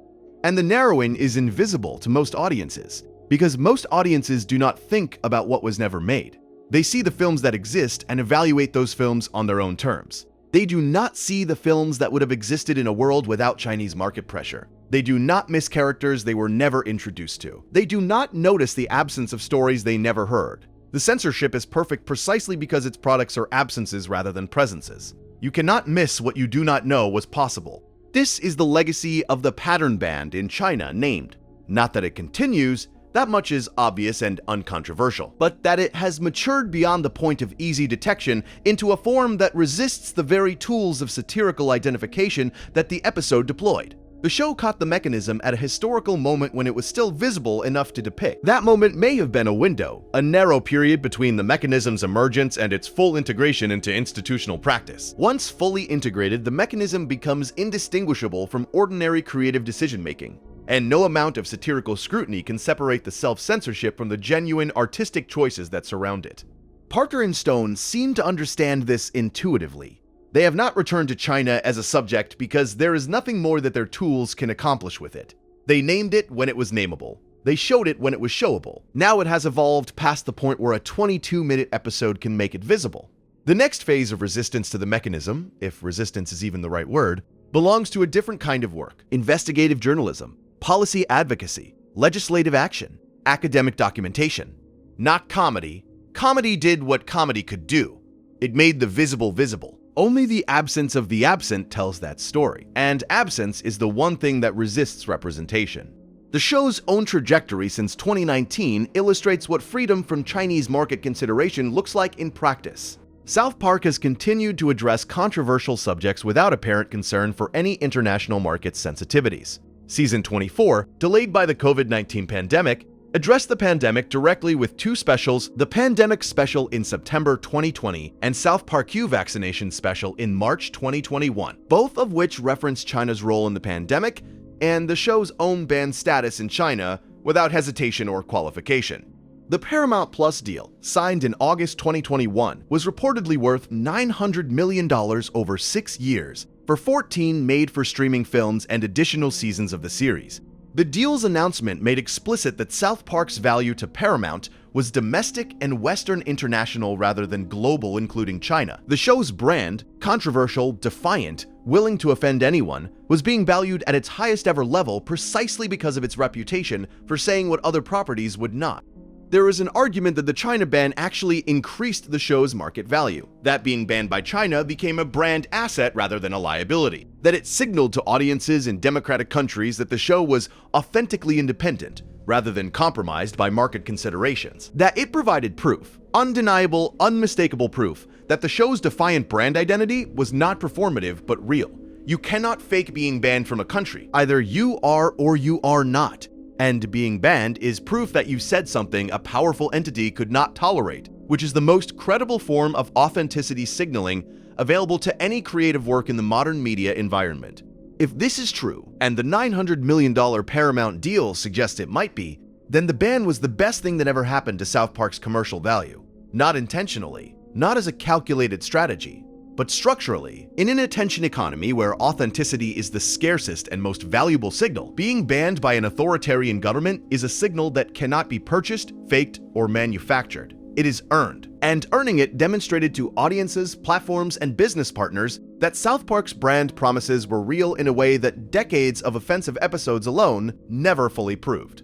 And the narrowing is invisible to most audiences, because most audiences do not think about what was never made. They see the films that exist and evaluate those films on their own terms. They do not see the films that would have existed in a world without Chinese market pressure. They do not miss characters they were never introduced to. They do not notice the absence of stories they never heard. The censorship is perfect precisely because its products are absences rather than presences. You cannot miss what you do not know was possible. This is the legacy of the pattern band in China named. Not that it continues, that much is obvious and uncontroversial, but that it has matured beyond the point of easy detection into a form that resists the very tools of satirical identification that the episode deployed. The show caught the mechanism at a historical moment when it was still visible enough to depict. That moment may have been a window, a narrow period between the mechanism's emergence and its full integration into institutional practice. Once fully integrated, the mechanism becomes indistinguishable from ordinary creative decision-making. And no amount of satirical scrutiny can separate the self-censorship from the genuine artistic choices that surround it. Parker and Stone seem to understand this intuitively. They have not returned to China as a subject because there is nothing more that their tools can accomplish with it. They named it when it was nameable. They showed it when it was showable. Now it has evolved past the point where a 22-minute episode can make it visible. The next phase of resistance to the mechanism, if resistance is even the right word, belongs to a different kind of work: investigative journalism, policy advocacy, legislative action, academic documentation. Not comedy. Comedy did what comedy could do. It made the visible visible. Only the absence of the absent tells that story, and absence is the one thing that resists representation. The show's own trajectory since 2019 illustrates what freedom from Chinese market consideration looks like in practice. South Park has continued to address controversial subjects without apparent concern for any international market sensitivities. Season 24, delayed by the COVID-19 pandemic, addressed the pandemic directly with two specials: the Pandemic Special in September 2020 and South Park U Vaccination Special in March 2021, both of which reference China's role in the pandemic and the show's own ban status in China without hesitation or qualification. The Paramount Plus deal, signed in August 2021, was reportedly worth $900 million over 6 years for 14 made-for-streaming films and additional seasons of the series. The deal's announcement made explicit that South Park's value to Paramount was domestic and Western international rather than global, including China. The show's brand, controversial, defiant, willing to offend anyone, was being valued at its highest ever level precisely because of its reputation for saying what other properties would not. There is an argument that the China ban actually increased the show's market value, that being banned by China became a brand asset rather than a liability, that it signaled to audiences in democratic countries that the show was authentically independent, rather than compromised by market considerations, that it provided proof, undeniable, unmistakable proof, that the show's defiant brand identity was not performative but real. You cannot fake being banned from a country. Either you are or you are not. And being banned is proof that you said something a powerful entity could not tolerate, which is the most credible form of authenticity signaling available to any creative work in the modern media environment. If this is true, and the $900 million Paramount deal suggests it might be, then the ban was the best thing that ever happened to South Park's commercial value. Not intentionally, not as a calculated strategy, but structurally. In an attention economy where authenticity is the scarcest and most valuable signal, being banned by an authoritarian government is a signal that cannot be purchased, faked, or manufactured. It is earned, and earning it demonstrated to audiences, platforms, and business partners that South Park's brand promises were real in a way that decades of offensive episodes alone never fully proved.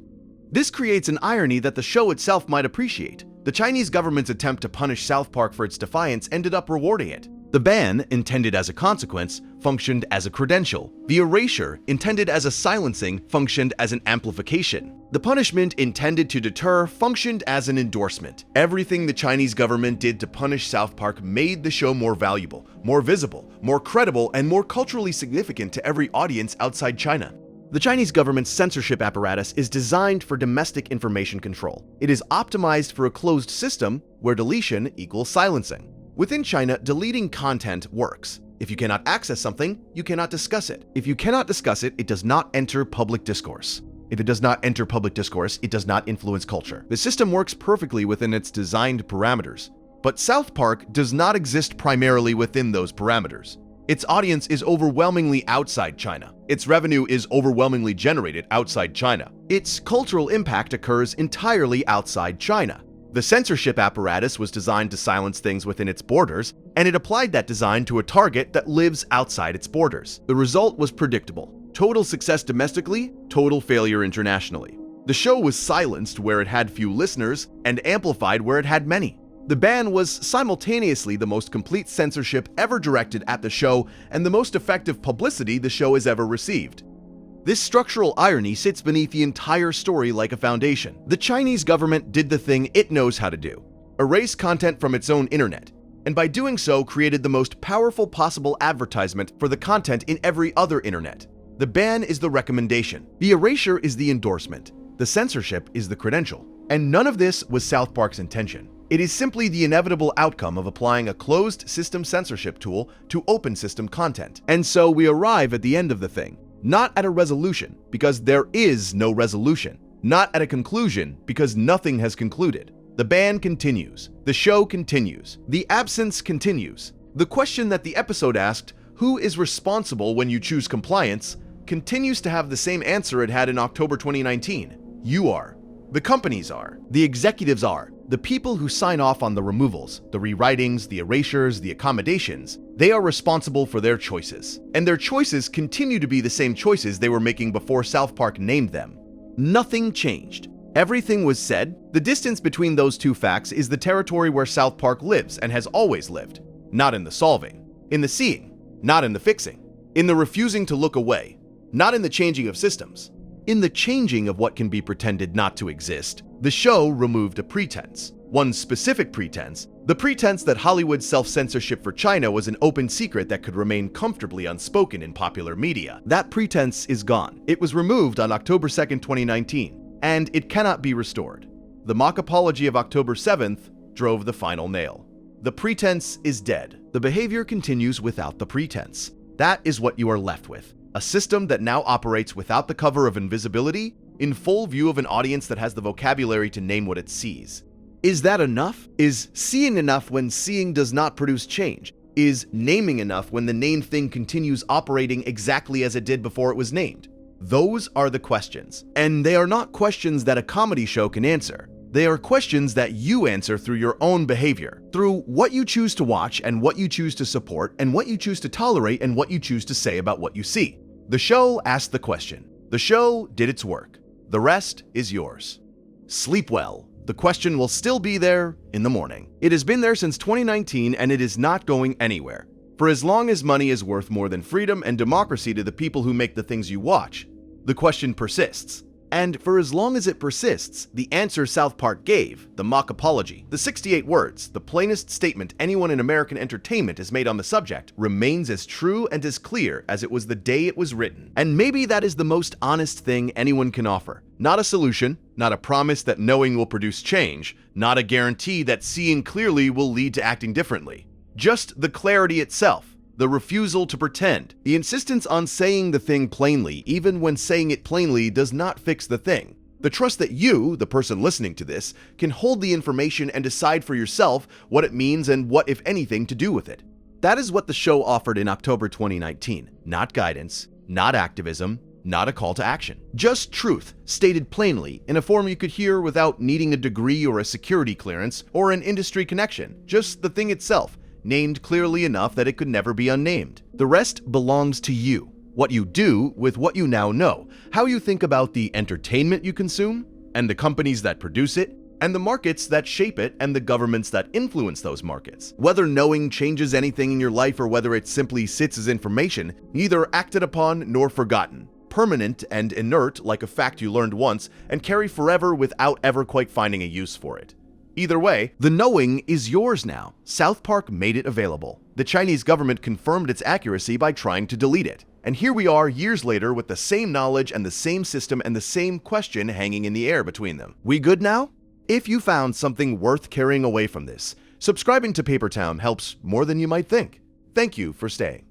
This creates an irony that the show itself might appreciate. The Chinese government's attempt to punish South Park for its defiance ended up rewarding it. The ban, intended as a consequence, functioned as a credential. The erasure, intended as a silencing, functioned as an amplification. The punishment intended to deter functioned as an endorsement. Everything the Chinese government did to punish South Park made the show more valuable, more visible, more credible, and more culturally significant to every audience outside China. The Chinese government's censorship apparatus is designed for domestic information control. It is optimized for a closed system where deletion equals silencing. Within China, deleting content works. If you cannot access something, you cannot discuss it. If you cannot discuss it, it does not enter public discourse. If it does not enter public discourse, it does not influence culture. The system works perfectly within its designed parameters. But South Park does not exist primarily within those parameters. Its audience is overwhelmingly outside China. Its revenue is overwhelmingly generated outside China. Its cultural impact occurs entirely outside China. The censorship apparatus was designed to silence things within its borders, and it applied that design to a target that lives outside its borders. The result was predictable. Total success domestically, total failure internationally. The show was silenced where it had few listeners and amplified where it had many. The ban was simultaneously the most complete censorship ever directed at the show and the most effective publicity the show has ever received. This structural irony sits beneath the entire story like a foundation. The Chinese government did the thing it knows how to do: erase content from its own internet, and by doing so created the most powerful possible advertisement for the content in every other internet. The ban is the recommendation. The erasure is the endorsement. The censorship is the credential. And none of this was South Park's intention. It is simply the inevitable outcome of applying a closed system censorship tool to open system content. And so we arrive at the end of the thing. Not at a resolution, because there is no resolution. Not at a conclusion, because nothing has concluded. The ban continues. The show continues. The absence continues. The question that the episode asked, who is responsible when you choose compliance, continues to have the same answer it had in October 2019. You are. The companies are. The executives are. The people who sign off on the removals, the rewritings, the erasures, the accommodations, they are responsible for their choices. And their choices continue to be the same choices they were making before South Park named them. Nothing changed. Everything was said. The distance between those two facts is the territory where South Park lives and has always lived. Not in the solving, in the seeing, not in the fixing, in the refusing to look away, not in the changing of systems, in the changing of what can be pretended not to exist. The show removed a pretense. One specific pretense, the pretense that Hollywood's self-censorship for China was an open secret that could remain comfortably unspoken in popular media. That pretense is gone. It was removed on October 2nd, 2019, and it cannot be restored. The mock apology of October 7th drove the final nail. The pretense is dead. The behavior continues without the pretense. That is what you are left with. A system that now operates without the cover of invisibility, in full view of an audience that has the vocabulary to name what it sees. Is that enough? Is seeing enough when seeing does not produce change? Is naming enough when the named thing continues operating exactly as it did before it was named? Those are the questions. And they are not questions that a comedy show can answer. They are questions that you answer through your own behavior, through what you choose to watch and what you choose to support and what you choose to tolerate and what you choose to say about what you see. The show asked the question. The show did its work. The rest is yours. Sleep well. The question will still be there in the morning. It has been there since 2019 and it is not going anywhere. For as long as money is worth more than freedom and democracy to the people who make the things you watch, the question persists. And for as long as it persists, the answer South Park gave, the mock apology, the 68 words, the plainest statement anyone in American entertainment has made on the subject, remains as true and as clear as it was the day it was written. And maybe that is the most honest thing anyone can offer. Not a solution, not a promise that knowing will produce change, not a guarantee that seeing clearly will lead to acting differently. Just the clarity itself. The refusal to pretend, the insistence on saying the thing plainly, even when saying it plainly does not fix the thing. The trust that you, the person listening to this, can hold the information and decide for yourself what it means and what, if anything, to do with it. That is what the show offered in October 2019. Not guidance, not activism, not a call to action. Just truth, stated plainly, in a form you could hear without needing a degree or a security clearance or an industry connection. Just the thing itself, named clearly enough that it could never be unnamed. The rest belongs to you. What you do with what you now know, how you think about the entertainment you consume, and the companies that produce it, and the markets that shape it, and the governments that influence those markets. Whether knowing changes anything in your life or whether it simply sits as information, neither acted upon nor forgotten. Permanent and inert like a fact you learned once and carry forever without ever quite finding a use for it. Either way, the knowing is yours now. South Park made it available. The Chinese government confirmed its accuracy by trying to delete it. And here we are years later with the same knowledge and the same system and the same question hanging in the air between them. We good now? If you found something worth carrying away from this, subscribing to Paper Town helps more than you might think. Thank you for staying.